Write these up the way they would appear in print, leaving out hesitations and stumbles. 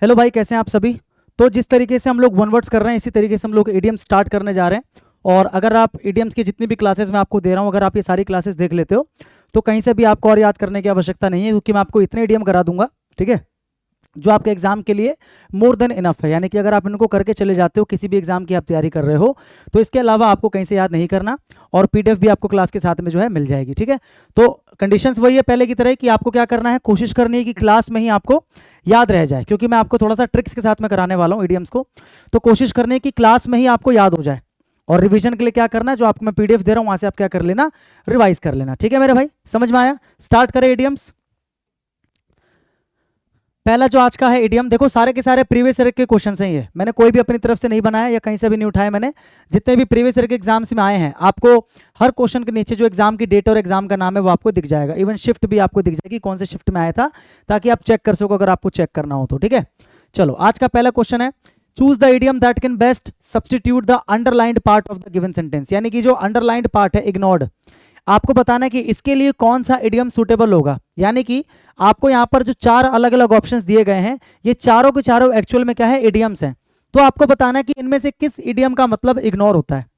Hello भाई, कैसे हैं आप सभी। तो जिस तरीके से हम लोग वन वर्ड्स कर रहे हैं, इसी तरीके से हम लोग ईडीएम स्टार्ट करने जा रहे हैं। और अगर आप ईडीएम्स की जितनी भी क्लासेस मैं आपको दे रहा हूँ, अगर आप ये सारी क्लासेस देख लेते हो तो कहीं से भी आपको और याद करने की आवश्यकता नहीं है, क्योंकि मैं आपको इतने ईडीएम करा दूंगा, ठीक है, जो आपके एग्जाम के लिए मोर देन इनफ है। यानी कि अगर आप इनको करके चले जाते हो, किसी भी एग्जाम की आप तैयारी कर रहे हो, तो इसके अलावा आपको कहीं से याद नहीं करना। और पीडीएफ भी आपको क्लास के साथ में जो है मिल जाएगी, ठीक है। तो कंडीशंस वही है पहले की तरह कि आपको क्या करना है, कोशिश करनी है कि क्लास में ही आपको याद रह जाए, क्योंकि मैं आपको थोड़ा सा ट्रिक्स के साथ में कराने वाला हूँ ईडीएम्स को। तो कोशिश करनी है कि क्लास में ही आपको याद हो जाए। और रिवीजन के लिए क्या करना है, जो आपको मैं पीडीएफ दे रहा हूँ वहां से आप क्या कर लेना, रिवाइज कर लेना, ठीक है मेरे भाई। समझ में आया। स्टार्ट करें ईडीएम्स। पहला जो आज का है इडियम, देखो सारे के सारे प्रीवियस ईयर के क्वेश्चन हैं। ये मैंने कोई भी अपनी तरफ से नहीं बनाया या कहीं से भी नहीं उठाया। मैंने जितने भी प्रीवियस ईयर के एग्जाम्स में आए हैं, आपको हर क्वेश्चन के नीचे जो एग्जाम की डेट और एग्जाम का नाम है वो आपको दिख जाएगा। इवन शिफ्ट भी आपको दिख जाएगी, कौन से शिफ्ट में आया था, ताकि आप चेक कर सको अगर आपको चेक करना हो तो, ठीक है। चलो आज का पहला क्वेश्चन है, choose the idiom that can best substitute the underlined part of the given sentence. यानी कि जो अंडरलाइंड पार्ट है, इग्नोर्ड, आपको बताना है कि इसके लिए कौन सा इडियम सूटेबल होगा। यानी कि आपको यहां पर जो चार अलग अलग ऑप्शंस दिए गए हैं, ये चारों के चारों एक्चुअल में क्या है, इडियम्स हैं। तो आपको बताना है कि इनमें से किस इडियम का मतलब इग्नोर होता है।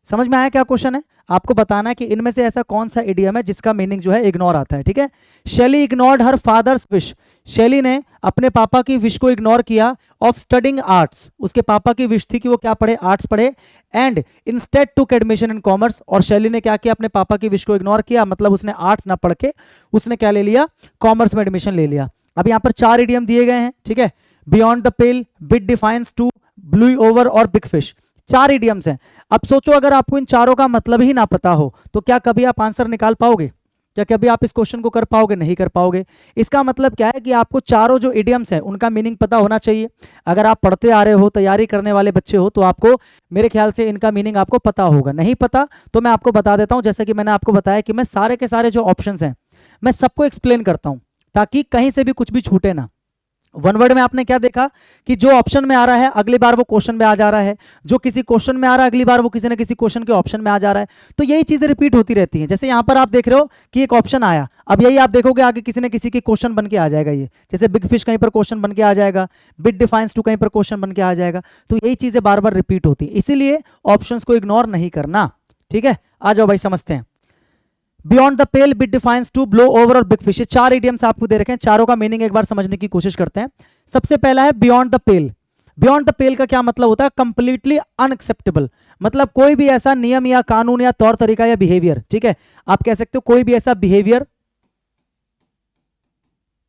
समझ में आया क्या क्वेश्चन है। आपको बताना है कि इनमें से ऐसा कौन सा इडियम है जिसका मीनिंग जो है इग्नोर आता है, ठीक है। शैली इग्नोर्ड हर फादर्स विश। शैली ने अपने पापा की विश को इग्नोर किया ऑफ स्टडिंग आर्ट्स। उसके पापा की विश थी कि वो क्या पढ़े, आर्ट्स पढ़े। And instead took admission in commerce. और शैली ने क्या किया, अपने पापा की विश को इग्नोर किया, मतलब उसने आर्ट्स ना पढ़ के उसने क्या ले लिया, कॉमर्स में एडमिशन ले लिया। अब यहाँ पर चार इडियम दिए गए हैं, ठीक है। Beyond the pale, bid defiance to, blow over और बिग फिश। चार इडियम्स हैं। अब सोचो अगर आपको इन चारों का मतलब ही ना पता हो तो क्या कभी आप आंसर निकाल पाओगे? क्या कभी आप इस क्वेश्चन को कर पाओगे? नहीं कर पाओगे। इसका मतलब क्या है कि आपको चारों जो इडियम्स हैं उनका मीनिंग पता होना चाहिए। अगर आप पढ़ते आ रहे हो, तैयारी करने वाले बच्चे हो, तो आपको मेरे ख्याल से इनका मीनिंग आपको पता होगा। नहीं पता तो मैं आपको बता देता हूं, जैसे कि मैंने आपको बताया कि मैं सारे के सारे जो ऑप्शंस हैं मैं सबको एक्सप्लेन करता हूं, ताकि कहीं से भी कुछ भी छूटे ना। वन वर्ड में आपने क्या देखा कि जो ऑप्शन में आ रहा है अगली बार वो क्वेश्चन में आ जा रहा है, जो किसी क्वेश्चन में आ रहा है अगली बार वो किसी न किसी क्वेश्चन के ऑप्शन में आ जा रहा है। तो यही चीजें रिपीट होती रहती हैं। जैसे यहां पर आप देख रहे हो कि एक ऑप्शन आया, अब यही आप देखोगे आगे किसी न किसी के क्वेश्चन बन के आ जाएगा। ये जैसे बिग फिश कहीं पर क्वेश्चन बन के आ जाएगा, बिट डिफाइंस टू कहीं पर क्वेश्चन बन के आ जाएगा। तो यही चीजें बार बार रिपीट होती है, इसीलिए ऑप्शंस को इग्नोर नहीं करना, ठीक है। आ जाओ भाई समझते हैं। Beyond the pale, bid defiance to, blow over और बिग फिश। चार इडियम्स आपको दे रखे हैं, चारों का मीनिंग एक बार समझने की कोशिश करते हैं। सबसे पहला है beyond the pail. Beyond the पेल का क्या मतलब होता है? कंप्लीटली अनएक्सेप्टेबल, मतलब कोई भी ऐसा नियम या कानून या तौर तरीका या बिहेवियर, ठीक है। आप कह सकते हो कोई भी ऐसा बिहेवियर,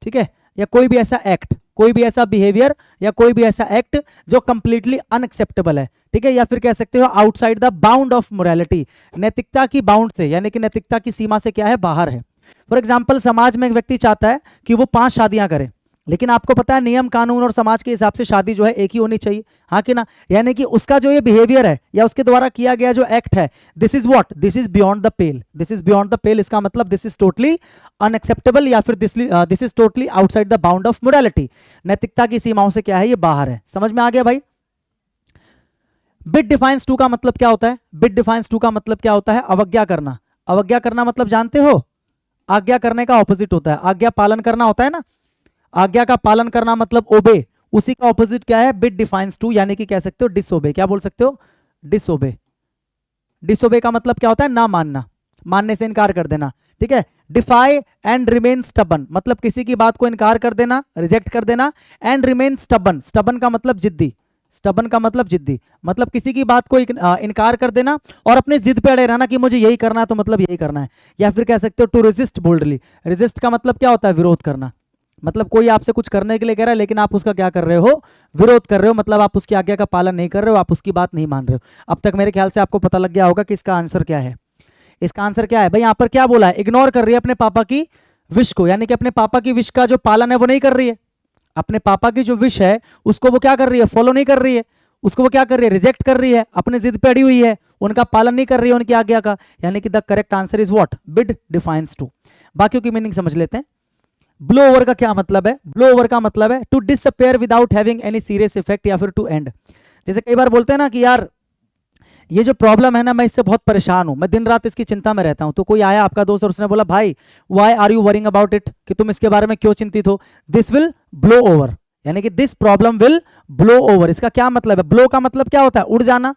ठीक है, या कोई भी ऐसा एक्ट, कोई भी ऐसा बिहेवियर या कोई भी ऐसा एक्ट जो कंप्लीटली अनएक्सेप्टेबल है, ठीक है। या फिर कह सकते हो outside the bound of morality, नैतिकता की बाउंड से, यानी कि नैतिकता की सीमा से क्या है, बाहर है। फॉर एग्जाम्पल, समाज में एक व्यक्ति चाहता है कि वो 5 शादियां करे, लेकिन आपको पता है नियम कानून और समाज के हिसाब से शादी जो है एक ही होनी चाहिए, हाँ कि ना। यानी कि उसका जो ये बिहेवियर है या उसके द्वारा किया गया जो एक्ट है, this is what, this is beyond the pail. This is beyond the पेल, इसका मतलब दिस इज टोटली अनएक्सेप्टेबल, या फिर this is totally outside the bound of morality, नैतिकता की सीमाओं से क्या है, ये बाहर है। समझ में आ गया भाई। बिट डिफाइंस टू का मतलब क्या होता है? बिट डिफाइंस टू का मतलब क्या होता है? अवज्ञा करना। अवज्ञा करना मतलब जानते हो, आज्ञा करने का ऑपोजिट होता है। आज्ञा पालन करना होता है ना, आज्ञा का पालन करना मतलब ओबे, उसी का ऑपोजिट क्या है, बिट डिफाइंस टू, यानी कि कह सकते हो डिसओबे। क्या बोल सकते हो? डिसओबे। डिसओबे का मतलब क्या होता है? ना मानना, मानने से इनकार कर देना, ठीक है। डिफाई एंड रिमेन स्टबन, मतलब किसी की बात को इनकार कर देना, रिजेक्ट कर देना। एंड रिमेन स्टबन, स्टबन का मतलब जिद्दी, स्टबन का मतलब जिद्दी, मतलब किसी की बात को इनकार कर देना और अपने जिद पे अड़े रहना कि मुझे यही करना है तो मतलब यही करना है। या फिर कह सकते हो टू रेजिस्ट बोल्डली। रेजिस्ट का मतलब क्या होता है? विरोध करना, मतलब कोई आपसे कुछ करने के लिए कह रहा है लेकिन आप उसका क्या कर रहे हो, विरोध कर रहे हो, मतलब आप उसकी आज्ञा का पालन नहीं कर रहे हो, आप उसकी बात नहीं मान रहे हो। अब तक मेरे ख्याल से आपको पता लग गया होगा कि इसका आंसर क्या है। इसका आंसर क्या है भाई? यहां पर क्या बोला है? इग्नोर कर रही है अपने पापा की विश को, यानी कि अपने पापा की विश का जो पालन है वो नहीं कर रही है। अपने पापा की जो विश है उसको वो क्या कर रही है, फॉलो नहीं कर रही है, उसको वो क्या कर रही है, रिजेक्ट कर रही है, अपने जिद पे अड़ी हुई है, उनका पालन नहीं कर रही है, उनकी आज्ञा का। यानी कि the correct answer is what, bid defiance to. बाकियों की मीनिंग समझ लेते हैं। ब्लो ओवर का क्या मतलब है? ब्लो ओवर का मतलब है to disappear without having any serious effect, या फिर टू एंड। जैसे कई बार बोलते हैं ना कि यार ये जो प्रॉब्लम है ना, मैं इससे बहुत परेशान हूं, मैं दिन रात इसकी चिंता में रहता हूं। तो कोई आया आपका दोस्त और उसने बोला भाई why are you worrying about it, कि तुम इसके बारे में क्यों चिंतित हो, दिस विल ब्लो ओवर, यानी कि this problem will blow over. इसका क्या मतलब है? ब्लो का मतलब क्या होता है? उड़ जाना।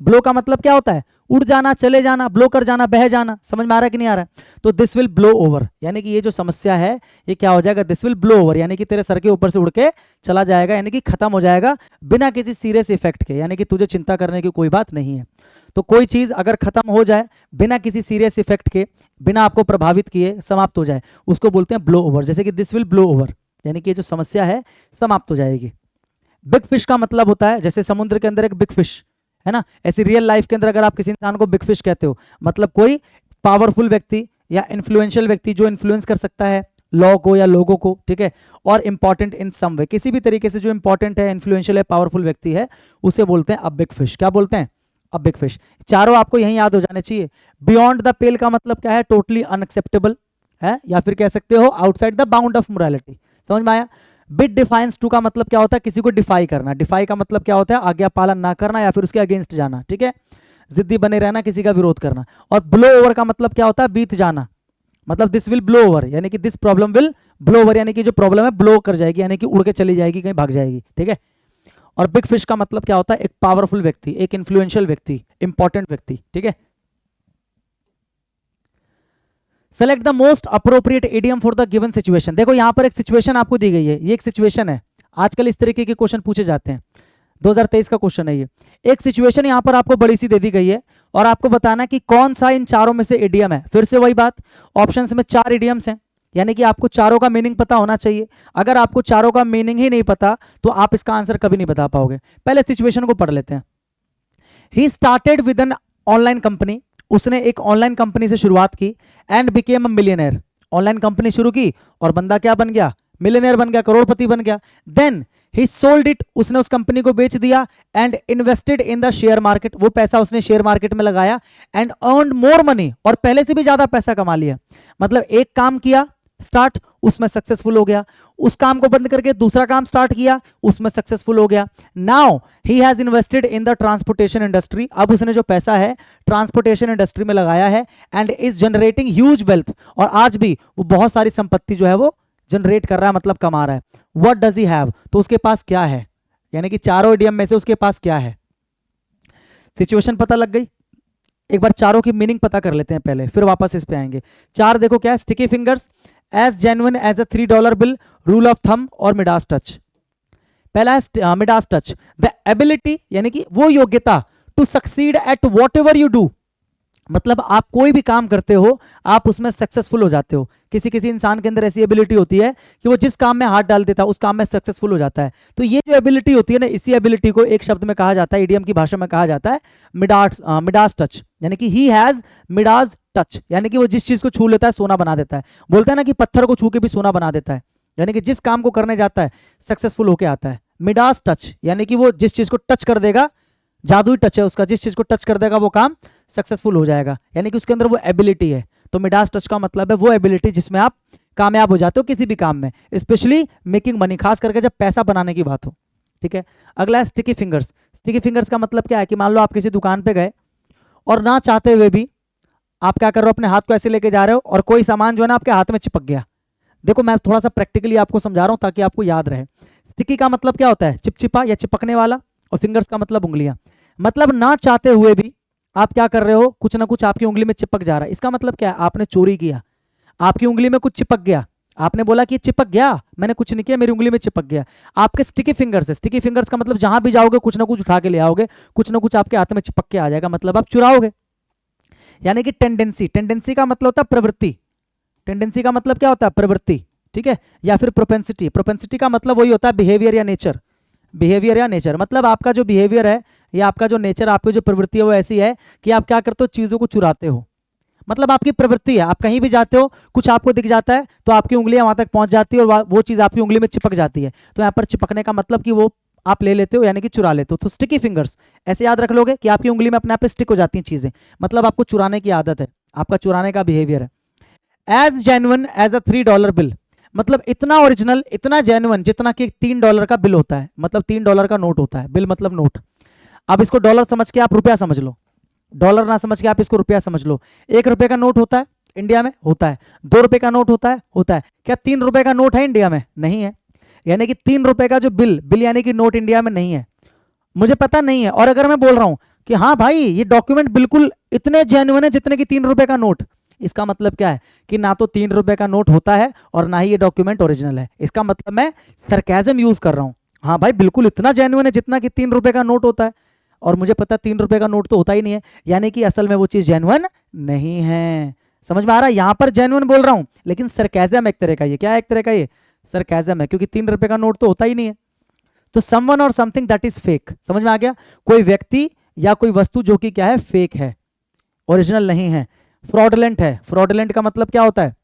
ब्लो का मतलब क्या होता है? उड़ जाना, चले जाना, ब्लो कर जाना, बह जाना। समझ में आ रहा है कि नहीं आ रहा है? तो दिस विल ब्लो ओवर, यानी कि ये जो समस्या है ये क्या हो जाएगा? दिस विल ब्लो ओवर, यानी कि तेरे सर के ऊपर से उड़ के चला जाएगा, यानी कि खत्म हो जाएगा बिना किसी सीरियस इफेक्ट के, यानी कि तुझे चिंता करने की कोई बात नहीं है। तो कोई चीज अगर खत्म हो जाए बिना किसी सीरियस इफेक्ट के, बिना आपको प्रभावित किए समाप्त हो जाए, उसको बोलते हैं ब्लो ओवर। जैसे कि दिस विल ब्लो ओवर, यानी कि ये जो समस्या है समाप्त हो जाएगी। बिग फिश का मतलब होता है, जैसे समुद्र के अंदर एक बिग फिश है ना, ऐसी रियल लाइफ के अंदर अगर आप किसी इंसान को बिग फिश कहते हो, मतलब कोई पावरफुल व्यक्ति या इन्फ्लुएंशियल व्यक्ति जो इन्फ्लुएंस कर सकता है लॉ को या लोगों को, ठीक है, और इंपॉर्टेंट इन सम वे, किसी भी तरीके से जो इंपॉर्टेंट है, इन्फ्लुएंशियल है, पावरफुल व्यक्ति है, उसे बोलते हैं अ बिग फिश। क्या बोलते हैं? A big fish. चारों आपको यही याद हो जाने चाहिए। बियॉन्ड द पेल का मतलब क्या है? टोटली अनएक्सेप्टेबल है, या फिर कह सकते हो outside the bound of morality. समझ में आया? बिट डिफाइंस टू का मतलब क्या होता है? किसी को डिफाई करना। डिफाई का मतलब क्या होता है? आज्ञा पालन ना करना या फिर उसके अगेंस्ट जाना, ठीक है, जिद्दी बने रहना, किसी का विरोध करना। और ब्लो ओवर का मतलब क्या होता है? बीत जाना। मतलब दिस विल ब्लो ओवर, यानी कि this problem will blow over, यानी कि जो प्रॉब्लम है ब्लो कर जाएगी, यानी कि उड़ के चली जाएगी, कहीं भाग जाएगी, ठीक है। और बिग फिश का मतलब क्या होता है? एक पावरफुल व्यक्ति, एक इन्फ्लुएंशियल व्यक्ति, इंपॉर्टेंट व्यक्ति, ठीक है। Select the most appropriate idiom for the given situation. देखो यहां पर एक सिचुएशन आपको दी गई है, ये एक सिचुएशन है। आजकल इस तरीके के क्वेश्चन पूछे जाते हैं, 2023 का क्वेश्चन है ये। एक सिचुएशन यहां पर आपको बड़ी सी दे दी गई है और आपको बताना है कि कौन सा इन चारों में से इडियम है। फिर से वही बात, ऑप्शंस में 4 इडियम्स हैं, यानी कि आपको चारों का मीनिंग पता होना चाहिए। अगर आपको चारों का मीनिंग ही नहीं पता तो आप इसका आंसर कभी नहीं बता पाओगे। पहले सिचुएशन को पढ़ लेते हैं। He started with an online company, उसने एक ऑनलाइन कंपनी से शुरुआत की, and became a millionaire. Online company शुरू की और बंदा क्या बन गया? मिलियनेयर बन गया, करोड़पति बन गया। देन ही सोल्ड इट, उसने उस कंपनी को बेच दिया, and invested in the share market, वो पैसा उसने शेयर मार्केट में लगाया, एंड अर्नड मोर मनी, और पहले से भी ज्यादा पैसा कमा लिया। मतलब एक काम किया स्टार्ट, उसमें सक्सेसफुल हो गया, उस काम को बंद करके दूसरा काम स्टार्ट किया, उसमें सक्सेसफुल हो गया। Now he has invested in the transportation industry, अब उसने जो पैसा है ट्रांसपोर्टेशन इंडस्ट्री में लगाया है, and is generating huge wealth, और आज भी वो बहुत सारी संपत्ति जो है वो जनरेट कर रहा है, मतलब कमा रहा है। व्हाट डज ही हैव, तो उसके पास क्या है, यानी कि चारों इडियम में से उसके पास क्या है। सिचुएशन पता लग गई। एक बार चारों की मीनिंग पता कर लेते हैं पहले, फिर वापस इस पे आएंगे। चार देखो क्या है? Sticky fingers, as genuine as a $3 bill, rule of thumb और मिडास टच। पहला है मिडास टच, द एबिलिटी, यानी कि वो योग्यता, to succeed at whatever you do, मतलब आप कोई भी काम करते हो आप उसमें सक्सेसफुल हो जाते हो। किसी किसी इंसान के अंदर ऐसी एबिलिटी होती है कि वो जिस काम में हाथ डाल देता है उस काम में सक्सेसफुल हो जाता है। तो ये जो एबिलिटी होती है ना, इसी एबिलिटी को एक शब्द में कहा जाता है, इडियम की भाषा में कहा जाता है मिडास टच, यानी कि ही हैज मिडास टच, यानी कि वो जिस चीज को छू लेता है सोना बना देता है। बोलता है ना कि पत्थर को छू के भी सोना बना देता है, यानी कि जिस काम को करने जाता है सक्सेसफुल होके आता है। मिडास टच, यानी कि वो जिस चीज को टच कर देगा, जादुई टच है उसका, जिस चीज को टच कर देगा वो काम सक्सेसफुल हो जाएगा, यानी कि उसके अंदर वो एबिलिटी है। तो मिडास टच का मतलब है वो एबिलिटी जिसमें आप कामयाब हो जाते हो किसी भी काम में, स्पेशली मेकिंग मनी, खास करके जब पैसा बनाने की बात हो, ठीक है। अगला है स्टिकी फिंगर्स। स्टिकी फिंगर्स का मतलब क्या है कि मान लो आप किसी दुकान पे गए और ना चाहते हुए भी आप क्या कर रहे हो, अपने हाथ को ऐसे लेके जा रहे हो और कोई सामान जो है ना आपके हाथ में चिपक गया। देखो मैं थोड़ा सा प्रैक्टिकली आपको समझा रहा हूं ताकि आपको याद रहे। स्टिकी का मतलब क्या होता है? चिपचिपा या चिपकने वाला, और फिंगर्स का मतलब उंगलियां। मतलब ना चाहते हुए भी आप क्या कर रहे हो, कुछ ना कुछ आपकी उंगली में चिपक जा रहा है। इसका मतलब क्या है? आपने चोरी किया, आपकी उंगली में कुछ चिपक गया, आपने बोला कि चिपक गया, मैंने कुछ नहीं किया, मेरी उंगली में चिपक गया। आपके स्टिकी फिंगर्स है। स्टिकी फिंगर्स का मतलब जहां भी जाओगे कुछ ना कुछ उठा के ले आओगे, कुछ ना कुछ आपके हाथ में चिपक के आ जाएगा, मतलब आप चुराओगे। यानी कि टेंडेंसी, टेंडेंसी का मतलब होता है प्रवृत्ति। टेंडेंसी का मतलब क्या होता है? प्रवृत्ति, ठीक है। या फिर प्रोपेंसिटी, प्रोपेंसिटी का मतलब वही होता है बिहेवियर या नेचर। बिहेवियर या नेचर मतलब आपका जो बिहेवियर है या आपका जो नेचर, आपकी जो प्रवृत्ति है वो ऐसी है कि आप क्या करते हो, चीजों को चुराते हो। मतलब आपकी प्रवृत्ति है, आप कहीं भी जाते हो कुछ आपको दिख जाता है तो आपकी उंगलियां वहां तक पहुंच जाती है और वो चीज आपकी उंगली में चिपक जाती है। तो यहाँ पर चिपकने का मतलब कि वो आप ले लेते हो, यानी कि चुरा लेते हो। तो स्टिकी फिंगर्स ऐसे याद रख लोगे कि आपकी उंगली में अपने आप पे स्टिक हो जाती हैं चीजें, मतलब आपको चुराने की आदत है, आपका चुराने का बिहेवियर है। As genuine as a $3 bill, मतलब इतना ओरिजिनल, इतना जेन्युइन जितना कि $3 का बिल होता है, मतलब $3 का नोट होता है, बिल मतलब नोट। अब इसको डॉलर समझ के आप रुपया समझ लो, डॉलर ना समझ के आप इसको रुपया समझ लो। $1 का नोट होता है इंडिया में, होता है। $2 का नोट होता है, होता है। क्या $3 का नोट है इंडिया में? नहीं है। यानी कि 3 रुपए का जो बिल यानी कि नोट इंडिया में नहीं है, मुझे पता नहीं है, और अगर मैं बोल रहा हूं कि हाँ भाई ये डॉक्यूमेंट बिल्कुल इतने जेन्युइन है जितने कि 3 रुपए का नोट, इसका मतलब क्या है कि ना तो 3 रुपए का नोट होता है और ना ही ये डॉक्यूमेंट ओरिजिनल है। इसका मतलब मैं सरकाज़म यूज कर रहा हूं। हाँ भाई बिल्कुल इतना जेन्युइन है जितना कि 3 रुपए का नोट होता है, और मुझे पता 3 रुपए का नोट तो होता ही नहीं है, यानी कि असल में वो चीज जेन्युइन नहीं है। समझ में आ रहा है? यहां पर जेन्युइन बोल रहा हूं, लेकिन सरकाज़म एक तरह का, ये क्या है एक तरह का, ये सरकाज़म है, क्योंकि 3 रुपए का नोट तो होता ही नहीं है। तो समवन और समथिंग दैट इज फेक, समझ में आ गया? कोई व्यक्ति या कोई वस्तु जो कि क्या है, फेक है, ओरिजिनल नहीं है। फ्रॉडलेंट है, फ्रॉडलेंट का मतलब क्या होता है,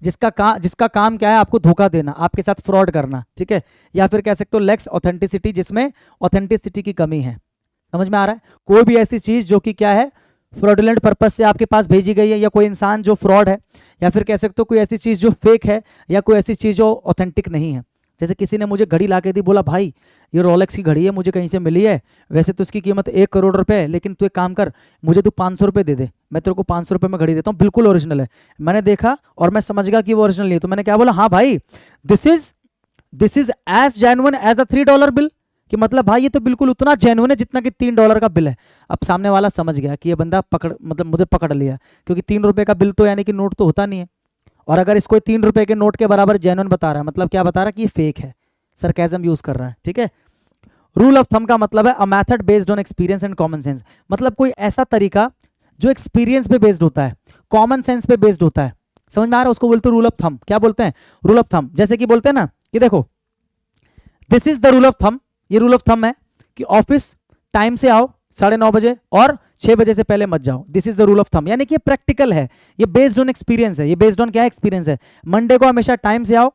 जिसका काम क्या है, आपको धोखा देना, आपके साथ फ्रॉड करना, ठीक है। या फिर कह सकते हो लैक्स ऑथेंटिसिटी, जिसमें ऑथेंटिसिटी की कमी है। समझ में आ रहा है? कोई भी ऐसी चीज जो कि क्या है, फ्रॉडुलेंट पर्पस से आपके पास भेजी गई है, या कोई इंसान जो फ्रॉड है, या फिर कह सकते हो कोई ऐसी चीज जो फेक है, या कोई ऐसी चीज जो ऑथेंटिक नहीं है। जैसे किसी ने मुझे घड़ी ला के दी, बोला भाई ये रोलेक्स की घड़ी है, मुझे कहीं से मिली है, वैसे तो इसकी कीमत 1 करोड़ रुपए है, लेकिन तू एक काम कर, मुझे तू 500 रुपये दे दे, मैं तेरे को 500 रुपये में घड़ी देता हूँ, बिल्कुल ओरिजिनल है। मैंने देखा और मैं समझ गया कि वो ओरिजिनल नहीं है, तो मैंने क्या बोला, हाँ भाई this is as genuine as a $3 bill, कि मतलब भाई ये तो बिल्कुल उतना जेन्युइन है जितना कि $3 का बिल है। अब सामने वाला समझ गया कि ये बंदा मुझे पकड़ लिया, क्योंकि 3 रुपए का बिल तो यानी कि नोट तो होता नहीं है, और अगर इसको 3 रुपए के नोट के बराबर जेन्युइन बता रहा है, मतलब क्या बता रहा है कि ये फेक है, सरकाज़म यूज कर रहा है, ठीक है। रूल ऑफ थंब का मतलब है a method based on experience and common sense, मतलब कोई ऐसा तरीका जो एक्सपीरियंस पे बेस्ड होता है, कॉमन सेंस पे बेस्ड होता है। समझ में आ रहा है? उसको बोलते हैं रूल ऑफ थंब। क्या बोलते हैं? Rule of thumb. जैसे कि बोलते हैं ना कि देखो this is the rule of thumb, ये रूल ऑफ थंब है कि ऑफिस टाइम से आओ 9:30 बजे और 6 बजे से पहले मत जाओ। This is the rule of thumb, यानी कि ये प्रैक्टिकल है, ये बेस्ड ऑन एक्सपीरियंस है। ये बेस्ड ऑन क्या है? एक्सपीरियंस है। मंडे को हमेशा टाइम से आओ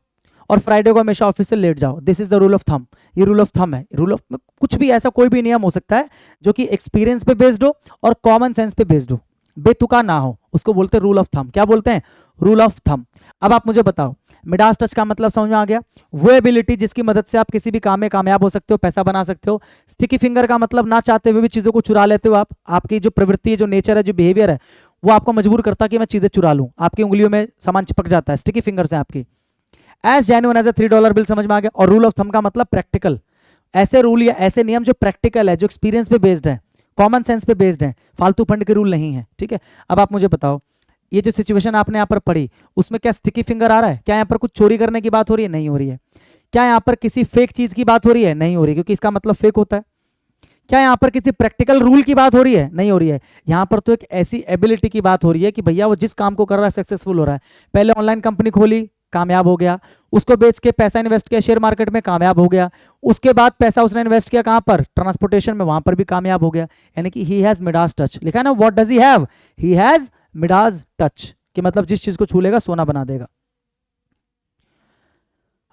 और फ्राइडे को हमेशा ऑफिस से लेट जाओ। This is the rule of thumb. ये रूल ऑफ थंब है। रूल ऑफ कुछ भी ऐसा कोई भी नियम हो सकता है जो कि एक्सपीरियंस पे बेस्ड हो और कॉमन सेंस पे बेस्ड हो, बेतुका ना हो, उसको बोलते हैं रूल ऑफ थंब। क्या बोलते हैं? Rule of thumb. अब आप मुझे बताओ, मिडास टच का मतलब समझ में आ गया? वो एबिलिटी जिसकी मदद से आप किसी भी काम में कामयाब हो सकते हो, पैसा बना सकते हो। स्टिकी फिंगर का मतलब ना चाहते हुए भी चीजों को चुरा लेते हो आप। आपकी जो प्रवृत्ति है, जो नेचर है, जो बिहेवियर है, वो आपको मजबूर करता है कि मैं चीजें चुरा लूं। आपकी उंगलियों में सामान चिपक जाता है, स्टिकी फिंगर से आपकी। As genuine as a $3 bill, समझ में आ गया? और रूल ऑफ थंब का मतलब प्रैक्टिकल, ऐसे रूल या ऐसे नियम जो प्रैक्टिकल है, जो एक्सपीरियंस पे बेस्ड है, कॉमन सेंस पे बेस्ड है, फालतू फंड के रूल नहीं है, ठीक है। अब आप मुझे बताओ, ये जो सिचुएशन आपने यहाँ पर पढ़ी, उसमें क्या स्टिकी फिंगर आ रहा है? क्या यहाँ पर कुछ चोरी करने की बात हो रही है? नहीं हो रही है। क्या यहाँ पर किसी फेक चीज की बात हो रही है? नहीं हो रही, क्योंकि इसका मतलब फेक होता है। क्या यहाँ पर किसी प्रैक्टिकल रूल की बात हो रही है? नहीं हो रही है। यहाँ पर तो एक ऐसी एबिलिटी की बात हो रही है कि भैया वो जिस काम को कर रहा है सक्सेसफुल हो रहा है। पहले ऑनलाइन कंपनी खोली, कामयाब हो गया, उसको बेच के पैसा इन्वेस्ट किया शेयर मार्केट में, कामयाब हो गया, उसके बाद पैसा उसने इन्वेस्ट किया कहां पर? ट्रांसपोर्टेशन में, वहां पर भी कामयाब हो गया। यानी कि ही हैज मिडास टच। लिखा है ना, what does he have? He has Midas touch, कि मतलब जिस चीज को छू लेगा सोना बना देगा।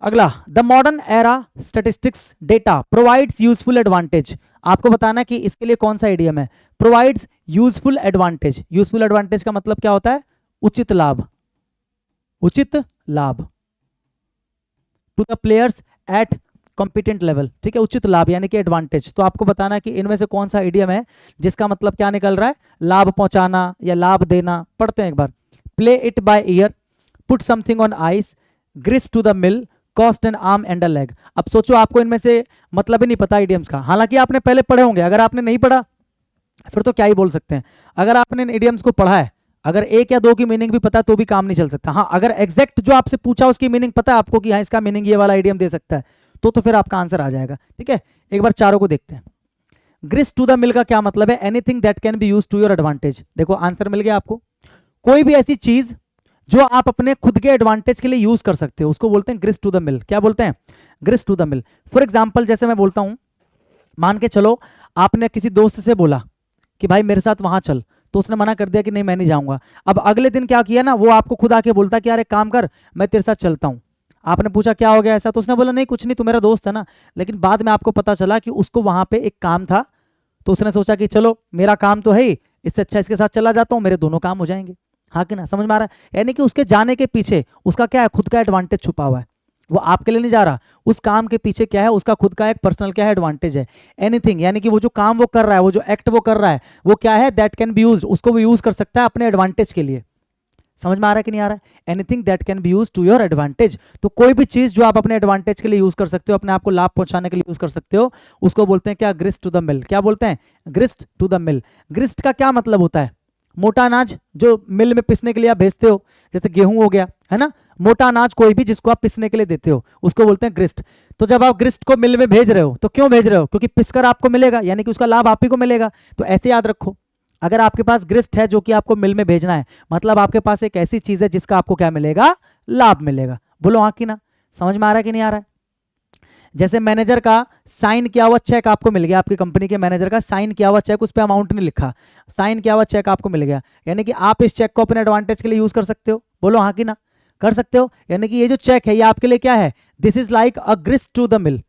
अगला, the modern era statistics data provides useful advantage. आपको बताना कि इसके लिए कौन सा इडियम है। Provides useful advantage. Useful advantage का मतलब क्या होता है? उचित लाभ, उचित लाभ to the players at competent level, ठीक है। उचित लाभ यानी कि एडवांटेज। तो आपको बताना है कि इनमें से कौन सा इडियम है जिसका मतलब क्या निकल रहा है? लाभ पहुंचाना या लाभ देना। पढ़ते हैं एक बार। Play it by ear, put something on ice, grist to the mill, cost an arm and a leg. अब सोचो, आपको इनमें से मतलब ही नहीं पता इडियम्स का, हालांकि आपने पहले पढ़े होंगे। अगर आपने नहीं पढ़ा फिर तो क्या ही बोल सकते हैं। अगर आपने इन इडियम्स को पढ़ा है, अगर एक या दो की मीनिंग भी पता है तो भी काम नहीं चल सकता। हाँ, अगर एग्जैक्ट जो आपसे पूछा उसकी मीनिंग पता है आपको कि हाँ इसका मीनिंग ये वाला इडियम दे सकता है, तो फिर आपका आंसर आ जाएगा, ठीक है। एक बार चारों को देखते हैं। ग्रिस टू द मिल का क्या मतलब है? Anything that can be use to your advantage. देखो आंसर मिल गया आपको। कोई भी ऐसी चीज जो आप अपने खुद के एडवांटेज के लिए यूज कर सकते हो, उसको बोलते हैं ग्रिस टू द मिल। क्या बोलते हैं? Grist to the mill. For example, जैसे मैं बोलता हूं, मान के चलो आपने किसी दोस्त से बोला कि भाई मेरे साथ वहां चल, तो उसने मना कर दिया कि नहीं मैं नहीं जाऊंगा। अब अगले दिन क्या किया ना, वो आपको खुद आके बोलता कि यार एक काम कर, मैं तेरे साथ चलता हूं। आपने पूछा क्या हो गया ऐसा, तो उसने बोला नहीं कुछ नहीं, तू मेरा दोस्त है ना। लेकिन बाद में आपको पता चला कि उसको वहां पे एक काम था, तो उसने सोचा कि चलो मेरा काम तो है ही, इससे अच्छा इसके साथ चला जाता हूं, मेरे दोनों काम हो जाएंगे। हाँ कि ना? समझ में आ रहा है? यानी कि उसके जाने के पीछे उसका क्या है? खुद का एडवांटेज छुपा हुआ है। वो आपके लिए नहीं जा रहा, उस काम के पीछे क्या है? उसका खुद का एक पर्सनल क्या है? एडवांटेज है। एनीथिंग यानी कि वो जो काम वो कर रहा है, वो जो एक्ट वो कर रहा है, वो क्या है? दैट कैन बी यूज, उसको वो यूज कर सकता है अपने एडवांटेज के लिए। समझ में आ रहा है कि नहीं आ रहा है? Anything that can be use to your advantage. तो कोई भी चीज जो आप अपने एडवांटेज के लिए यूज कर सकते हो, अपने आप को लाभ पहुंचाने के लिए यूज कर सकते हो, उसको बोलते हैं क्या? ग्रिस्ट टू द मिल। क्या बोलते हैं? ग्रिस्ट टू द मिल। ग्रिस्ट का क्या मतलब होता है? मोटा अनाज जो मिल में पिसने के लिए आप भेजते हो, जैसे गेहूं हो गया, है ना, मोटा अनाज कोई भी जिसको आप पिसने के लिए देते हो उसको बोलते हैं ग्रिस्ट। तो जब आप ग्रिस्ट को मिल में भेज रहे हो तो क्यों भेज रहे हो? क्योंकि पिसकर आपको मिलेगा, यानी कि उसका लाभ आप ही को मिलेगा। तो ऐसे याद रखो, अगर आपके पास ग्रिस्ट है जो कि आपको मिल में भेजना है, मतलब आपके पास एक ऐसी चीज है जिसका आपको क्या मिलेगा? लाभ मिलेगा। बोलो हाँ कि ना? समझ में आ रहा है कि नहीं आ रहा है? जैसे मैनेजर का साइन किया हुआ चेक आपको मिल गया, आपकी कंपनी के मैनेजर का साइन किया हुआ चेक, उस पर अमाउंट नहीं लिखा, साइन किया हुआ चेक आपको मिल गया, यानी कि आप इस चेक को अपने एडवांटेज के लिए यूज कर सकते हो। बोलो हाँ कि ना? कर सकते हो। यानी कि ये जो चेक है ये आपके लिए क्या है? This is like a grist to the mill.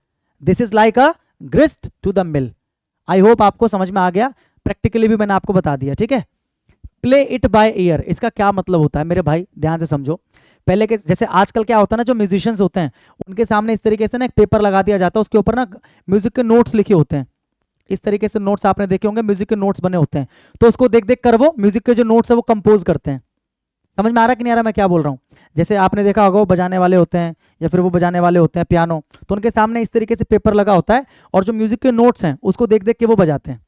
This is like a grist to the mill. I hope आपको समझ में आ गया, प्रैक्टिकली भी मैंने आपको बता दिया, ठीक है। प्ले इट बाय ईयर, इसका क्या मतलब होता है मेरे भाई? ध्यान से समझो। पहले के जैसे आजकल क्या होता है ना, जो म्यूजिशियंस होते हैं उनके सामने इस तरीके से ना एक पेपर लगा दिया जाता है, उसके ऊपर ना म्यूजिक के नोट्स लिखे होते हैं। इस तरीके से नोट्स आपने देखे होंगे, म्यूजिक के नोट्स बने होते हैं, तो उसको देख देख कर वो म्यूजिक के जो नोट्स है वो कंपोज करते हैं। समझ में आ रहा है कि नहीं आ रहा मैं क्या बोल रहा हूँ? जैसे आपने देखा होगा वो बजाने वाले होते हैं या फिर वो बजाने वाले होते हैं पियानो, तो उनके सामने इस तरीके से पेपर लगा होता है और जो म्यूजिक के नोट्स हैं उसको देख देख के वो बजाते हैं।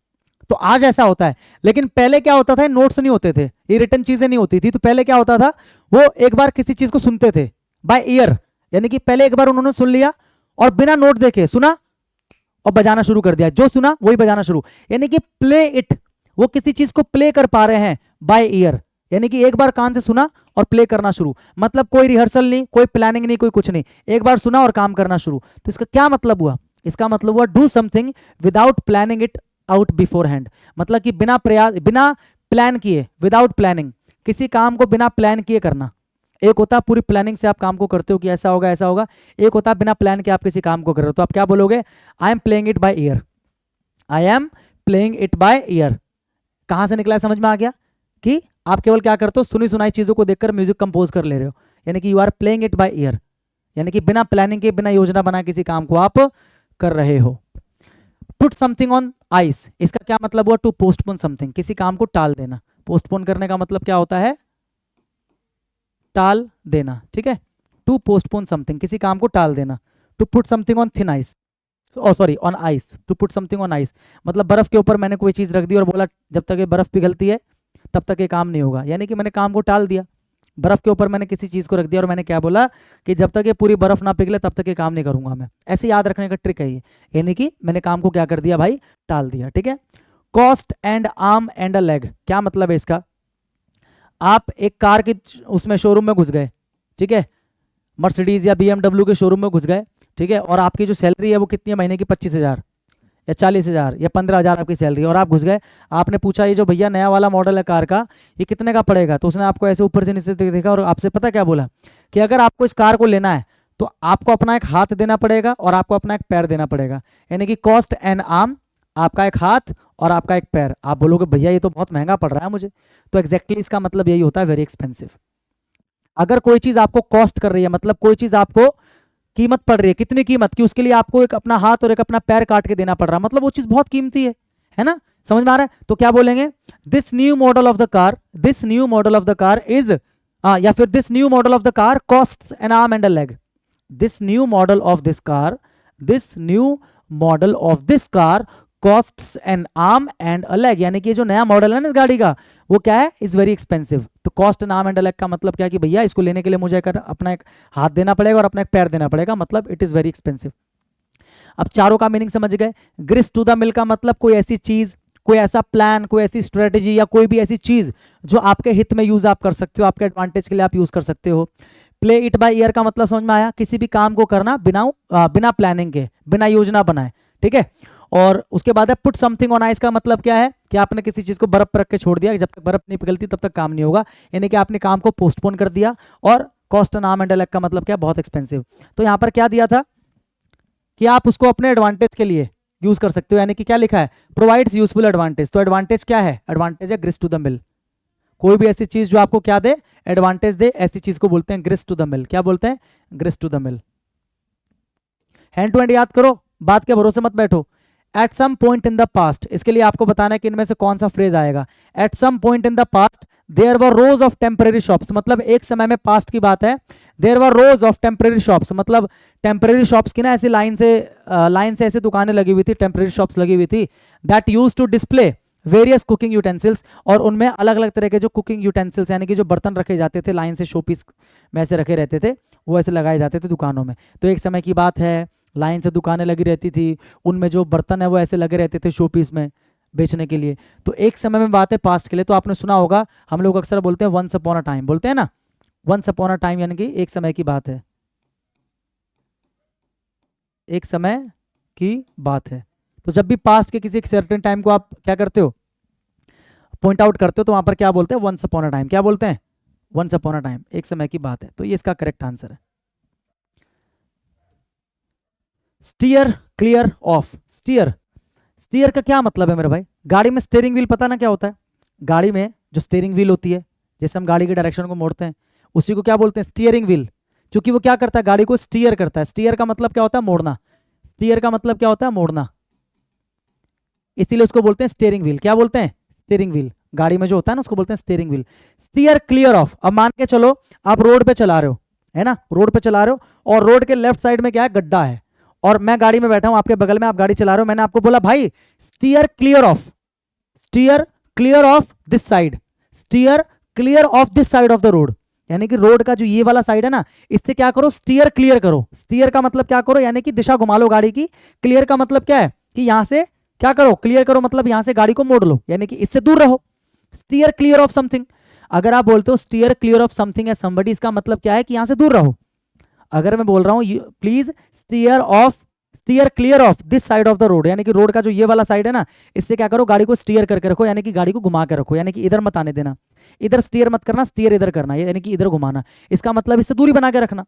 तो आज ऐसा होता है, लेकिन पहले क्या होता था? नोट्स नहीं होते थे, ये रिटन चीजें नहीं होती थी, तो पहले क्या होता था? वो एक बार किसी चीज को सुनते थे बाय ईयर, यानी कि पहले एक बार उन्होंने सुन लिया और बिना नोट देखे सुना और बजाना शुरू कर दिया, जो सुना वही बजाना शुरू, यानी कि प्ले इट, वो किसी चीज को प्ले कर पा रहे हैं बाय ईयर, यानी कि एक बार कान से सुना और प्ले करना शुरू, मतलब कोई रिहर्सल नहीं, कोई प्लानिंग नहीं, कोई कुछ नहीं, एक बार सुना और काम करना शुरू। तो इसका क्या मतलब हुआ? इसका मतलब हुआ do something without planning it out before hand, मतलब कि बिना प्रयास, बिना प्लान किए, विदाउट प्लानिंग, किसी काम को बिना प्लान किए करना। एक होता है पूरी प्लानिंग से आप काम को करते हो कि ऐसा होगा ऐसा होगा, एक होता है बिना प्लान के आप किसी काम को कर रहे हो। तो आप क्या बोलोगे? I am playing it by year. I am playing it by year कहां से निकला है? समझ में आ गया कि आप केवल क्या करते हो? सुनी सुनाई चीजों को देखकर म्यूजिक कंपोज कर ले रहे हो, यानी कि you are playing it by ear, यानी कि बिना प्लानिंग के, बिना योजना बनाए किसी काम को आप कर रहे हो। पुट समथिंग ऑन आइस, इसका क्या मतलब हुआ? टू पोस्टपोन समथिंग, किसी काम को टाल देना। पोस्टपोन करने का मतलब क्या होता है? टाल देना, ठीक है। टू पोस्टपोन समथिंग, किसी काम को टाल देना। To put something on thin ice, sorry on ice, to put something on ice, मतलब बर्फ के ऊपर मैंने कोई चीज रख दी और बोला जब तक ये बर्फ पिघलती है तब तक ये काम नहीं होगा, यानी कि मैंने काम को टाल दिया। बर्फ के ऊपर मैंने किसी चीज को रख दिया और मैंने क्या बोला कि जब तक ये पूरी बर्फ ना पिघले तब तक ये काम नहीं करूंगा मैं। ऐसे याद रखने का ट्रिक है ये, यानी कि मैंने काम को क्या कर दिया भाई? टाल दिया, ठीक है। Cost and arm and a leg, क्या मतलब है इसका? आप एक कार की उसमें शोरूम में घुस गए, ठीक है, मर्सिडीज या BMW के शोरूम में घुस गए, ठीक है, और आपकी जो सैलरी है वो कितनी है महीने की? 25,000 या 40,000 या 15,000 आपकी सैलरी, और आप घुस गए, आपने पूछा ये जो भैया नया वाला मॉडल है कार का ये कितने का पड़ेगा? तो उसने आपको ऐसे ऊपर से नीचे देखा और आपसे पता क्या बोला कि अगर आपको इस कार को लेना है तो आपको अपना एक हाथ देना पड़ेगा और आपको अपना एक पैर देना पड़ेगा, यानी कि कॉस्ट एंड आर्म, आपका एक हाथ और आपका एक पैर। आप बोलोगे भैया ये तो बहुत महंगा पड़ रहा है मुझे, तो एग्जैक्टली इसका मतलब यही होता है, वेरी एक्सपेंसिव। अगर कोई चीज आपको कॉस्ट कर रही है, मतलब कोई चीज आपको कीमत पड़ रही है, कितनी कीमत की? उसके लिए आपको एक अपना हाथ और एक अपना पैर काट के देना पड़ रहा है, मतलब वो चीज बहुत कीमती है ना? समझ में आ रहा है? तो क्या बोलेंगे? This new model of the car, this new model of the car is, या फिर this new model of the car cost an arm and a leg. This new model of this car, this new model of this car costs N arm and a leg, यानी कि ये जो नया model है ना इस गाड़ी का वो क्या है? Is very expensive. तो cost an arm and a leg का मतलब क्या कि भैया इसको लेने के लिए मुझे अपना एक हाथ देना पड़ेगा और अपना एक पैर देना पड़ेगा, मतलब इट इज वेरी एक्सपेंसिव। अब चारों का मीनिंग समझ गए। ग्रिस टू द मिल का मतलब कोई ऐसी चीज, कोई ऐसा प्लान, कोई ऐसी स्ट्रेटेजी या कोई भी ऐसी चीज जो आपके हित में यूज आप कर सकते हो, आपके एडवांटेज के लिए आप यूज कर सकते हो। प्ले इट बाय ईयर का मतलब समझ में आया? किसी भी काम को करना बिना प्लानिंग के, बिना योजना बनाए, ठीक है। और उसके बाद है पुट समथिंग ऑन आइस का मतलब क्या है कि आपने किसी चीज को बर्फ पर रख के छोड़ दिया, जब तक बर्फ नहीं पिघलती तब तक काम नहीं होगा, यानी कि आपने काम को पोस्टपोन कर दिया। और cost and arm and a leg का मतलब क्या? बहुत एक्सपेंसिव। तो यहां पर क्या दिया था कि आप उसको अपने एडवांटेज के लिए यूज कर सकते हो, यानी कि क्या लिखा है? Provides useful advantage. तो एडवांटेज क्या है? एडवांटेज है ग्रिस टू द मिल। कोई भी ऐसी चीज जो आपको क्या दे? एडवांटेज दे, ऐसी चीज को बोलते हैं ग्रिस टू द मिल। क्या बोलते हैं? Grist to the mill. Hand to hand याद करो, बात के भरोसे मत बैठो। At some point in the past, इसके लिए आपको बताना है कि इनमें से कौन सा फ्रेज आएगा। At some point in the past there were rows of temporary shops, मतलब एक समय में पास्ट की बात है। There were rows of temporary shops, मतलब टेम्परेरी शॉप्स की ना ऐसी लाइन से ऐसी दुकानें लगी हुई थी, टेम्परेरी शॉप्स लगी हुई थी, that use to display various cooking utensils, और उनमें अलग अलग तरह के जो कुकिंग यूटेंसिल्स यानी कि जो बर्तन रखे जाते थे लाइन से, शोपीस में ऐसे रखे रहते थे, वो ऐसे लगाए जाते थे दुकानों में। तो एक समय की बात है, लाइन से दुकानें लगी रहती थी, उनमें जो बर्तन है वो ऐसे लगे रहते थे शोपीस में बेचने के लिए। तो एक समय में बात है पास्ट के लिए। तो आपने सुना होगा, हम लोग अक्सर बोलते हैं वंस अपॉन अ टाइम, बोलते हैं ना, वंस अपॉन अ टाइम यानी कि एक समय की बात है, एक समय की बात है। तो जब भी पास्ट के किसी एक सर्टेन टाइम को आप क्या करते हो, पॉइंट आउट करते हो, तो वहां पर क्या बोलते हैं, वंस अपॉन अ टाइम। क्या बोलते हैं, वंस अपॉन अ टाइम, एक समय की बात है। तो ये इसका करेक्ट आंसर है। Steer clear of, steer, steer का क्या मतलब है मेरे भाई? गाड़ी में स्टीयरिंग व्हील पता ना क्या होता है? गाड़ी में जो स्टीयरिंग व्हील होती है, जैसे हम गाड़ी के डायरेक्शन को मोड़ते हैं, उसी को क्या बोलते हैं, स्टीयरिंग व्हील। क्योंकि वो क्या करता है, गाड़ी को स्टीयर करता है। स्टीयर का मतलब क्या होता है, मोड़ना। स्टीयर का मतलब क्या होता है, मोड़ना, इसीलिए उसको बोलते हैं स्टीयरिंग व्हील। क्या बोलते हैं, स्टीयरिंग व्हील। गाड़ी में जो होता है ना उसको बोलते हैं steering wheel. Steer clear of, अब मान के चलो आप रोड पे चला रहे हो, है ना, रोड पे चला रहे हो, और रोड के लेफ्ट साइड में क्या है, गड्ढा है, और मैं गाड़ी में बैठा हूं आपके बगल में, आप गाड़ी चला रहे हो, मैंने आपको बोला भाई steer clear of, steer clear of this side, steer clear of this side of the road, यानी कि रोड का जो ये वाला साइड है ना, इससे क्या करो, स्टीयर क्लियर करो। स्टीयर का मतलब क्या करो, यानी कि दिशा घुमा लो गाड़ी की। क्लियर का मतलब क्या है कि यहां से क्या करो, क्लियर करो, मतलब यहां से गाड़ी को मोड़ लो, यानी कि इससे दूर रहो। स्टीयर क्लियर ऑफ समथिंग, अगर आप बोलते हो स्टीयर क्लियर ऑफ समथिंग है समबडी, इसका मतलब क्या है कि यहां से दूर रहो। अगर मैं बोल रहा हूं please steer of, steer clear of this side of the road, यानी कि रोड का जो ये वाला साइड है ना, इससे क्या करो, गाड़ी को स्टीयर करके रखो, यानी कि गाड़ी को घुमा के रखो, यानी कि इधर मत आने देना, इधर स्टीयर मत करना, स्टीयर इधर करना, यानी कि इधर घुमाना। इसका मतलब इससे दूरी बना के रखना।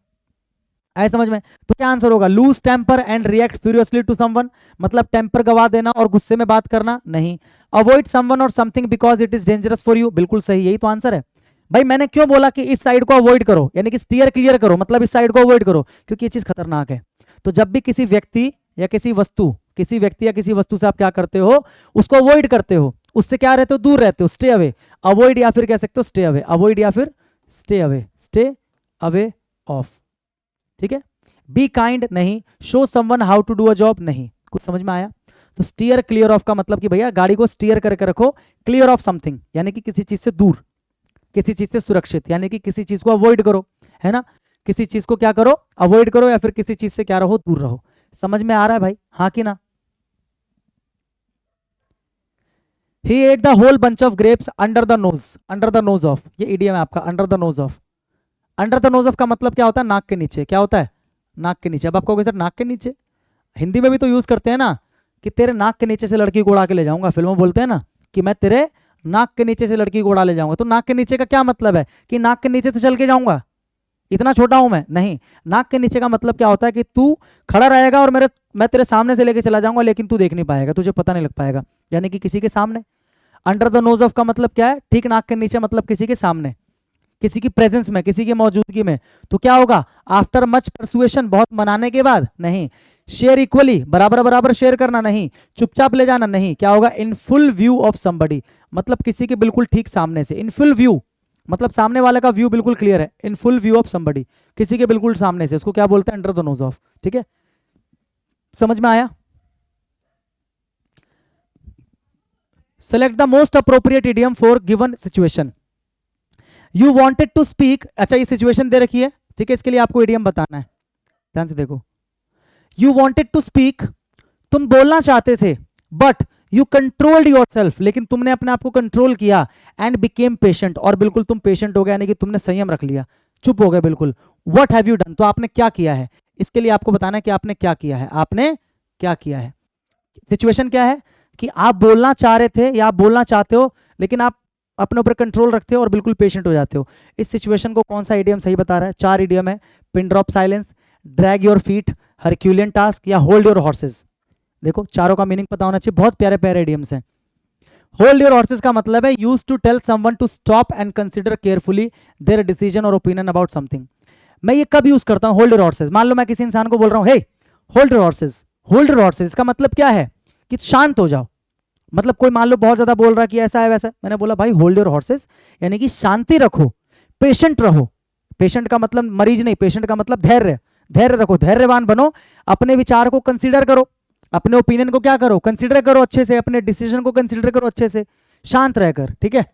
आए समझ में? तो क्या आंसर होगा, lose temper and react furiously to someone, मतलब टेम्पर गवा देना और गुस्से में बात करना, नहीं। अवॉइड समवन और something because it is dangerous for you, बिल्कुल सही, यही तो आंसर है। भाई मैंने क्यों बोला कि इस साइड को अवॉइड करो, यानी कि स्टीयर क्लियर करो, मतलब इस साइड को अवॉइड करो, क्योंकि ये चीज खतरनाक है। तो जब भी किसी व्यक्ति या किसी वस्तु से आप क्या करते हो, उसको अवॉइड करते हो, उससे क्या रहते हो, दूर रहते हो, स्टे अवे। अवॉइड या फिर कह सकते हो स्टे अवे, अवॉइड या फिर स्टे अवे ऑफ, ठीक है। बी काइंड नहीं, show someone how to do a job नहीं। कुछ समझ में आया? तो स्टीयर क्लियर ऑफ का मतलब कि भैया गाड़ी को स्टीयर करके रखो, क्लियर ऑफ समथिंग यानी कि किसी चीज से दूर, किसी चीज से सुरक्षित, यानी कि किसी चीज को अवॉइड करो, है ना, किसी चीज को क्या करो, अवॉइड करो, या फिर किसी चीज से क्या रहो, दूर रहो। समझ में आ रहा है भाई, हाँ कि ना? He ate the whole bunch of grapes under the nose of, ये इडियम है आपका, under the nose of। Under the nose of का मतलब क्या होता है, नाक के नीचे। क्या होता है, नाक के नीचे। अब आप कहोगे सर नाक के नीचे, हिंदी में भी तो यूज करते हैं ना, कि तेरे नाक के नीचे से लड़की को उड़ा के ले जाऊंगा। फिल्मों में बोलते हैं ना कि मैं तेरे नाक के नीचे से लड़की को उड़ा ले जाऊंगा। तो नाक के नीचे का क्या मतलब है, कि नाक के नीचे से चल के जाऊंगा, इतना छोटा हूं मैं, नहीं। नाक के नीचे का मतलब क्या होता है कि तू खड़ा रहेगा और मैं तेरे सामने से लेके चला जाऊंगा, लेकिन तू देख नहीं पाएगा, तुझे पता नहीं लग पाएगा, यानी कि किसी के सामने। अंडर द नोज ऑफ का मतलब क्या है, ठीक नाक के नीचे, मतलब किसी के सामने, किसी की प्रेजेंस में, किसी की मौजूदगी में। तो क्या होगा, आफ्टर मच परसुएशन, बहुत मनाने के बाद, नहीं। शेयर इक्वली, बराबर बराबर शेयर करना, नहीं। चुपचाप ले जाना, नहीं। क्या होगा, in full view of somebody, मतलब किसी के बिल्कुल ठीक सामने से। इन फुल व्यू मतलब सामने वाले का व्यू बिल्कुल क्लियर है। In full view of somebody, किसी के बिल्कुल सामने से, उसको क्या बोलते हैं, अंडर द नोज ऑफ। ठीक है, समझ में आया? Select the most appropriate idiom for given situation. You wanted to speak, अच्छा ये सिचुएशन दे रखी है, ठीक है, इसके लिए आपको इडियम बताना है, ध्यान से देखो। यू वॉन्टेड टू स्पीक, तुम बोलना चाहते थे, but you controlled your self, लेकिन तुमने अपने आप को कंट्रोल किया, एंड बिकेम पेशेंट, और बिल्कुल तुम पेशेंट हो गए, यानी कि तुमने संयम रख लिया, चुप हो गए बिल्कुल। व्हाट हैव यू डन, तो आपने क्या किया है, इसके लिए आपको बताना है कि आपने क्या किया है, आपने क्या किया है। सिचुएशन क्या है कि आप बोलना चाह रहे थे या आप बोलना चाहते हो, लेकिन आप अपने ऊपर कंट्रोल रखते हो और बिल्कुल पेशेंट हो जाते हो। इस सिचुएशन को कौन सा इडियम सही बता रहा है? 4 इडियम है, pin drop silence, drag your feet, Herculean task, या होल्ड योर हॉर्सेस। देखो चारों का मीनिंग पता होना चाहिए, बहुत प्यारे प्यारे इडियम्स हैं। होल्ड योर हॉर्सेस का मतलब है use to tell someone to stop and consider carefully their decision और ओपिनियन अबाउट समथिंग। मैं ये कब यूज करता हूँ, होल्ड योर हॉर्सेस। मान लो मैं किसी इंसान को बोल रहा हूँ, hey hold your horses, hold your horses, इसका मतलब क्या है कि शांत हो जाओ, मतलब कोई मान लो बहुत ज्यादा बोल रहा है कि ऐसा है वैसा, मैंने बोला भाई होल्ड योर हॉर्सेस, यानी कि शांति रखो, पेशेंट रहो। पेशेंट का मतलब मरीज नहीं, पेशेंट का मतलब धैर्य, धैर्य रखो, धैर्यवान बनो, अपने विचार को कंसीडर करो, अपने ओपिनियन को क्या करो, कंसीडर करो अच्छे से, अपने डिसीजन को कंसीडर करो अच्छे से, शांत रहकर, ठीक है।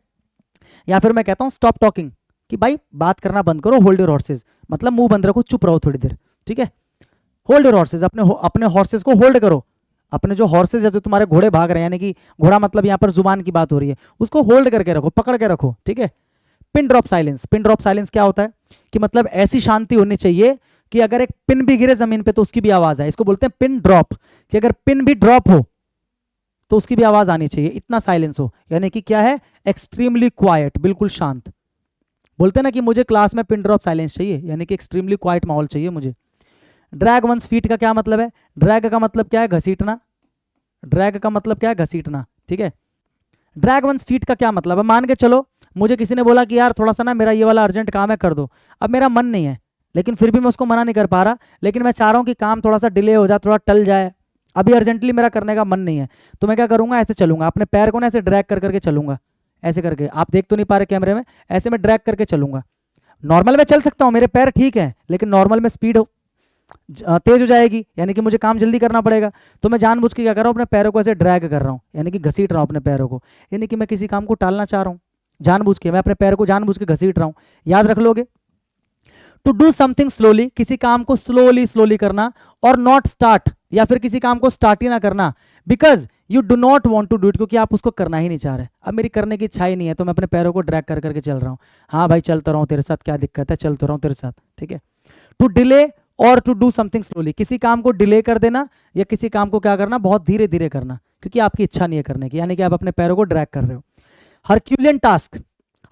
या फिर मैं कहता हूं स्टॉप टॉकिंग, कि भाई बात करना बंद करो, होल्ड योर हॉर्सेस, मतलब मुंह बंद रखो, चुप रहो थोड़ी देर, ठीक है। होल्ड योर हॉर्सेस, अपने हॉर्सेस को होल्ड करो, अपने जो हॉर्सेस है, जो तुम्हारे घोड़े भाग रहे हैं, यानी कि घोड़ा मतलब यहाँ पर जुबान की बात हो रही है, उसको होल्ड करके रखो, पकड़ के रखो, ठीक है। Pin drop silence, pin drop silence क्या होता है कि मतलब ऐसी शांति होनी चाहिए कि अगर एक पिन भी गिरे जमीन पे तो उसकी भी आवाज आए, इसको बोलते हैं पिन ड्रॉप, कि अगर पिन भी ड्रॉप हो तो उसकी भी आवाज आनी चाहिए, इतना साइलेंस हो, यानी कि क्या है, एक्सट्रीमली क्वाइट, बिल्कुल शांत। बोलते हैं ना कि मुझे क्लास में पिन ड्रॉप साइलेंस चाहिए, यानी कि एक्सट्रीमली क्वाइट माहौल चाहिए मुझे। ड्रैग वंस फीट का क्या मतलब है, ड्रैग का मतलब क्या है, घसीटना, ड्रैग का मतलब क्या है, घसीटना, ठीक है। ड्रैग वंस फीट का क्या मतलब है, मान के चलो मुझे किसी ने बोला कि यार थोड़ा सा ना मेरा ये वाला अर्जेंट काम है कर दो, अब मेरा मन नहीं है, लेकिन फिर भी मैं उसको मना नहीं कर पा रहा, लेकिन मैं चाह रहा हूँ कि काम थोड़ा सा डिले हो जाए, थोड़ा टल जाए, अभी अर्जेंटली मेरा करने का मन नहीं है, तो मैं क्या करूंगा, ऐसे चलूंगा, अपने पैर को ना ऐसे ड्रैग कर करके चलूंगा, ऐसे करके, आप देख तो नहीं पा रहे कैमरे में, ऐसे मैं ड्रैग करके चलूंगा। नॉर्मल में चल सकता हूँ, मेरे पैर ठीक है, लेकिन नॉर्मल में स्पीड तेज हो जाएगी, यानी कि मुझे काम जल्दी करना पड़ेगा, तो मैं जानबूझ के क्या कर रहा हूँ, अपने पैरों को ऐसे ड्रैग कर रहा हूँ, यानी कि घसीट रहा हूँ अपने पैरों को, यानी कि मैं किसी काम को टालना चाह रहा हूँ, जानबूझ के मैं अपने पैर को जानबूझ के घसीट रहा हूँ, याद रख लोगे। टू डू समथिंग स्लोली, किसी काम को स्लोली स्लोली करना, और नॉट स्टार्ट, या फिर किसी काम को स्टार्ट ही ना करना, because you do not want to do it, क्योंकि आप उसको करना ही नहीं चाह रहे, अब मेरी करने की इच्छा ही नहीं है, तो मैं अपने पैरों को ड्रैग कर करके चल रहा हूँ, हाँ भाई चलता रहा हूँ तेरे साथ, क्या दिक्कत है, चलता रहा हूँ तेरे साथ, ठीक है। टू डिले और टू डू समथिंग स्लोली, किसी काम को डिले कर देना, या किसी काम को क्या करना, बहुत धीरे धीरे करना, क्योंकि आपकी इच्छा नहीं है करने की, यानी कि आप अपने पैरों को ड्रैग कर रहे हो। हरक्यूलियन टास्क,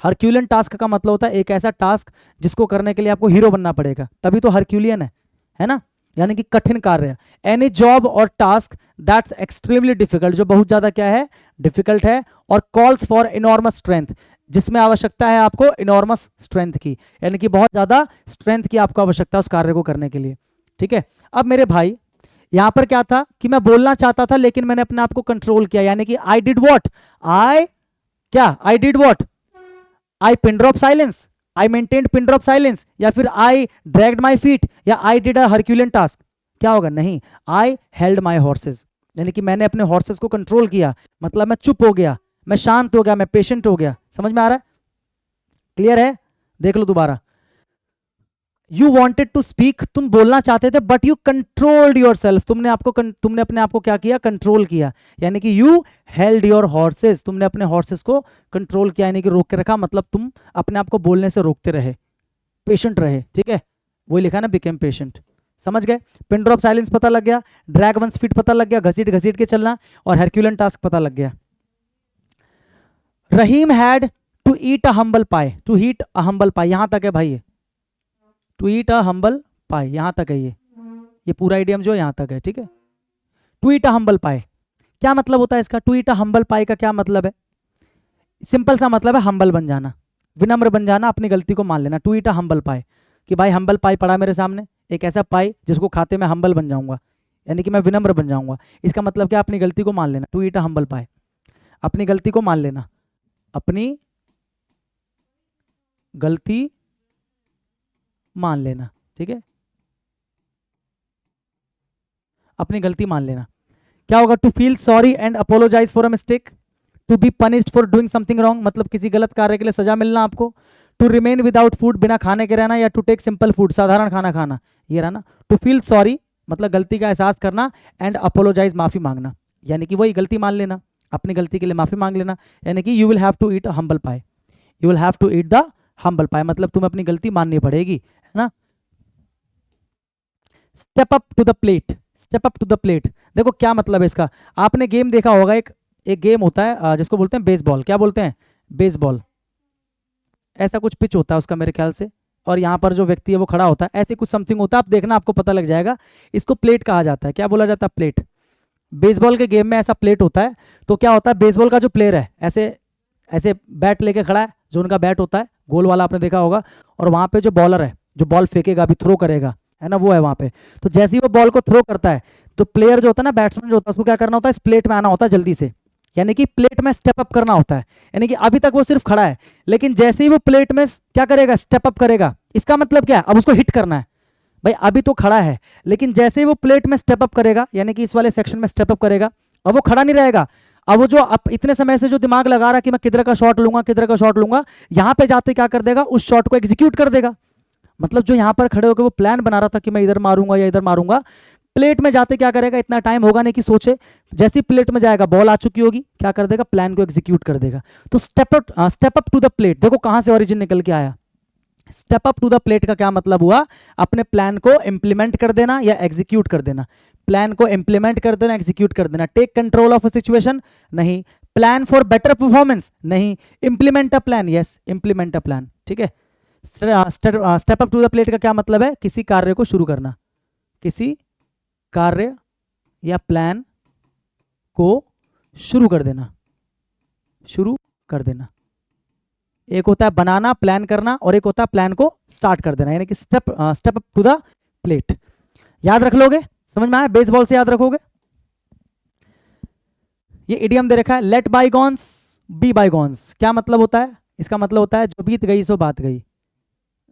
हरक्यूलियन टास्क का मतलब होता है एक ऐसा टास्क जिसको करने के लिए आपको हीरो बनना पड़ेगा, तभी तो हरक्यूलियन है ना, यानी कि कठिन कार्य। एनी जॉब और टास्क दैट्स एक्सट्रीमली डिफिकल्ट, जो बहुत ज्यादा क्या है, डिफिकल्ट है, और कॉल्स फॉर इनॉर्मस स्ट्रेंथ, जिसमें आवश्यकता है आपको इनॉर्मस स्ट्रेंथ की, यानी कि बहुत ज्यादा स्ट्रेंथ की आपको आवश्यकता है उस कार्य को करने के लिए, ठीक है। अब मेरे भाई यहां पर क्या था कि मैं बोलना चाहता था, लेकिन मैंने अपने आप को कंट्रोल किया, यानी कि I did what, I did what, I pin drop silence, I maintained pin drop silence, या फिर आई ड्रैग्ड माई फीट, या I did a Herculean task, क्या होगा, नहीं, आई हेल्ड माई हॉर्सेस, यानी कि मैंने अपने हॉर्सेस को कंट्रोल किया, मतलब मैं चुप हो गया, मैं शांत हो गया, मैं पेशेंट हो गया, समझ में आ रहा है, क्लियर है, देख लो दोबारा। यू वॉन्टेड टू स्पीक, तुम बोलना चाहते थे, but you controlled your self, तुमने अपने आप को क्या किया, कंट्रोल किया, यानी कि यू हेल्ड योर हॉर्सेस, तुमने अपने हॉर्सेस को कंट्रोल किया, यानी कि रोक के रखा, मतलब तुम अपने आप को बोलने से रोकते रहे, पेशेंट रहे, ठीक है, वही लिखा ना, बिकेम पेशेंट, समझ गए। पिन ड्रॉप साइलेंस पता लग गया, ड्रैग वंस फीट पता लग गया, घसीट घसीट के चलना, और हरक्यूलियन टास्क पता लग गया। Rahim had to eat a humble pie, to eat a humble pie, यहां तक है भाई, to eat a humble pie, यहां तक है, ये पूरा इडियम जो यहां तक है, ठीक है। टू ईट अ हम्बल पाई क्या मतलब होता है इसका, टू ईट अ हम्बल पाई का क्या मतलब है, सिंपल सा मतलब है हम्बल बन जाना, विनम्र बन जाना, अपनी गलती को मान लेना। टू ईट अ हम्बल पाई, कि भाई हम्बल पाई पड़ा मेरे सामने, एक ऐसा पाई जिसको खाते मैं हम्बल बन जाऊंगा, यानी कि मैं विनम्र बन जाऊंगा, इसका मतलब क्या, अपनी गलती को मान लेना, टू ईट अ हम्बल पाई, अपनी गलती को मान लेना, अपनी गलती मान लेना, ठीक है, अपनी गलती मान लेना। क्या होगा, to feel sorry and apologise for a mistake, to be punished for doing something wrong, मतलब किसी गलत कार्य के लिए सजा मिलना आपको। टू रिमेन विदाउट फूड, बिना खाने के रहना, या टू टेक सिंपल फूड, साधारण खाना खाना, ये रहा ना। टू फील सॉरी मतलब गलती का एहसास करना, एंड अपोलोजाइज माफी मांगना, यानी कि वही गलती मान लेना, अपनी गलती के लिए माफी मांग लेना, यानी कि you will have to eat humble pie, you will have to eat the humble pie, मतलब तुम्हें अपनी गलती माननी पड़ेगी, है ना। Step up to the plate, step up to the plate, देखो क्या मतलब है इसका, आपने गेम देखा होगा, एक गेम होता है जिसको बोलते हैं बेसबॉल, क्या बोलते हैं, बेसबॉल, ऐसा कुछ पिच होता है उसका मेरे ख्याल से, और यहाँ पर जो व्यक्ति है वो खड़ा होता है, ऐसे कुछ समथिंग होता है, आप देखना आपको पता लग जाएगा, इसको प्लेट कहा जाता है, क्या बोला जाता है, प्लेट। बेसबॉल के गेम में ऐसा प्लेट होता है, तो क्या होता है, बेसबॉल का जो प्लेयर है ऐसे ऐसे बैट लेके खड़ा है, जो उनका बैट होता है गोल वाला, आपने देखा होगा, और वहां पे जो बॉलर है जो बॉल फेंकेगा, अभी थ्रो करेगा, है ना, वो है वहां पे, तो जैसे ही वो बॉल को थ्रो करता है, तो प्लेयर जो होता है ना, बैट्समैन जो होता है, उसको क्या करना होता है, इस प्लेट में आना होता है जल्दी से, यानी कि प्लेट में स्टेप अप करना होता है। यानी कि अभी तक वो सिर्फ खड़ा है, लेकिन जैसे ही वो प्लेट में क्या करेगा, स्टेप अप करेगा, इसका मतलब क्या है, अब उसको हिट करना है। भाई अभी तो खड़ा है, लेकिन जैसे ही वो प्लेट में स्टेप अप करेगा, यानी कि इस वाले सेक्शन में स्टेप अप करेगा, अब वो खड़ा नहीं रहेगा। अब वो जो अब इतने समय से जो दिमाग लगा रहा कि मैं किधर का शॉट लूंगा, किधर का शॉट लूंगा, यहां पे जाते क्या कर देगा, उस शॉट को एग्जीक्यूट कर देगा। मतलब जो यहां पर खड़े होकर वो प्लान बना रहा था कि मैं इधर मारूंगा या इधर मारूंगा, प्लेट में जाते क्या करेगा, इतना टाइम होगा नहीं कि सोचे, जैसे ही प्लेट में जाएगा बॉल आ चुकी होगी, क्या कर देगा, प्लान को एग्जीक्यूट कर देगा। तो step up to the plate, देखो कहां से ओरिजिन निकल के आया। Step up to the plate का क्या मतलब हुआ, अपने प्लान को इंप्लीमेंट कर देना या एग्जीक्यूट कर देना। प्लान को इंप्लीमेंट कर देना, एग्जीक्यूट कर देना। Take control of a situation, नहीं। प्लान फॉर बेटर परफॉर्मेंस, नहीं। Implement a plan, yes, implement a plan, ठीक है। Step up to the plate का क्या मतलब है, किसी कार्य को शुरू करना, किसी कार्य या प्लान को शुरू कर देना, शुरू कर देना। एक होता है बनाना, प्लान करना, और एक होता है प्लान को स्टार्ट कर देना, यानी कि step up to the plate. याद रख लोगे, समझ में आया, बेसबॉल से याद रखोगे। ये इडियम दे रखा है, लेट बाईगॉन्स बी बाईगॉन्स, क्या मतलब होता है, इसका मतलब होता है जो बीत गई सो बात गई,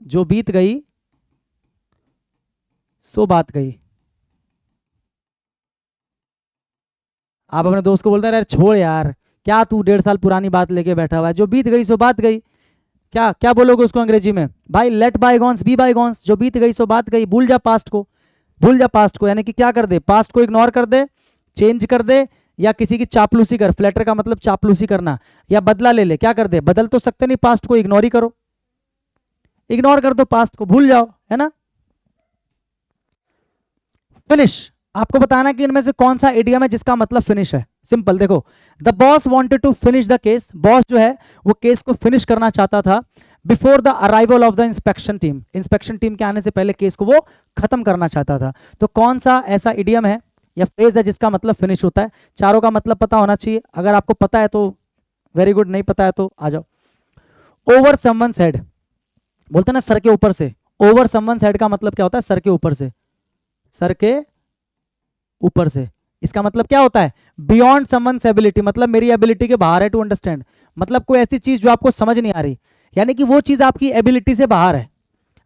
जो बीत गई सो बात गई। आप अपने दोस्त को बोलते हैं यार छोड़ यार, क्या तू 1.5 साल पुरानी बात लेके बैठा हुआ है, जो बीत गई सो बात गई। क्या क्या बोलोगे उसको अंग्रेजी में, भाई लेट बाईगॉन्स बी बाईगॉन्स, जो बीत गई सो बात गई, भूल जा पास्ट को, भूल जा पास्ट को। यानी कि क्या कर दे, पास्ट को इग्नोर कर दे, चेंज कर दे, या किसी की चापलूसी कर, फ्लैटर का मतलब चापलूसी करना, या बदला ले ले, क्या कर दे, बदल तो सकते नहीं पास्ट को, इग्नोर ही करो, इग्नोर कर दो पास्ट को, भूल जाओ, है ना। फिनिश, आपको बताना कि इनमें से कौन सा इडियम है जिसका मतलब फिनिश है। सिंपल, देखो, the boss wanted to finish the case, boss जो है वो केस को फिनिश करना चाहता था before the arrival of the inspection team, inspection team के आने से पहले केस को वो खत्म करना चाहता था। तो कौन सा ऐसा इडियम है या फ्रेज है जिसका मतलब फिनिश होता है। चारों का मतलब पता होना चाहिए, अगर आपको पता है तो वेरी गुड, नहीं पता है तो आ जाओ। ओवर समवन्स हेड, बोलते ना सर के ऊपर से, ओवर समवन्स हेड का मतलब क्या होता है, सर के ऊपर से, सर के ऊपर से। इसका मतलब क्या होता है, बियॉन्ड समवन्स एबिलिटी, मतलब मेरी एबिलिटी के बाहर है, टू अंडरस्टैंड, मतलब कोई ऐसी चीज जो आपको समझ नहीं आ रही, यानी कि वो चीज आपकी एबिलिटी से बाहर है।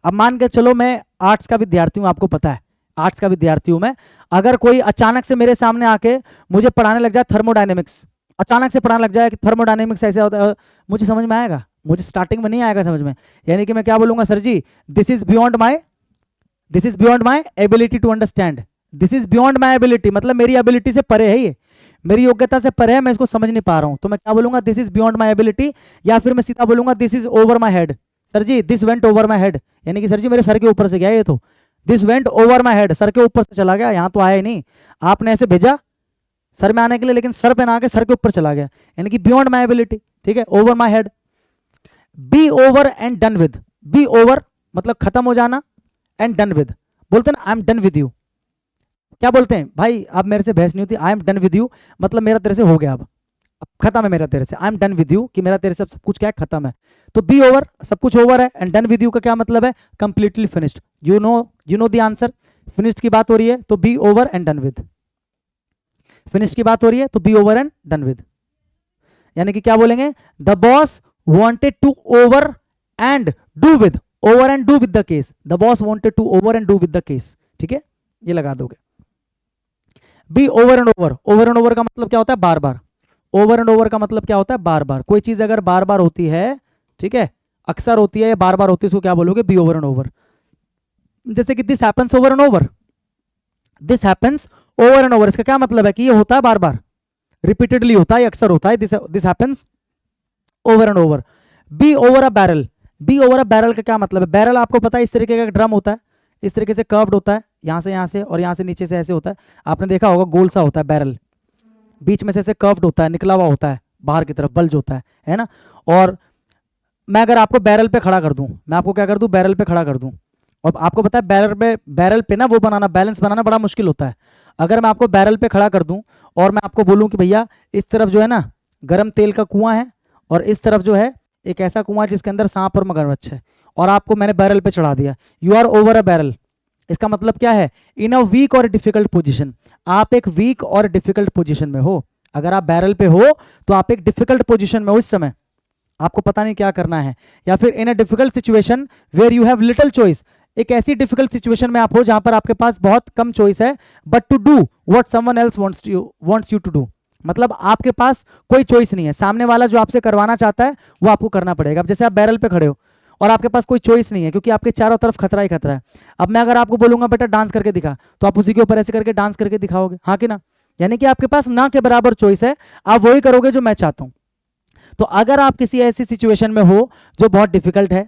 अब मान के चलो मैं आर्ट्स का विद्यार्थी हूं, आपको पता है आर्ट्स का विद्यार्थी हूं मैं, अगर कोई अचानक से मेरे सामने आके मुझे पढ़ाने लग जाए थर्मोडायनेमिक्स, अचानक से पढ़ाने लग जाए कि थर्मोडायनेमिक्स ऐसे होता है, मुझे समझ में आएगा, मुझे स्टार्टिंग में नहीं आएगा समझ में। यानी कि मैं क्या बोलूंगा, sir ji this is beyond my ability to understand, this is beyond my ability, मतलब मेरी एबिलिटी से परे है, ये मेरी योग्यता से परे है, मैं इसको समझ नहीं पा रहा हूं, तो मैं क्या बोलूंगा, this is beyond my ability. या फिर मैं सीधा बोलूंगा this is over my head, sir ji this went over my head, यानी कि सर जी मेरे सर के ऊपर से गया ये तो, this went over my head, sir के ऊपर से चला गया, यहां तो आया ही नहीं, आपने ऐसे भेजा सर में आने के लिए, लेकिन सर पे ना आके सर के ऊपर चला गया, यानी कि बियॉन्ड माई एबिलिटी, ठीक है, over my head. Be over and done with, be over मतलब खत्म हो जाना, एंड डन विद, बोलते ना I am done with you, क्या बोलते हैं भाई, अब मेरे से बहस नहीं होती, आई एम डन विद यू, मतलब मेरा तेरे से हो गया, अब खत्म है मेरा तेरे से, आई एम डन विद यू कि मेरा तेरे से सब कुछ क्या है, खत्म है। तो बी ओवर सब कुछ ओवर है, एंड डन विद यू का क्या मतलब है, completely finished. You know the answer, finished की बात हो रही है तो be over and done with, finished की बात हो रही है तो be over and done with, यानी कि क्या बोलेंगे, the boss wanted to over and do with, over and do with the case, the boss wanted to over and do with the case, ठीक है, ये लगा दोगे। Be over and over, over and over का मतलब क्या होता है, बार बार, ओवर एंड ओवर का मतलब क्या होता है, बार बार, कोई चीज अगर बार बार होती है, ठीक है, अक्सर होती है या बार बार होती है, उसको क्या बोलोगे, बी ओवर एंड ओवर। जैसे कि this happens over and over, this happens over and over, इसका क्या मतलब है कि ये होता है बार बार, रिपीटेडली होता है, अक्सर होता है, this happens over and over. Be over a barrel, be over a barrel का क्या मतलब है, बैरल आपको पता है इस तरीके का ड्रम होता है, इस तरीके से कर्व्ड होता है, यहाँ से और यहाँ से नीचे से ऐसे होता है, आपने देखा होगा गोल सा होता है बैरल, बीच में से ऐसे कर्व्ड होता है, निकला हुआ होता है, बाहर की तरफ बल्ज होता है ना। और मैं अगर आपको बैरल पे खड़ा कर दूं, मैं आपको क्या कर दूं, बैरल पे खड़ा कर दूं, और आपको पता है बैरल पे ना वो बनाना, बैलेंस बनाना बड़ा मुश्किल होता है। अगर मैं आपको बैरल पे खड़ा कर दूं और मैं आपको बोलूं कि भैया इस तरफ जो है ना गर्म तेल का कुआं है, और इस तरफ जो है एक ऐसा कुआं जिसके अंदर सांप और मगरमच्छ है, और आपको मैंने बैरल पे चढ़ा दिया, you are over a barrel, इसका मतलब क्या है, इन अ वीक और डिफिकल्ट पोजीशन, आप एक वीक और डिफिकल्ट पोजीशन में हो, अगर आप बैरल पे हो तो आप एक डिफिकल्ट पोजीशन में हो, इस समय आपको पता नहीं क्या करना है, या फिर in a difficult situation where you have little choice, एक ऐसी डिफिकल्ट सिचुएशन में आप हो जहां पर आपके पास बहुत कम चॉइस है, but to do what someone else wants you to do, मतलब आपके पास कोई चॉइस नहीं है, सामने वाला जो आपसे करवाना चाहता है वो आपको करना पड़ेगा। अब जैसे आप बैरल पे खड़े हो और आपके पास कोई चॉइस नहीं है क्योंकि आपके चारों तरफ खतरा ही खतरा है। अब मैं अगर आपको बोलूंगा बेटा डांस करके दिखा, तो आप उसी के ऊपर ऐसे करके डांस करके दिखाओगे, हाँ कि ना? यानी कि आपके पास ना के बराबर चॉइस है, आप वही करोगे जो मैं चाहता हूं। तो अगर आप किसी ऐसी सिचुएशन में हो जो बहुत डिफिकल्ट है,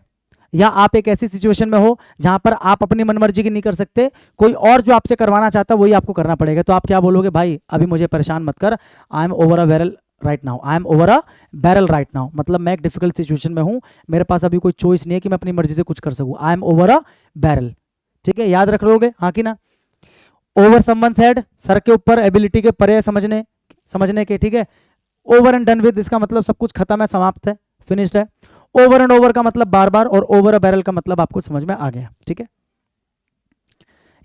या आप एक ऐसी सिचुएशन में हो जहां पर आप अपनी मनमर्जी की नहीं कर सकते, कोई और जो आपसे करवाना चाहता है वही आपको करना पड़ेगा, तो आप क्या बोलोगे? भाई अभी मुझे परेशान मत कर, I am over a barrel right now, I M over a barrel right now, मतलब मैं एक डिफिकल्ट सिचुएशन में हूं, मेरे पास अभी कोई चॉइस नहीं है कि मैं अपनी मर्जी से कुछ कर सकूं, I am over a barrel. ठीक है, याद रख लोगे, हाँ कि ना? ओवर समवन्स हेड, सर के ऊपर, एबिलिटी के परे, समझने के, ठीक है। ओवर एंड डन विद, इसका मतलब सब कुछ खत्म है, समाप्त है, फिनिश्ड है। ओवर एंड ओवर का मतलब बार बार, और ओवर अ बैरल का मतलब आपको समझ में आ गया, ठीक है।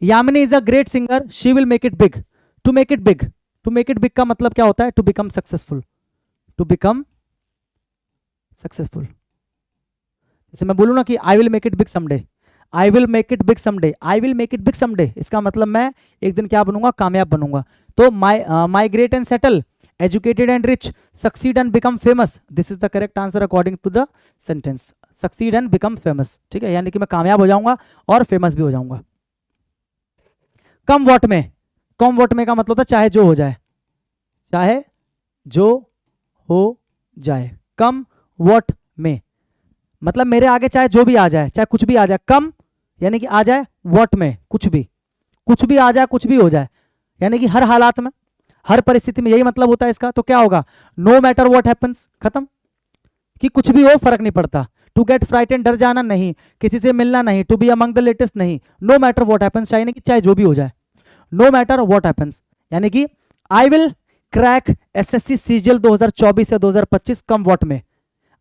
Yamini is a great singer, she will make it big. To make it big, to make it big का मतलब क्या होता है? To become successful, to become successful. जैसे मैं बोलूँ ना कि I will make it big someday, I will make it big someday, I will make it big someday, इसका मतलब मैं एक दिन क्या बनूंगा? कामयाब बनूंगा। तो migrate and settle, educated and rich, succeed and become famous, this is the correct answer according to the sentence, succeed and become famous, ठीक है, यानी कि मैं कामयाब हो जाऊंगा और फेमस भी हो जाऊंगा। कम वॉट में, कम वॉट में का मतलब होता है चाहे जो हो जाए, चाहे जो हो जाए, कम वॉट में मतलब मेरे आगे चाहे जो भी आ जाए, चाहे कुछ भी आ जाए, कम यानी कि आ जाए, वॉट में कुछ भी आ जाए, कुछ भी हो जाए, यानी कि हर हालात में, हर परिस्थिति में, यही मतलब होता है इसका। तो क्या होगा? नो मैटर व्हाट हैपेंस, खत्म, कि कुछ भी हो फर्क नहीं पड़ता। टू गेट फ्राइटेन, डर जाना नहीं, किसी से मिलना नहीं, to be among the latest नहीं, नो मैटर व्हाट हैपेंस, यानी कि चाहे जो भी हो जाए, नो मैटर व्हाट हैपेंस, यानी कि I will crack SSC CGL 2024 या 2025 कम वॉट में,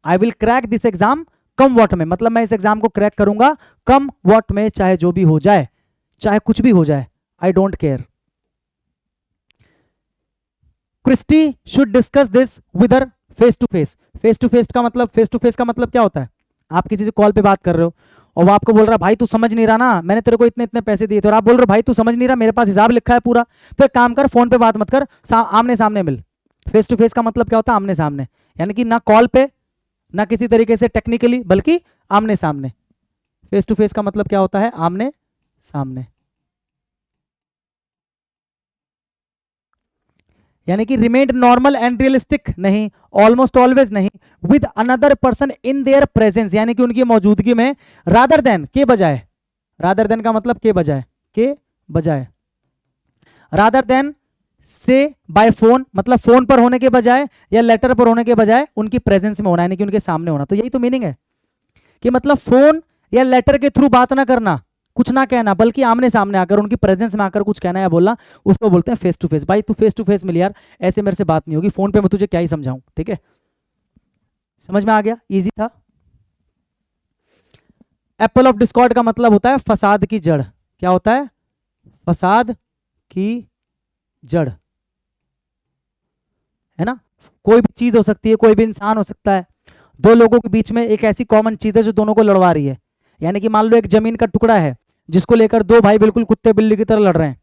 I will crack this exam come what में, मतलब मैं इस एग्जाम को क्रैक करूंगा कम वॉट में, चाहे जो भी हो जाए, चाहे कुछ भी हो जाए, I don't care. Christy should discuss this with her face to face, face to face का मतलब, फेस टू फेस का मतलब क्या होता है? आप किसी से कॉल पे बात कर रहे हो और वो आपको बोल रहा है भाई तू समझ नहीं रहा ना, मैंने तेरे को इतने इतने पैसे दिए थे, और आप बोल रहे हो भाई तू समझ नहीं रहा, मेरे पास हिसाब लिखा है पूरा। तो एक काम कर, फोन पे बात मत कर, आमने सामने मिल। फेस टू फेस का मतलब क्या होता है? आमने सामने, यानी कि ना कॉल पे ना किसी तरीके से टेक्निकली, बल्कि आमने सामने। फेस टू फेस का मतलब क्या होता है? आमने सामने, यानी कि रिमेंड नॉर्मल एंड रियलिस्टिक नहीं, ऑलमोस्ट ऑलवेज नहीं, with another person in their presence, यानी कि उनकी मौजूदगी में, रादर देन के बजाय, रादर देन का मतलब के बजाय, के बजाय, रादर देन से बाय फोन, मतलब फोन पर होने के बजाय या लेटर पर होने के बजाय उनकी प्रेजेंस में होना, यानी कि उनके सामने होना। तो यही तो मीनिंग है कि मतलब फोन या लेटर के थ्रू बात ना करना, कुछ ना कहना, बल्कि आमने सामने आकर उनकी प्रेजेंस में आकर कुछ कहना या बोलना, उसको बोलते हैं फेस टू फेस। भाई तू फेस टू फेस मिल यार, ऐसे मेरे से बात नहीं होगी, फोन पे मैं तुझे क्या ही समझाऊं, ठीक है? समझ में आ गया? इजी था। एप्पल ऑफ डिस्कॉर्ड का मतलब होता है फसाद की जड़। क्या होता है? फसाद की जड़, है ना? कोई भी चीज हो सकती है, कोई भी इंसान हो सकता है, दो लोगों के बीच में एक ऐसी कॉमन चीज है जो दोनों को लड़वा रही है। यानी कि मान लो एक जमीन का टुकड़ा है जिसको लेकर दो भाई बिल्कुल कुत्ते बिल्ली की तरह लड़ रहे हैं,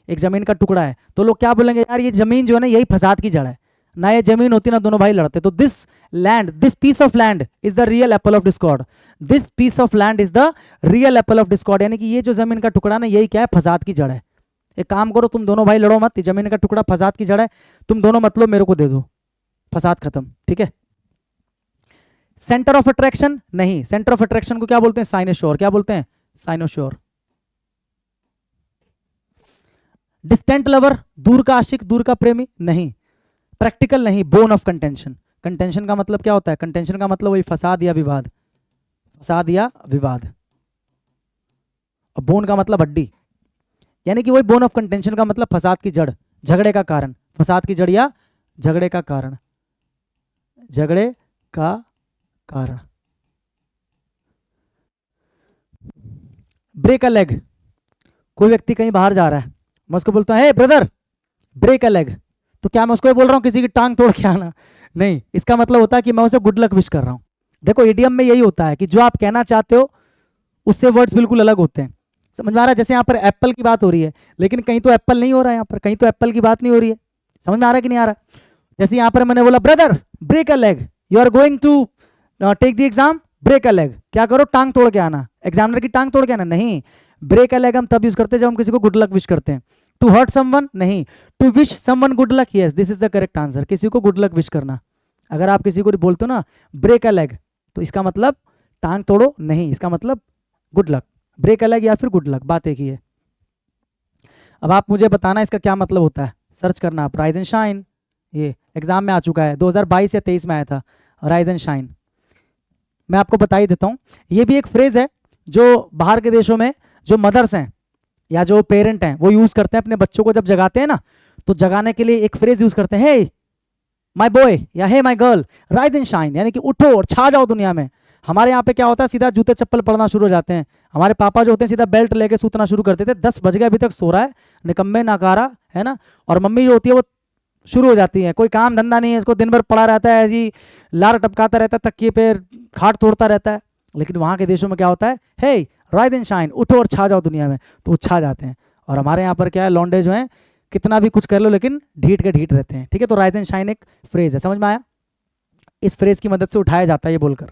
एक जमीन का टुकड़ा है, तो लोग क्या बोलेंगे? यार ये जमीन जो है ना यही फसाद की जड़ है, ना ये जमीन होती ना दोनों भाई लड़ते। तो this land, this piece of land is the real apple of discord, this piece of land is the real apple of discord, यानी कि ये जो जमीन का टुकड़ा ना यही क्या है? फसाद की जड़ है। एक काम करो, तुम दोनों भाई लड़ो मत, जमीन का टुकड़ा फसाद की जड़ है, तुम दोनों मतलब मेरे को दे दो, फसाद खत्म, ठीक है? सेंटर ऑफ अट्रैक्शन नहीं, सेंटर ऑफ अट्रैक्शन को क्या बोलते हैं? साइनोशोर। क्या बोलते हैं? साइनोशोर। डिस्टेंट लवर, दूर का आशिक, दूर का प्रेमी नहीं। प्रैक्टिकल नहीं, बोन ऑफ कंटेंशन। कंटेंशन का मतलब क्या होता है? कंटेंशन का मतलब वही फसाद या विवाद, फसाद या विवाद। और बोन का मतलब हड्डी, यानी कि वही बोन ऑफ कंटेंशन का मतलब फसाद की जड़, झगड़े का कारण, फसाद की जड़ या झगड़े का कारण, झगड़े का कारण। ब्रेक अ लेग, कोई व्यक्ति कहीं बाहर जा रहा है, मैं उसको बोलता हूं हे ब्रदर ब्रेक अ लेग, तो क्या मैं उसको ये बोल रहा हूँ किसी की टांग तोड़ के आना? नहीं, इसका मतलब होता है कि मैं उसे गुड लक विश कर रहा हूँ। देखो इडियम में यही होता है कि जो आप कहना चाहते हो उससे वर्ड्स बिल्कुल अलग होते हैं। समझ में आ रहा है? जैसे यहाँ पर एप्पल की बात हो रही है, लेकिन कहीं तो एप्पल नहीं हो रहा है, यहाँ पर कहीं तो एप्पल की बात नहीं हो रही है। समझ में आ रहा है कि नहीं आ रहा? जैसे यहाँ पर मैंने बोला brother break a leg, you are going to take the exam, break a leg, क्या करो टांग तोड़ के आना, एग्जामिनर की टांग तोड़ के आना? नहीं, ब्रेक अ लेग हम तब यूज करते हैं जब हम किसी को गुड लक विश करते हैं। टू हर्ट समवन नहीं, to wish someone good luck, yes this is the correct answer, किसी को गुड लक विश करना। अगर आप किसी को बोलते हो ना ब्रेक अ लेग, तो इसका मतलब टांग तोड़ो नहीं, इसका मतलब good luck. Break a leg या फिर गुड लक, बात एक ही है। अब आप मुझे बताना इसका क्या मतलब होता है, सर्च करना आप, राइज एंड शाइन, ये एग्जाम में आ चुका है, 2022 या 23 में आया था, राइज एंड शाइन। मैं आपको बता ही देता हूँ, ये भी एक फ्रेज है जो बाहर के देशों में जो मदर्स हैं या जो पेरेंट हैं वो यूज करते हैं अपने बच्चों को जब जगाते हैं ना, तो जगाने के लिए एक फ्रेज यूज करते हैं, हे माय बॉय या hey my girl rise and shine, यानी कि उठो और छा जाओ दुनिया में। हमारे यहाँ पे क्या होता है, सीधा जूते चप्पल पड़ना शुरू हो जाते हैं। हमारे पापा जो होते हैं सीधा बेल्ट लेके सूतना शुरू करते थे, 10 बज गए अभी तक सो रहा है, निकम्मे नाकारा, है ना। और मम्मी जो होती है वो शुरू हो जाती है, कोई काम धंधा नहीं है इसको, दिन भर पड़ा रहता है जी, लार टपकाता रहता है तकिए पे, खाट तोड़ता रहता है। लेकिन वहाँ के देशों में क्या होता है, हे राइज एंड शाइन, उठो और छा जाओ दुनिया में, तो वो छा जाते हैं। और हमारे यहाँ पर क्या है, लौंडे जो हैं कितना भी कुछ कर लो लेकिन ढीठ के ढीठ रहते हैं, ठीक है। तो राइज एंड शाइन एक फ्रेज है, समझ में आया? इस फ्रेज की मदद से उठाया जाता है ये बोलकर।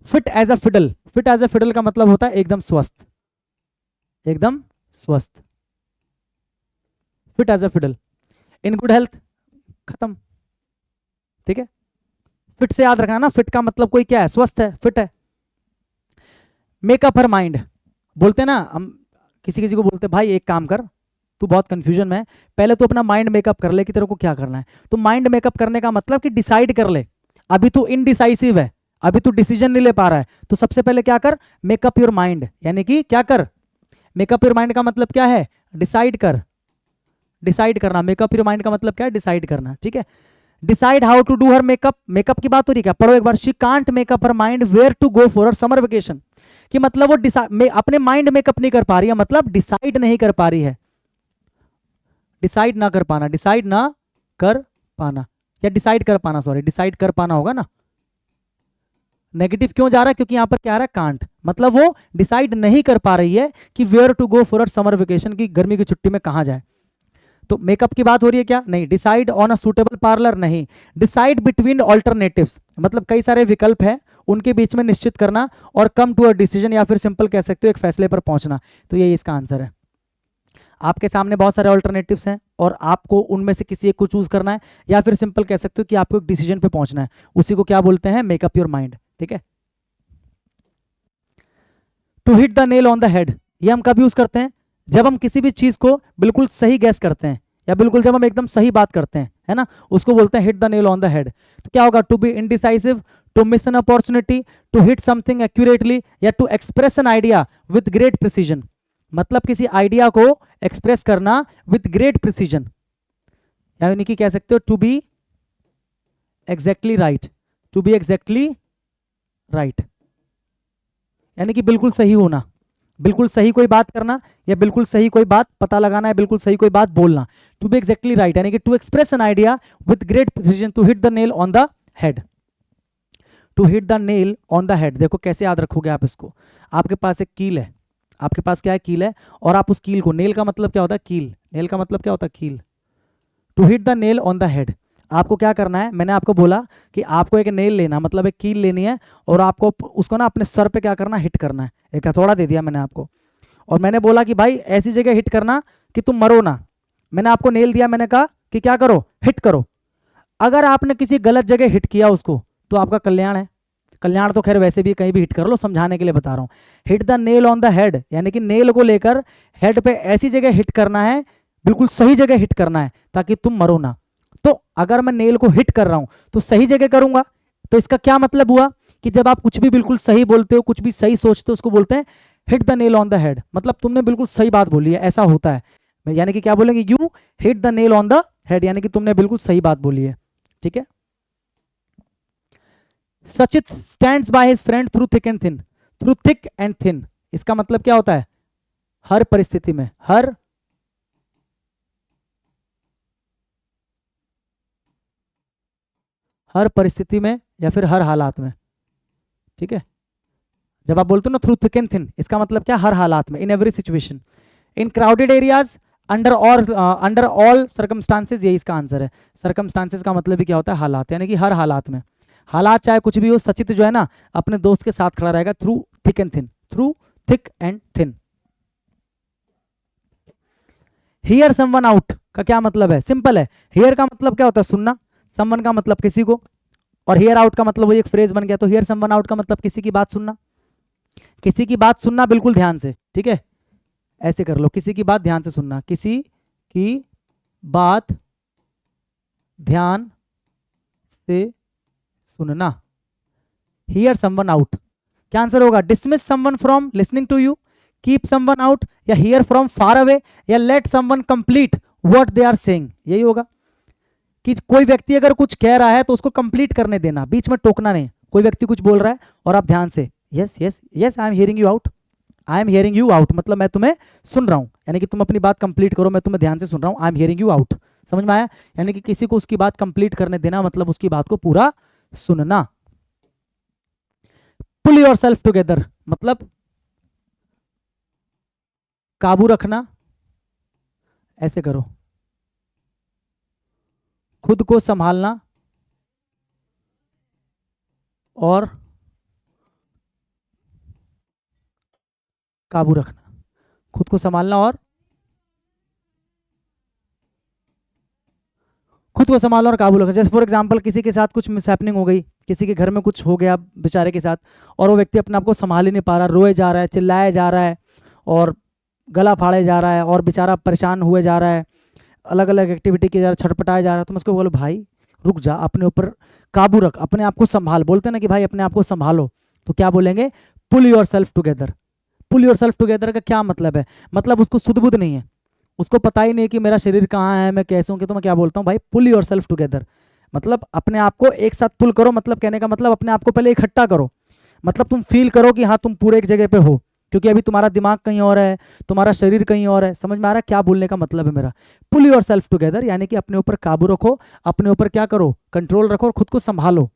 Fit as a fiddle, fit as a fiddle का मतलब होता है एकदम स्वस्थ, एकदम स्वस्थ, fit as a fiddle. In good health, खत्म, ठीक है। फिट से याद रखना ना, फिट का मतलब कोई क्या है, स्वस्थ है, फिट है। मेकअप हर माइंड, बोलते हैं ना हम किसी किसी को बोलते हैं भाई एक काम कर, तू बहुत कंफ्यूजन में है, पहले तू अपना माइंड मेकअप कर ले कि तेरे को क्या करना है। तो माइंड मेकअप करने का मतलब कि डिसाइड कर ले, अभी तू इनडिसाइसिव है, अभी तू डिसीजन नहीं ले पा रहा है, तो सबसे पहले क्या कर, मेकअप योर माइंड, यानी कि क्या कर, मेकअप योर माइंड का मतलब क्या है, डिसाइड कर, डिसाइड करना। मेकअप योर माइंड का मतलब क्या है, डिसाइड करना, ठीक है। Decide how to do her makeup, makeup की बात हो रही है क्या, पढ़ो एक बार, she can't makeup her mind where to go for her summer vacation, कि मतलब वो अपने माइंड मेकअप नहीं कर पा रही है, मतलब डिसाइड नहीं कर पा रही है, डिसाइड ना कर पाना, डिसाइड ना कर पाना, या डिसाइड कर पाना, सॉरी डिसाइड कर पाना होगा ना। नेगेटिव क्यों जा रहा है, क्योंकि यहां पर क्या आ रहा है, कांट, मतलब वो डिसाइड नहीं कर पा रही है कि where to go for summer vacation, की गर्मी की छुट्टी में कहां जाए। तो मेकअप की बात हो रही है क्या, नहीं। Decide on a suitable parlour, नहीं। डिसाइड बिटवीन ऑल्टरनेटिव्स, मतलब कई सारे विकल्प है उनके बीच में निश्चित करना, और कम टू अ डिसीजन, या फिर सिंपल कह सकते हो एक फैसले पर पहुंचना। तो यही इसका आंसर है। आपके सामने बहुत सारे ऑल्टरनेटिव्स हैं और आपको उनमें से किसी एक को चूज करना है, या फिर सिंपल कह सकते हो कि आपको एक डिसीजन पे पहुंचना है, उसी को क्या बोलते हैं, मेकअप योर माइंड, ठीक है। To hit the nail on the head, ये हम कब यूज करते हैं, जब हम किसी भी चीज को बिल्कुल सही गैस करते हैं, या बिल्कुल जब हम एकदम सही बात करते हैं, है ना, उसको बोलते हैं hit the nail on the head. तो क्या होगा, to be indecisive, to miss an opportunity, to hit something accurately, या to express an idea with great precision, मतलब किसी आइडिया को एक्सप्रेस करना विद ग्रेट प्रिसीजन, यानी कि कह सकते हो to be exactly right, to be exactly right, यानी कि बिल्कुल सही होना, बिल्कुल सही कोई बात करना, या बिल्कुल सही कोई बात पता लगाना, है बिल्कुल सही कोई बात बोलना। टू बी एग्जैक्टली राइट यानी कि to express an idea with great precision, to hit the nail on the head, to hit the nail on the head. देखो कैसे याद रखोगे आप इसको, आपके पास एक कील है, आपके पास क्या है, कील है, और आप उस कील को, नेल का मतलब क्या होता है, कील, नेल का मतलब क्या होता है, कील। To hit the nail on the head, आपको क्या करना है, मैंने आपको बोला कि आपको एक नेल लेना, मतलब एक कील लेनी है, और आपको उसको ना अपने सर पे क्या करना, हिट करना है। एक हथौड़ा दे दिया मैंने आपको, और मैंने बोला कि भाई ऐसी जगह हिट करना कि तुम मरो ना। मैंने आपको नेल दिया, मैंने कहा कि क्या करो, हिट करो। अगर आपने किसी गलत जगह हिट किया उसको, तो आपका कल्याण है। कल्याण तो खैर वैसे भी कहीं भी हिट कर लो, समझाने के लिए बता रहा हूँ। Hit the nail on the head यानी कि नेल को लेकर हेड पे ऐसी जगह हिट करना है, बिल्कुल सही जगह हिट करना है ताकि तुम मरो ना। तो अगर मैं नेल को हिट कर रहा हूं तो सही जगह करूंगा, तो इसका क्या मतलब हुआ कि जब आप कुछ भी बिल्कुल सही बोलते हो, कुछ भी सही सोचते हो, उसको बोलते हैं hit the nail on the head, मतलब तुमने बिल्कुल सही बात बोली है, ऐसा होता है। यानी कि क्या बोलेंगे, you hit the nail on the head यानी कि तुमने बिल्कुल सही बात बोली है, ठीक है। Sachit stands by his friend through thick and thin, through thick and thin इसका मतलब क्या होता है, हर परिस्थिति में, हर हर परिस्थिति में या फिर हर हालात में, ठीक है। जब आप बोलते हो ना थ्रू थिक एंड थिन, इसका मतलब क्या, हर हालात में, in every situation, in crowded areas, under all circumstances, यही इसका आंसर है। सर्कमस्टांसेस का मतलब भी क्या होता है, हालात, यानी कि हर हालात में, हालात चाहे कुछ भी हो, सचित जो है ना अपने दोस्त के साथ खड़ा रहेगा through thick and thin, through thick and thin. Here someone out का क्या मतलब है, सिंपल है। हियर का मतलब क्या होता है, सुनना, समवन का मतलब किसी को, और हियर आउट का मतलब वो एक फ्रेज बन गया। तो हियर समवन आउट का मतलब किसी की बात सुनना, किसी की बात सुनना बिल्कुल ध्यान से, ठीक है, ऐसे कर लो, किसी की बात ध्यान से सुनना, किसी की बात ध्यान से सुनना। हियर समवन आउट, क्या आंसर होगा, dismiss someone from listening to you, keep someone out, या हियर फ्रॉम फार अवे, या let someone complete what they are saying. यही होगा कि कोई व्यक्ति अगर कुछ कह रहा है तो उसको कंप्लीट करने देना, बीच में टोकना नहीं। कोई व्यक्ति कुछ बोल रहा है और आप ध्यान से yes yes yes I am hearing you out, I am hearing you out, मतलब मैं तुम्हें सुन रहा हूं, यानी कि तुम अपनी बात कंप्लीट करो, मैं तुम्हें ध्यान से सुन रहा हूं, I am hearing you out. समझ में आया, यानी कि किसी को उसकी बात कंप्लीट करने देना मतलब उसकी बात को पूरा सुनना। पुल योर सेल्फ टुगेदर मतलब काबू रखना, ऐसे करो, खुद को संभालना और काबू रखना, खुद को संभालना और खुद को संभालना और काबू रखना। जैसे फॉर एग्जांपल किसी के साथ कुछ मिसहैपनिंग हो गई, किसी के घर में कुछ हो गया बेचारे के साथ, और वो व्यक्ति अपने आप को संभाल ही नहीं पा रहा, रोए जा रहा है, चिल्लाया जा रहा है और गला फाड़े जा रहा है और बेचारा परेशान हुए जा रहा है, अलग अलग एक्टिविटी किए जा रहा है, छटपटाया जा रहा है, तो मैं उसको बोलो भाई रुक जा, अपने ऊपर काबू रख, अपने आप को संभाल। बोलते हैं ना कि भाई अपने आप को संभालो, तो क्या बोलेंगे, pull yourself together. Pull yourself together का क्या मतलब है, मतलब उसको सुध बुध नहीं है, उसको पता ही नहीं कि मेरा शरीर कहाँ है, मैं कैसे हूँ, तो मैं क्या बोलता हूँ भाई पुल योर सेल्फ टुगेदर, मतलब अपने आप को एक साथ पुल करो, मतलब कहने का मतलब अपने आप को पहले इकट्ठा करो, मतलब तुम फील करो कि हाँ तुम पूरे एक जगह पे हो, क्योंकि अभी तुम्हारा दिमाग कहीं और है, तुम्हारा शरीर कहीं और है। समझ में आ रहा है क्या बोलने का मतलब है मेरा, पुल योर सेल्फ टुगेदर, यानी कि अपने ऊपर काबू रखो, अपने ऊपर क्या करो, कंट्रोल रखो और खुद को संभालो।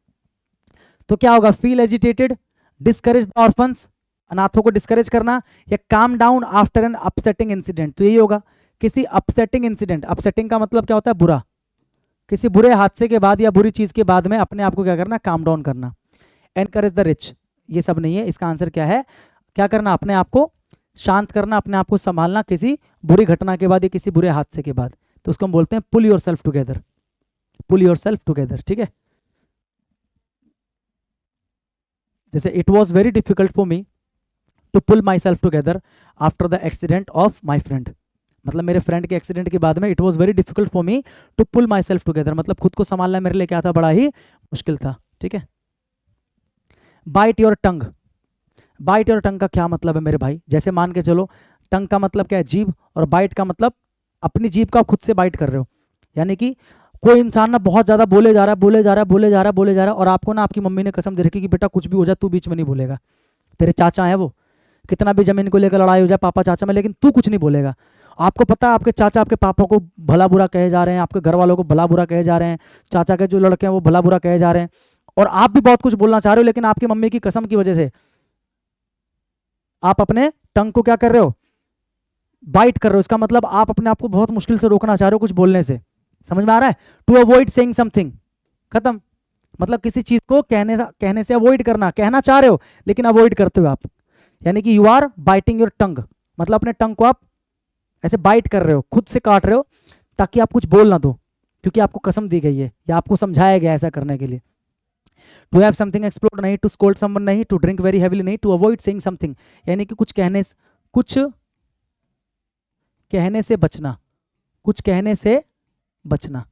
तो क्या होगा, feel agitated, discourage the orphans, अनाथों को डिस्करेज करना, या calm down after an upsetting incident, तो यही होगा किसी अपसेटिंग इंसिडेंट। अपसेटिंग का मतलब क्या होता है, बुरा, किसी बुरे हादसे के बाद या बुरी चीज के बाद में अपने आप को क्या करना, काम डाउन करना। एनकरेज द रिच, ये सब नहीं है, इसका आंसर क्या है, क्या करना, अपने आप को शांत करना, अपने आप को संभालना किसी बुरी घटना के बाद या किसी बुरे हादसे के बाद, तो उसको हम बोलते हैं pull yourself together, pull yourself together, ठीक है। जैसे it was very difficult for me to pull myself together after the accident of my friend, मतलब मेरे फ्रेंड के एक्सीडेंट के बाद में it was very difficult for me to pull myself together, मतलब खुद को संभालना मेरे लिए क्या था, बड़ा ही मुश्किल था, ठीक है। Bite your tongue, bite your tongue का क्या मतलब है मेरे भाई, जैसे मान के चलो टंग का मतलब क्या है, जीभ, और बाइट का मतलब अपनी जीभ का खुद से बाइट कर रहे हो, यानी कि कोई इंसान ना बहुत ज्यादा बोले जा रहा है, बोले जा रहा है, बोले जा रहा है, बोले जा रहा है, और आपको ना आपकी मम्मी ने कसम दे रखी कि बेटा कुछ भी हो जाए तू बीच में नहीं बोलेगा, तेरे चाचा है वो, कितना भी जमीन को लेकर लड़ाई हो जाए पापा चाचा में, लेकिन तू कुछ नहीं बोलेगा। आपको पता है आपके चाचा आपके पापा को भला बुरा कहे जा रहे हैं, आपके घर वालों को भला बुरा कहे जा रहे हैं, चाचा के जो लड़के हैं वो भला बुरा कहे जा रहे हैं, और आप भी बहुत कुछ बोलना चाह रहे हो, लेकिन आपकी मम्मी की कसम की वजह से आप अपने टंग को क्या कर रहे हो, बाइट कर रहे हो। इसका मतलब आप अपने आप को बहुत मुश्किल से रोकना चाह रहे हो कुछ बोलने से। समझ में आ रहा है, टू अवॉइड सेइंग समथिंग, खत्म, मतलब किसी चीज को कहने से अवॉइड करना, कहना चाह रहे हो लेकिन अवॉइड करते हो आप, यानी कि you are biting your tongue, मतलब अपने टंग को आप ऐसे बाइट कर रहे हो, खुद से काट रहे हो ताकि आप कुछ बोल ना दो, क्योंकि आपको कसम दी गई है या आपको समझाया गया ऐसा करने के लिए। टू हैव समथिंग एक्सप्लोर नहीं, टू स्कोल्ड समवन नहीं, टू ड्रिंक वेरी हेवीली नहीं, टू अवॉइड सेइंग समथिंग, यानी कि कुछ कहने से बचना, कुछ कहने से बचना,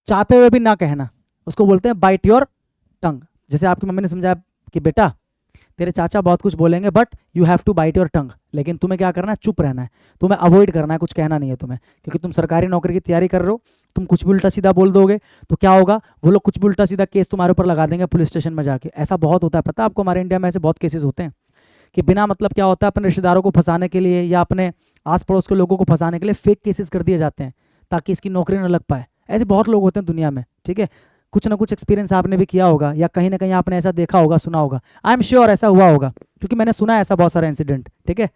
चाहते हुए भी ना कहना, उसको बोलते हैं बाइट योर टंग। जैसे आपकी मम्मी ने समझाया कि बेटा तेरे चाचा बहुत कुछ बोलेंगे but you have to bite your tongue, लेकिन तुम्हें क्या करना है, चुप रहना है, तुम्हें अवॉइड करना है, कुछ कहना नहीं है तुम्हें, क्योंकि तुम सरकारी नौकरी की तैयारी कर रहे हो, तुम कुछ भी उल्टा सीधा बोल दोगे तो क्या होगा, वो लोग कुछ भी उल्टा सीधा केस तुम्हारे ऊपर लगा देंगे पुलिस स्टेशन में जाके। ऐसा बहुत होता है, पता है आपको, हमारे इंडिया में ऐसे बहुत केसेस होते हैं कि बिना मतलब क्या होता है, अपने रिश्तेदारों को फंसाने के लिए या अपने आस पड़ोस के लोगों को फंसाने के लिए फेक केसेस कर दिए जाते हैं ताकि इसकी नौकरी न लग पाए। ऐसे बहुत लोग होते हैं दुनिया में, ठीक है, कुछ ना कुछ एक्सपीरियंस आपने भी किया होगा या कहीं ना कहीं आपने ऐसा देखा होगा, सुना होगा। आई एम श्योर ऐसा हुआ होगा क्योंकि मैंने सुना है ऐसा बहुत सारा इंसिडेंट। ठीक है,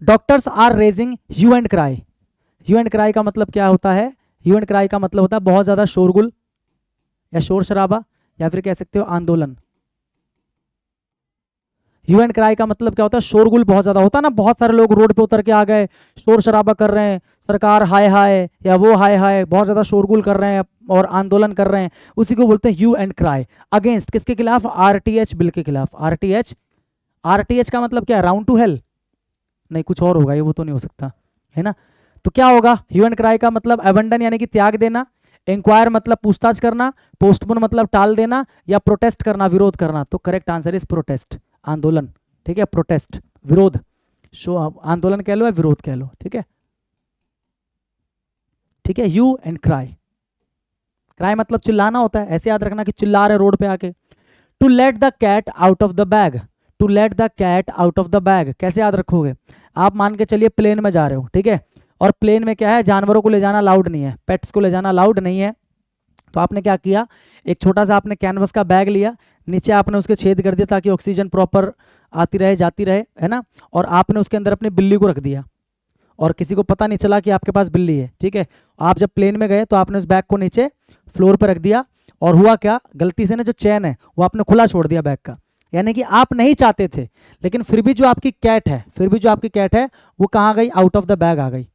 doctors are raising hue and cry. Hue and cry का मतलब क्या होता है? ह्यू एंड क्राई का मतलब होता है बहुत ज्यादा शोरगुल या शोर शराबा, या फिर कह सकते हो आंदोलन। ह्यू एंड क्राई का मतलब क्या होता है? शोरगुल बहुत ज्यादा होता है ना, बहुत सारे लोग रोड पे उतर के आ गए, शोर शराबा कर रहे हैं, सरकार हाय हाय या वो हाय हाय, बहुत ज्यादा शोरगुल कर रहे हैं और आंदोलन कर रहे हैं, उसी को बोलते हैं ह्यू एंड क्राई। अगेंस्ट किसके खिलाफ? आरटीएच बिल के खिलाफ। आरटीएच, आरटीएच का मतलब क्या है? Round to hell? नहीं, कुछ और होगा ये, वो तो नहीं हो सकता है ना। तो क्या होगा? ह्यू एंड क्राई का मतलब अबंडन यानी कि त्याग देना, इंक्वायर मतलब पूछताछ करना, पोस्टपोन मतलब टाल देना, या प्रोटेस्ट करना, विरोध करना। तो करेक्ट आंसर इज प्रोटेस्ट, आंदोलन। ठीक है, प्रोटेस्ट, विरोध, शो, आंदोलन कह लो या विरोध कह लो। ठीक है, ठीक है, ह्यू एंड क्राई। क्राई मतलब चिल्लाना होता है, ऐसे याद रखना कि चिल्ला रहे रोड पे आके। To let the cat out of the bag. To let the cat out of the bag कैसे याद रखोगे? आप मान के चलिए प्लेन में जा रहे हो, ठीक है, और प्लेन में क्या है, जानवरों को ले जाना अलाउड नहीं है, पेट्स को ले जाना अलाउड नहीं है। तो आपने क्या किया, एक छोटा सा आपने कैनवस का बैग लिया, नीचे आपने उसके छेद कर दिया ताकि ऑक्सीजन प्रॉपर आती रहे जाती रहे, है ना, और आपने उसके अंदर अपनी बिल्ली को रख दिया और किसी को पता नहीं चला कि आपके पास बिल्ली है। ठीक है, आप जब प्लेन में गए तो आपने उस बैग को नीचे फ्लोर पर रख दिया, और हुआ क्या, गलती से ना जो चैन है वो आपने खुला छोड़ दिया बैग का, यानी कि आप नहीं चाहते थे, लेकिन फिर भी जो आपकी कैट है, फिर भी जो आपकी कैट है वो कहाँ गई? आउट ऑफ द बैग आ गई।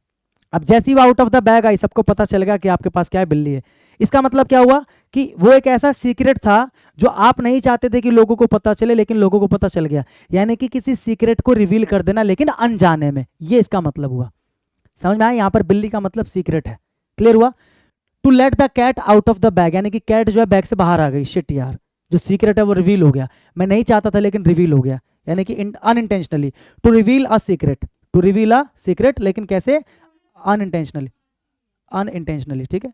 अब जैसे ही वो out of the bag I, सबको पता चल गया कि आपके पास क्या है, बिल्ली है। इसका मतलब क्या हुआ कि वो एक ऐसा सीक्रेट था जो आप नहीं चाहते थे कि लोगों को पता चले, लेकिन लोगों को पता चल गया। यानी कि किसी सीक्रेट को रिवील कर देना लेकिन अनजाने में, ये इसका मतलब हुआ। समझ में आया? यहां पर बिल्ली का मतलब सीक्रेट है। क्लियर हुआ? To let the cat out of the bag, यानी कि कैट जो है बैग से बाहर आ गई। शिट यार, जो सीक्रेट है वो रिवील हो गया, मैं नहीं चाहता था लेकिन रिवील हो गया, यानी कि unintentionally. To reveal a secret, to reveal a secret, लेकिन कैसे? Unintentionally, unintentionally. ठीक है,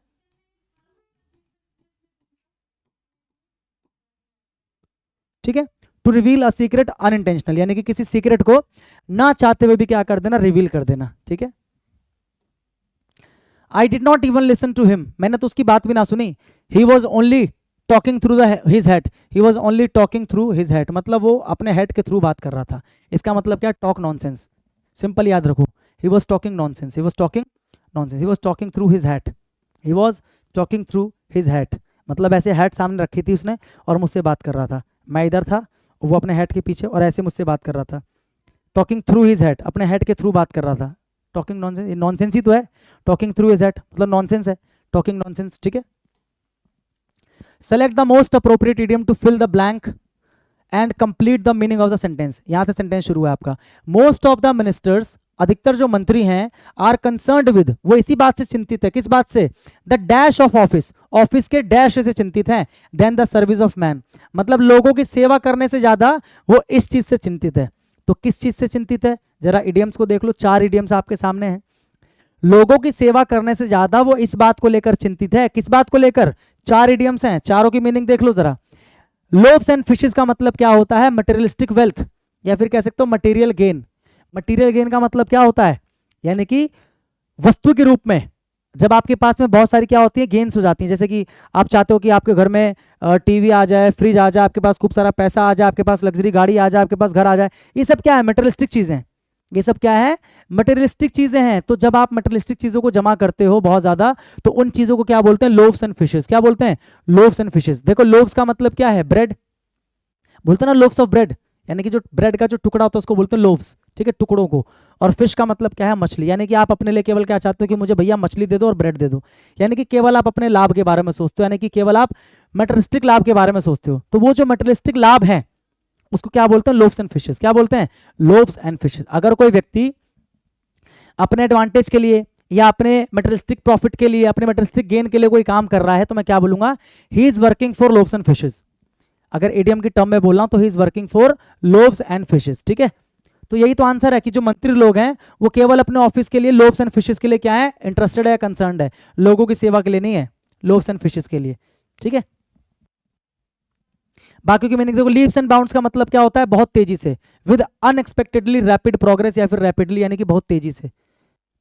ठीक है, to reveal a secret unintentional, यानी कि किसी सीक्रेट को ना चाहते हुए भी क्या कर देना? रिवील कर देना। ठीक है, I did not even listen to him, मैंने तो उसकी बात भी ना सुनी। He was only talking through his head, he was only talking through his head, मतलब वो अपने हेड के थ्रू बात कर रहा था। इसका मतलब क्या? Talk nonsense. सिंपल याद रखो, he was talking nonsense, he was talking nonsense, he was talking through his head, he was talking through his head, मतलब ऐसे हेड सामने रखी थी उसने और मुझसे बात कर रहा था। मैं इधर था, वो अपने हेड के पीछे, और ऐसे मुझसे बात कर रहा था। टॉकिंग थ्रू हिज हेड, अपने हेड के थ्रू बात कर रहा था। टॉकिंग नॉनसेंस, नॉनसेंस ही तो है। टॉकिंग थ्रू हिज हेड मतलब नॉनसेंस है, टॉकिंग नॉनसेंस। ठीक है, select the most appropriate idiom to fill the blank and complete the meaning of the sentence. यहां से सेंटेंस शुरू है आपका। मोस्ट ऑफ द मिनिस्टर्स, अधिकतर जो मंत्री हैं, आर कंसर्न्ड विद, वो इसी बात से चिंतित है। किस बात से? The dash of office, office के डैश से चिंतित हैं, then the service of man, मतलब लोगों की सेवा करने से ज्यादा वो इस चीज से चिंतित है। तो किस चीज से चिंतित है? जरा इडियम्स को देख लो, 4 इडियम्स आपके सामने हैं। लोगों की सेवा करने से ज्यादा वो इस बात को लेकर चिंतित है। किस बात को लेकर? 4 इडियम्स हैं, चारों की मीनिंग देख लो जरा। लोव्स एंड फिशेस का मतलब क्या होता है? मटेरियलिस्टिक वेल्थ, या फिर कह सकते हो मटेरियल गेन। मटेरियल गेन का मतलब क्या होता है? यानी कि वस्तु के रूप में जब आपके पास में बहुत सारी क्या होती है? गेन्स हो जाती हैं। जैसे कि आप चाहते हो कि आपके घर में टीवी आ जाए, फ्रिज आ जाए, आपके पास खूब सारा पैसा आ जाए, आपके पास लग्जरी गाड़ी आ जाए, आपके पास घर आ जाए, ये सब क्या है? मटेरियलिस्टिक चीजें हैं। ये सब क्या है? मटेरियलिस्टिक चीजें हैं। तो जब आप मटेरियलिस्टिक चीजों को जमा करते हो बहुत ज्यादा, तो उन चीजों को क्या बोलते हैं? Loaves and fishes. क्या बोलते हैं? Loaves and fishes. देखो लोव्स का मतलब क्या है? ब्रेड, बोलते हैं ना लोव्स ऑफ ब्रेड, यानी कि जो ब्रेड का जो टुकड़ा होता है उसको बोलते हैं लोव्स। ठीक है, टुकड़ों को। और फिश का मतलब क्या है? मछली, यानी कि आप अपने लिए केवल क्या चाहते हो कि मुझे भैया मछली दे दो और ब्रेड दे दो, यानी कि केवल आप अपने लाभ के बारे में सोचते हो, यानी कि केवल आप मटेरियलिस्टिक लाभ के बारे में सोचते हो। तो वो जो मटेरियलिस्टिक लाभ है उसको क्या बोलते हैं? Loaves and fishes. क्या बोलते हैं? Loaves and fishes. अगर कोई व्यक्ति अपने एडवांटेज के लिए या अपने मटेरियलिस्टिक प्रॉफिट के लिए, अपने मटेरियलिस्टिक गेन के लिए कोई काम कर रहा है, तो मैं क्या बोलूंगा? He is working for loaves and fishes. अगर इडियम की टर्म में बोल रहा हूं तो he is working for loaves and fishes. ठीक है, तो यही तो आंसर है कि जो मंत्री लोग हैं वो केवल अपने ऑफिस के लिए लोव्स एंड फिशेस के लिए क्या है? इंटरेस्टेड है, कंसर्न्ड है, लोगों की सेवा के लिए नहीं है, लोव्स एंड फिशेस के लिए। ठीक है, बाकी की मीनिंग देखो। लीप्स एंड बाउंड्स का मतलब क्या होता है? बहुत तेजी से, विद अनएक्सपेक्टेडली रैपिड प्रोग्रेस, या फिर रैपिडली यानी कि बहुत तेजी से,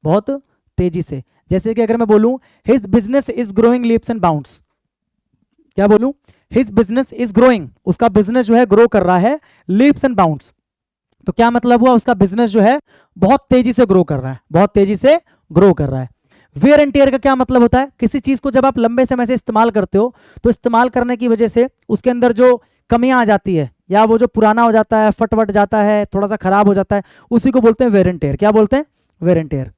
बहुत तेजी से। जैसे कि अगर मैं बोलूं his business is growing leaps and bounds, क्या बोलूं, हिज बिजनेस इज ग्रोइंग, उसका बिजनेस जो है ग्रो कर रहा है, लीप्स एंड बाउंड्स, तो क्या मतलब हुआ, उसका बिजनेस जो है बहुत तेजी से ग्रो कर रहा है, बहुत तेजी से ग्रो कर रहा है। वेयर एंड टेयर का क्या मतलब होता है, किसी चीज को जब आप लंबे समय से इस्तेमाल करते हो तो इस्तेमाल करने की वजह से उसके अंदर जो कमियां आ जाती है या वो जो पुराना हो जाता है, फटवट जाता है, थोड़ा सा खराब हो जाता है, उसी को बोलते हैं वेयर एंड टेयर। क्या बोलते हैं, wear and tear.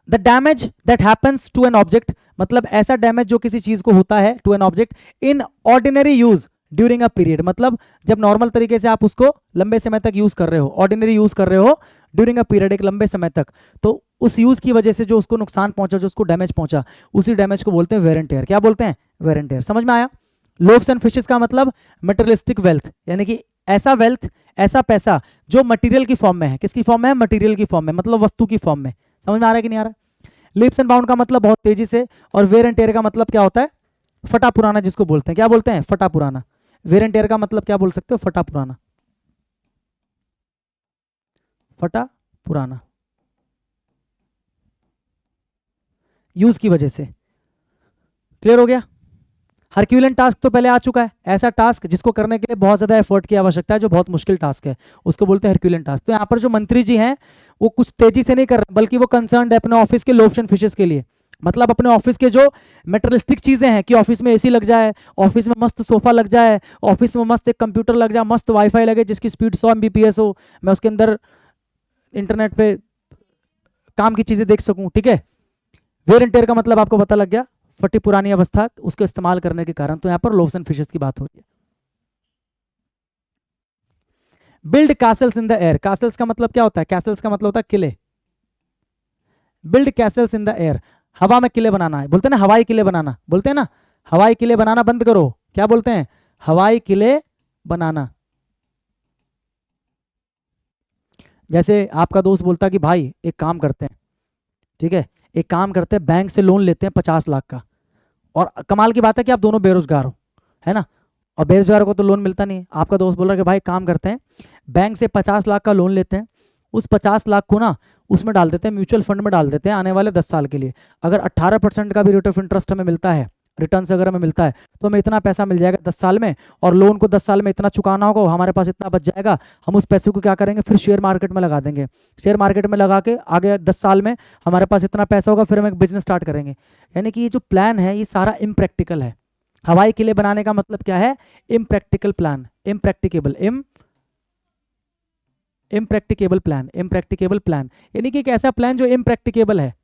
The damage that happens to an object, मतलब ऐसा डैमेज जो किसी चीज को होता है, to an object in ordinary use during a period, मतलब जब नॉर्मल तरीके से आप उसको लंबे समय तक यूज कर रहे हो, ऑर्डिनरी यूज कर रहे हो ड्यूरिंग अ पीरियड, एक लंबे समय तक, तो उस यूज की वजह से जो उसको नुकसान पहुंचा, जो उसको डैमेज पहुंचा, उसी डैमेज को बोलते हैं वेयर एंड टेयर। क्या बोलते हैं, वेयर एंड टेयर। समझ में आया। लोव्स एंड फिशेस का मतलब मटेरियलिस्टिक वेल्थ, यानी कि ऐसा वेल्थ, ऐसा पैसा जो मटेरियल की फॉर्म में है। किसकी फॉर्म में है, मटेरियल की फॉर्म में, मतलब वस्तु की फॉर्म में। समझ में आ रहा है कि नहीं आ रहा। लीप्स एंड बाउंड का मतलब बहुत तेजी से, और वेयर एंड टेयर का मतलब क्या होता है, फटा पुराना, जिसको बोलते हैं, क्या बोलते हैं, फटा पुराना। वेयर एंड टेयर का मतलब क्या बोल सकते हो, फटा पुराना, फटा पुराना, यूज की वजह से। क्लियर हो गया। हरक्यूलियन टास्क तो पहले आ चुका है, ऐसा टास्क जिसको करने के लिए बहुत ज्यादा एफर्ट की आवश्यकता है, जो बहुत मुश्किल टास्क है, उसको बोलते हैं हरक्यूलियन टास्क। तो यहाँ पर जो मंत्री जी हैं वो कुछ तेजी से नहीं कर रहे, बल्कि वो कंसर्न है अपने ऑफिस के लोव्स एंड फिशेस के लिए, मतलब अपने ऑफिस के जो मेटेरियलिस्टिक चीजें हैं कि ऑफिस में एसी लग जाए, ऑफिस में मस्त सोफा लग जाए, ऑफिस में मस्त एक कंप्यूटर लग जाए, मस्त वाईफाई लगे जिसकी स्पीड 100 Mbps हो, मैं उसके अंदर इंटरनेट पे काम की चीजें देख सकूं। ठीक है, वेयर एंड टेयर का मतलब आपको पता लग गया, फटी पुरानी अवस्था, उसको इस्तेमाल करने के कारण। तो यहां पर लोव्स एंड फिशेस की बात हो रही है। Build Castle's in the air, Castle's का मतलब क्या होता है, कैसल्स का मतलब होता है किले। Build Castle's in the air, हवा में किले बनाना है, बोलते हैं ना हवाई किले बनाना, बोलते हैं ना हवाई किले बनाना बंद करो, क्या बोलते हैं, हवाई किले बनाना। जैसे आपका दोस्त बोलता है कि भाई एक काम करते हैं, ठीक है, एक काम करते हैं, बैंक से लोन लेते हैं 50 लाख का, और कमाल की बात है कि आप दोनों बेरोजगार हो, है ना, और बेरोजगार को तो लोन मिलता नहीं है। आपका दोस्त बोल रहा है कि भाई काम करते हैं, बैंक से 50 लाख का लोन लेते हैं, उस 50 लाख को ना उसमें डाल देते हैं, म्यूचुअल फंड में डाल देते हैं आने वाले 10 साल के लिए। अगर 18% का भी रेट ऑफ इंटरेस्ट हमें मिलता है, रिटर्न अगर हमें मिलता है, तो हमें इतना पैसा मिल जाएगा 10 साल में, और लोन को 10 साल में इतना चुकाना होगा, हमारे पास इतना बच जाएगा, हम उस पैसे को क्या करेंगे, फिर शेयर मार्केट में लगा देंगे, शेयर मार्केट में लगा के आगे 10 साल में हमारे पास इतना पैसा होगा, फिर हम एक बिजनेस स्टार्ट करेंगे। यानी कि ये जो प्लान है ये सारा इम्प्रैक्टिकल है। हवाई किले बनाने का मतलब क्या है, impractical plan, impracticable, impracticable plan, impracticable plan, यानी कि एक ऐसा प्लान जो इम्प्रैक्टिकेबल है,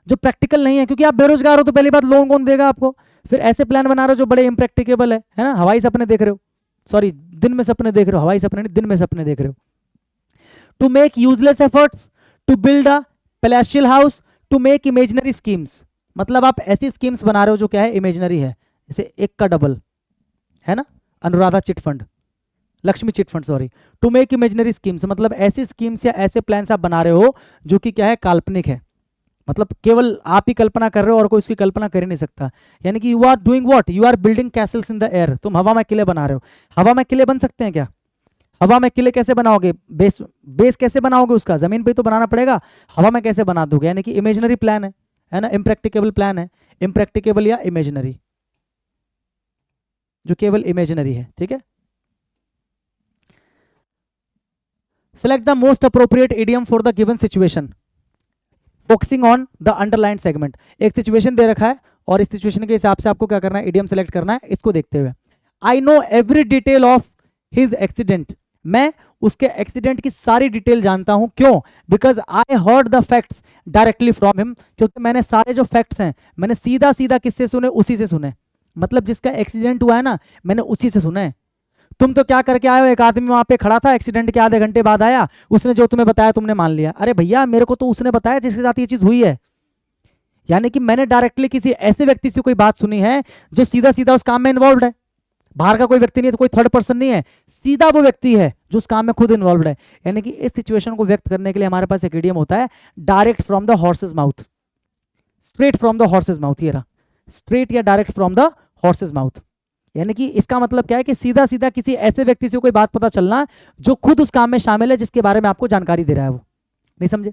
जो प्रैक्टिकल नहीं है, क्योंकि आप बेरोजगार हो तो पहली बात लोन कौन देगा आपको, फिर ऐसे प्लान बना रहे हो जो बड़े इम्प्रैक्टिकेबल है ना, हवाई सपने देख रहे हो, सॉरी दिन में सपने देख रहे हो, हवाई सपने नहीं, दिन में सपने देख रहे हो। To make useless efforts to build a palatial house, to make imaginary schemes, मतलब आप ऐसी स्कीम्स बना रहे हो जो क्या है, इमेजिनरी है, जैसे एक का डबल, है ना, Anuradha chit fund, Lakshmi chit fund, sorry, to make imaginary schemes, मतलब ऐसी स्कीम्स या ऐसे प्लान्स आप बना रहे हो जो कि क्या है, काल्पनिक है, मतलब केवल आप ही कल्पना कर रहे हो और कोई उसकी कल्पना कर ही नहीं सकता। यानी कि you are doing what, you are building castles in the air, तुम हवा में किले बना रहे हो। हवा में किले बन सकते हैं क्या, हवा में किले कैसे बनाओगे, बेस कैसे बनाओगे उसका, जमीन पे तो बनाना पड़ेगा, हवा में कैसे बना दोगे, यानी कि इमेजिनरी प्लान है ना, इम्प्रैक्टिकेबल प्लान है, इम्प्रैक्टिकेबल या इमेजिनरी, जो केवल इमेजिनरी है। ठीक है, select the most appropriate idiom for the given situation, focusing on the underline segment. एक सिचुएशन दे रखा है और इस सिचुएशन के हिसाब से आपको क्या करना है, इडियम सेलेक्ट करना है। इसको देखते हुए, I know every detail of his accident, मैं उसके एक्सीडेंट की सारी डिटेल जानता हूं, क्यों, because I heard the facts directly from him, क्योंकि मैंने सारे जो फैक्ट्स हैं मैंने सीधा सीधा किससे सुने, उसी से सुने, मतलब जिसका एक्सीडेंट हुआ है ना मैंने उसी से सुना है। तुम तो क्या करके आए हो, एक आदमी वहां पे खड़ा था, एक्सीडेंट के आधे घंटे बाद आया, उसने जो तुम्हें बताया तुमने मान लिया। अरे भैया मेरे को तो उसने बताया जिसके साथ ये चीज हुई है, यानी कि मैंने डायरेक्टली किसी ऐसे व्यक्ति से कोई बात सुनी है जो सीधा सीधा उस काम में इन्वॉल्व है, बाहर का कोई व्यक्ति नहीं है, तो कोई थर्ड पर्सन नहीं है, सीधा वो व्यक्ति है जो उस काम में खुद इन्वॉल्व है। यानी कि इस सिचुएशन को व्यक्त करने के लिए हमारे पास एक इडियम होता है, direct from the horse's mouth, straight from the horse's mouth, ये रहा, स्ट्रेट या direct from the horse's mouth. यानी कि इसका मतलब क्या है कि सीधा सीधा किसी ऐसे व्यक्ति से कोई बात पता चलना जो खुद उस काम में शामिल है, जिसके बारे में आपको जानकारी दे रहा है वो, नहीं समझे।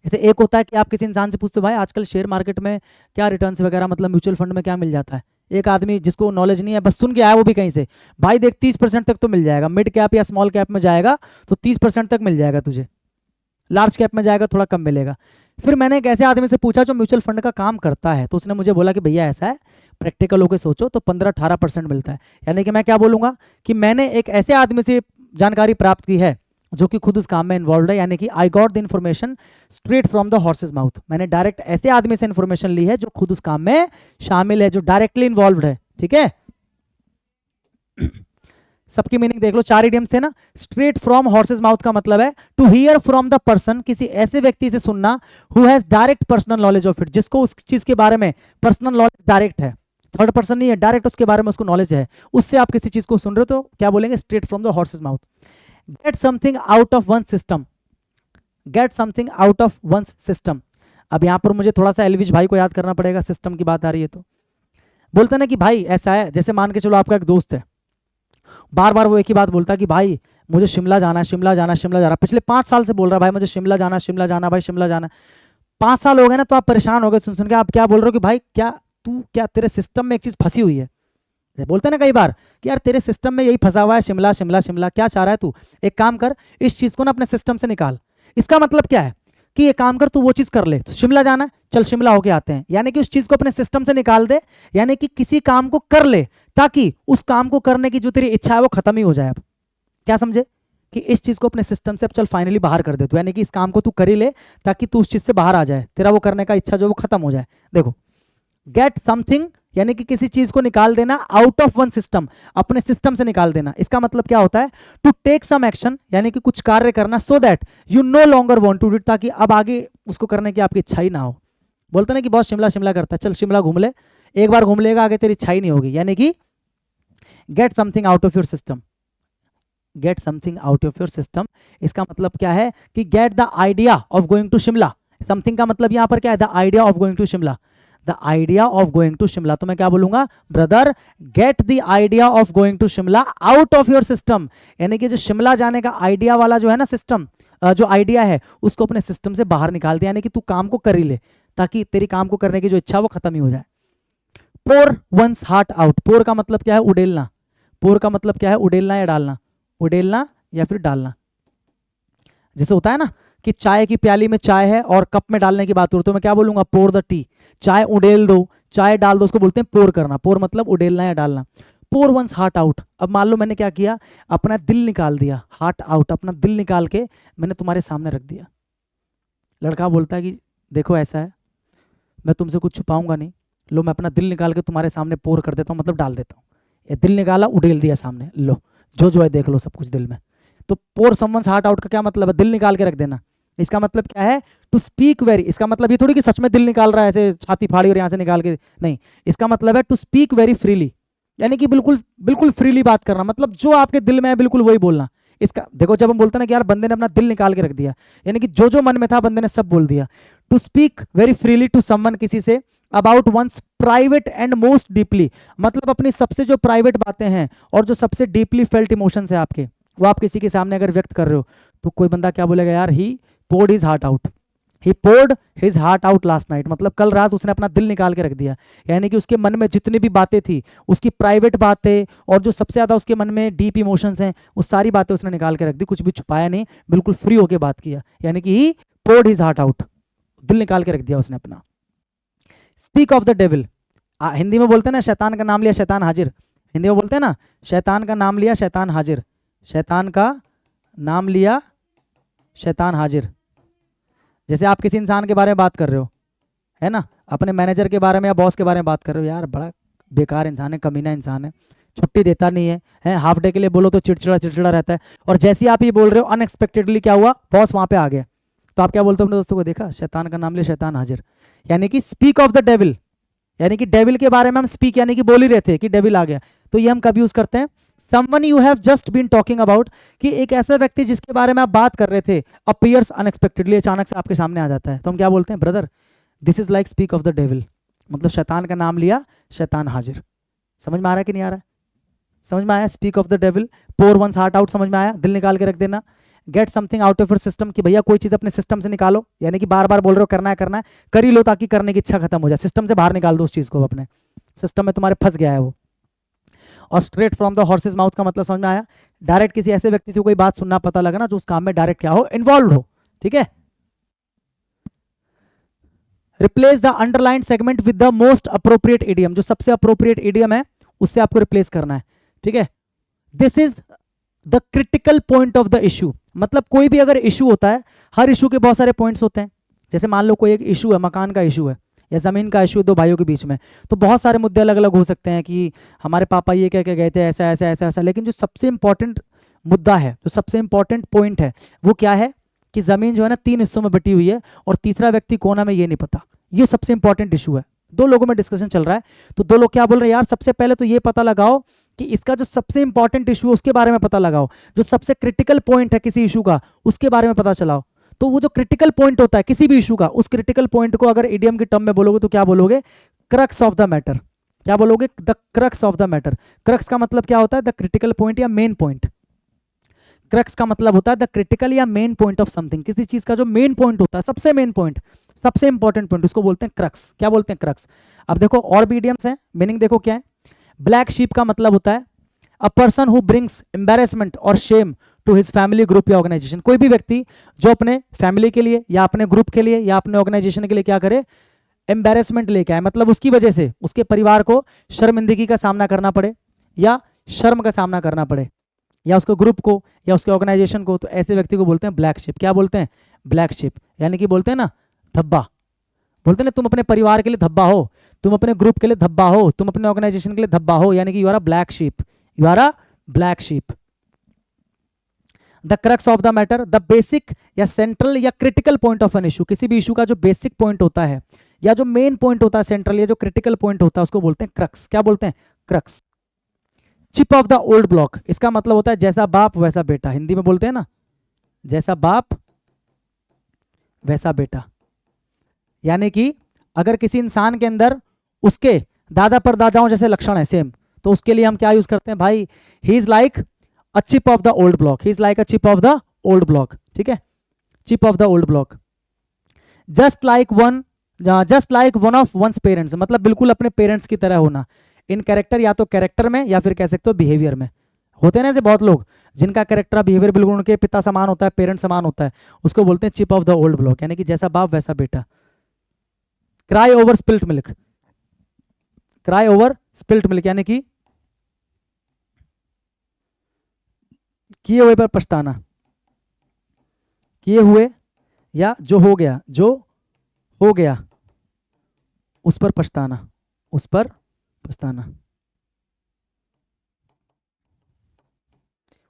जैसे एक होता है कि आप किसी इंसान से पूछते हो भाई आजकल शेयर मार्केट में क्या रिटर्न्स वगैरह, मतलब म्यूचुअल फंड में क्या मिल जाता है। एक आदमी जिसको नॉलेज नहीं है, बस सुन के आया वो भी कहीं से, भाई देख 30% तक तो मिल जाएगा, मिड कैप या स्मॉल कैप में जाएगा तो 30% तक मिल जाएगा तुझे, लार्ज कैप में जाएगा थोड़ा कम मिलेगा। फिर मैंने एक ऐसे आदमी से पूछा जो म्यूचुअल फंड का काम करता है, तो उसने मुझे बोला कि भैया ऐसा है, प्रैक्टिकल होकर सोचो तो 15-18% मिलता है। यानी कि मैं क्या बोलूंगा कि मैंने एक ऐसे आदमी से जानकारी प्राप्त की है जो कि खुद उस काम में इन्वॉल्व है, यानी कि I got the information straight from the horse's mouth. मैंने डायरेक्ट ऐसे आदमी से इन्फॉर्मेशन ली है जो खुद उस काम में शामिल है, जो डायरेक्टली इन्वॉल्व है। ठीक है, सबकी मीनिंग देख लो, 4 इडियम्स थे ना। स्ट्रेट फ्रॉम हॉर्सेज माउथ का मतलब है to hear from the person, किसी ऐसे व्यक्ति से सुनना who has direct personal knowledge of it, जिसको उस चीज के बारे में पर्सनल नॉलेज डायरेक्ट है, थर्ड पर्सन नहीं है, डायरेक्ट उसके बारे में उसको नॉलेज है, उससे आप किसी चीज को सुन रहे हो तो क्या बोलेंगे, straight from the horse's mouth. Gate something out of one system, get something out of one system. अब यहां पर मुझे थोड़ा सा एलविश भाई को याद करना पड़ेगा, सिस्टम की बात आ रही है तो बोलते ना कि भाई ऐसा है, जैसे मान के चलो आपका एक दोस्त है, बार बार वो एक ही बात बोलता है कि भाई मुझे शिमला जाना, शिमला जाना, शिमला जाना, पिछले 5 साल से बोल रहा है भाई मुझे शिमला जाना, शिमला जाना, भाई शिमला जाना। 5 साल हो गए ना, तो आप परेशान हो गए सुन सुन के, आप क्या बोल रहे हो कि भाई क्या तू, क्या तेरे सिस्टम में एक चीज फंसी हुई है। बोलते हैं ना कई बार कि यार तेरे सिस्टम में यही फंसा हुआ है, शिमला शिमला शिमला, क्या चाह रहा है तू, एक काम कर इस चीज को ना अपने सिस्टम से निकाल। इसका मतलब क्या है कि ये काम कर, तू वो चीज कर ले, तो शिमला जाना, चल शिमला होके आते हैं, यानी कि उस चीज को अपने सिस्टम से निकाल दे, यानी कि किसी काम को कर ले ताकि उस काम को करने की जो तेरी इच्छा है वो खत्म ही हो जाए। अब क्या समझे कि इस चीज को अपने सिस्टम से अब चल फाइनली बाहर कर दे तू, यानी कि इस काम को तू कर ही ले ताकि तू उस चीज से बाहर आ जाए, तेरा वो करने का इच्छा जो वो खत्म हो जाए। देखो, गेट समथिंग यानी कि किसी चीज को निकाल देना आउट ऑफ वन सिस्टम, अपने सिस्टम से निकाल देना। इसका मतलब क्या होता है, टू टेक सम एक्शन, यानी कि कुछ कार्य करना, so that you no longer want to do it, ताकि अब आगे उसको करने की आपकी इच्छा ही ना हो। बोलते ना कि बहुत शिमला शिमला करता है, चल शिमला घूम ले, एक बार घूम लेगा आगे तेरी इच्छा ही नहीं होगी। यानी कि get something out of your system, get something out of your system. इसका मतलब क्या है कि get the idea of going to Shimla. Something का मतलब यहां पर क्या है, the idea of going to Shimla, the idea of going to Shimla. तो मैं क्या बोलूंगा, brother get the idea of going to Shimla out of your system, यानी कि जो शिमला जाने का आइडिया वाला जो है ना सिस्टम, जो आइडिया है उसको अपने सिस्टम से बाहर निकाल दे, यानी कि तू काम को कर ही ले ताकि तेरी काम को करने की जो इच्छा वो खत्म ही हो जाए। पोर वंस हार्ट आउट, पोर का मतलब क्या है, उड़ेलना, पोर का मतलब क्या है, उड़ेलना या डालना, उड़ेलना या फिर डालना। जैसे होता है ना कि चाय की प्याली में चाय है और कप में डालने की बात हो तो मैं क्या बोलूंगा, पोर द टी, चाय उड़ेल दो, चाय डाल दो, उसको बोलते हैं पोर करना। पोर मतलब उड़ेलना या डालना। पोर वंस हार्ट आउट, अब मान लो मैंने क्या किया, अपना दिल निकाल दिया, हार्ट आउट, अपना दिल निकाल के मैंने तुम्हारे सामने रख दिया। लड़का बोलता है कि देखो ऐसा है, मैं तुमसे कुछ छुपाऊंगा नहीं, लो मैं अपना दिल निकाल के तुम्हारे सामने पोर कर देता हूँ, मतलब डाल देता हूँ। ये दिल निकाला, उड़ेल दिया सामने, लो जो है देख लो सब कुछ दिल में। तो पोर समवंस हार्ट आउट का क्या मतलब है, दिल निकाल के रख देना। इसका मतलब क्या है, टू स्पीक वेरी, इसका मतलब ये थोड़ी कि सच में दिल निकाल रहा है ऐसे छाती फाड़ी और यहां से निकाल के, नहीं, इसका मतलब है टू स्पीक वेरी फ्रीली, यानी कि बिल्कुल बिल्कुल फ्रीली बात करना, मतलब जो आपके दिल में है बिल्कुल वही बोलना। इसका देखो, जब हम बोलते हैं ना कि यार बंदे ने अपना दिल निकाल के रख दिया, यानी कि जो जो मन में था बंदे ने सब बोल दिया। To speak very freely to someone, किसी से, about one's private and most deeply, मतलब अपनी सबसे जो प्राइवेट बातें हैं और जो सबसे डीपली फेल्ट इमोशंस है आपके, वो आप किसी के सामने अगर व्यक्त कर रहे हो, तो कोई बंदा क्या बोलेगा, यार ही poured his heart out, he poured his heart out last night, मतलब कल रात उसने अपना दिल निकाल के रख दिया, यानी कि उसके मन में जितनी भी बातें थी, उसकी प्राइवेट बातें और जो सबसे ज्यादा उसके मन में डीप इमोशंस हैं, वो सारी बातें उसने निकाल के रख दी, कुछ भी छुपाया नहीं, बिल्कुल फ्री होके बात किया, यानी कि he poured his heart out, दिल निकाल के रख दिया उसने अपना। Speak of the devil, Hindi में बोलते हैं ना शैतान का नाम लिया शैतान हाजिर, हिंदी में बोलते हैं ना शैतान का नाम लिया शैतान हाजिर, शैतान का नाम लिया शैतान हाजिर। जैसे आप किसी इंसान के बारे में बात कर रहे हो, है ना, अपने मैनेजर के बारे में या बॉस के बारे में बात कर रहे हो, यार बड़ा बेकार इंसान है, कमीना इंसान है, छुट्टी देता नहीं है, हाफ डे के लिए बोलो तो चिड़चिड़ा चिड़चिड़ा रहता है, और जैसे ही आप ये बोल रहे हो अनएक्सपेक्टेडली क्या हुआ, बॉस वहां पे आ गया, तो आप क्या बोलते हो अपने दोस्तों को, देखा शैतान का नाम लिया शैतान हाजिर, यानी कि स्पीक ऑफ द डेविल, यानी कि डेविल के बारे में हम स्पीक यानी कि बोल ही रहे थे कि डेविल आ गया, तो ये हम कब यूज करते हैं, someone you have just been talking about, कि एक ऐसा व्यक्ति जिसके बारे में आप बात कर रहे थे appears unexpectedly, अचानक से आपके सामने आ जाता है, तो हम क्या बोलते हैं, brother this is like speak of the devil, मतलब शैतान का नाम लिया शैतान हाजिर। समझ में आ रहा है कि नहीं आ रहा है, समझ में आया, speak of the devil, pour one's heart out, समझ में आया, दिल निकाल के रख देना। Get something out of your system, कि भैया कोई चीज अपने सिस्टम से निकालो, यानी कि बार बार बोल रहे हो करना है कर ही लो ताकि करने की इच्छा खत्म हो जाए, सिस्टम से बाहर निकाल दो उस चीज को, अपने सिस्टम में तुम्हारे फंस गया है वो। और straight from the horse's mouth का मतलब समझ में आया, डायरेक्ट किसी ऐसे व्यक्ति से कोई बात सुनना पता लगा ना जो उस काम में डायरेक्ट क्या हो, इन्वॉल्व हो, ठीक है। Replace the underline segment with the most appropriate idiom, जो सबसे अप्रोप्रिएट इडियम है उससे आपको रिप्लेस करना है, ठीक है। This is the critical point of the issue, मतलब कोई भी अगर इशू होता है, हर इशू के बहुत सारे पॉइंट्स होते हैं। जैसे मान लो कोई एक इशू है, मकान का इशू है या जमीन का इशू है दो भाइयों के बीच में, तो बहुत सारे मुद्दे अलग अलग हो सकते हैं कि हमारे पापा ये कह के गए थे ऐसा ऐसा ऐसा ऐसा, लेकिन जो सबसे इंपॉर्टेंट मुद्दा है, जो सबसे इंपॉर्टेंट पॉइंट है वो क्या है कि जमीन जो है ना 3 हिस्सों में बटी हुई है और तीसरा व्यक्ति कौन है हमें ये नहीं पता। ये सबसे इंपॉर्टेंट इशू है, दो लोगों में डिस्कशन चल रहा है, तो दो लोग क्या बोल रहे हैं, यार सबसे पहले तो ये पता लगाओ कि इसका जो सबसे इंपॉर्टेंट इशू है उसके बारे में पता लगाओ, जो सबसे क्रिटिकल पॉइंट है किसी इशू का उसके बारे में पता चलाओ। तो वो जो क्रिटिकल पॉइंट होता है किसी भी इशू का, उस क्रिटिकल पॉइंट को अगर इडियम के टर्म में बोलोगे तो क्या बोलोगे, क्रक्स ऑफ द मैटर। क्या बोलोगे, the crux of the matter. Crux का मतलब क्या होता है, द क्रिटिकल पॉइंट या मेन पॉइंट। क्रक्स का मतलब होता है द क्रिटिकल या मेन पॉइंट ऑफ समथिंग, किसी चीज का जो मेन पॉइंट होता है, सबसे मेन पॉइंट, सबसे इंपॉर्टेंट पॉइंट, उसको बोलते हैं क्रक्स। क्या बोलते हैं, क्रक्स। अब देखो और भी इडियम्स हैं, मीनिंग देखो क्या है। ब्लैक शीप का मतलब होता है a person who brings embarrassment और shame to his family, group या ऑर्गेनाइजेशन। कोई भी व्यक्ति जो अपने फैमिली के लिए या अपने ग्रुप के लिए या अपने ऑर्गेनाइजेशन के लिए क्या करे, एम्बैरेसमेंट लेके आए, मतलब उसकी वजह से उसके परिवार को शर्मिंदगी का सामना करना पड़े या शर्म का सामना करना पड़े, या उसके ग्रुप को या उसके ऑर्गेनाइजेशन को, तो ऐसे व्यक्ति को बोलते हैं ब्लैक शिप। क्या बोलते हैं, ब्लैक शिप। यानी कि बोलते हैं ना धब्बा, बोलते हैं ना तुम अपने परिवार के लिए धब्बा हो, तुम अपने ग्रुप के लिए धब्बा हो, तुम अपने ऑर्गेनाइजेशन के लिए धब्बा हो, यानी कि you are a black sheep, you are a black sheep. The crux of the matter, the basic या सेंट्रल या critical point of an issue. किसी भी इशू का जो बेसिक पॉइंट होता है या जो मेन पॉइंट होता है, सेंट्रल या जो क्रिटिकल पॉइंट होता है, उसको बोलते हैं क्रक्स। क्या बोलते हैं, crux. Chip of the old block, इसका मतलब होता है जैसा बाप वैसा बेटा, हिंदी में बोलते हैं ना जैसा बाप वैसा बेटा। यानी कि अगर किसी इंसान के अंदर उसके दादा परदादाओं जैसे लक्षण है सेम, तो उसके लिए हम क्या यूज करते हैं भाई, he is like a chip of the old block, he is like a chip of the old block, ठीक है, chip of the old block. Just like one of one's parents, मतलब बिल्कुल अपने पेरेंट्स की तरह होना, इन कैरेक्टर, या तो कैरेक्टर में या फिर कह सकते हो बिहेवियर में। होते हैं ना ऐसे बहुत लोग जिनका कैरेक्टर बिहेवियर बिल्कुल उनके पिता समान होता है, पेरेंट समान होता है, उसको बोलते हैं chip of the old block, यानी कि जैसा बाप वैसा बेटा। Cry over spilt milk, cry over spilt milk यानी कि किए हुए पर पछताना, किए हुए या जो हो गया उस पर पछताना, उस पर पछताना,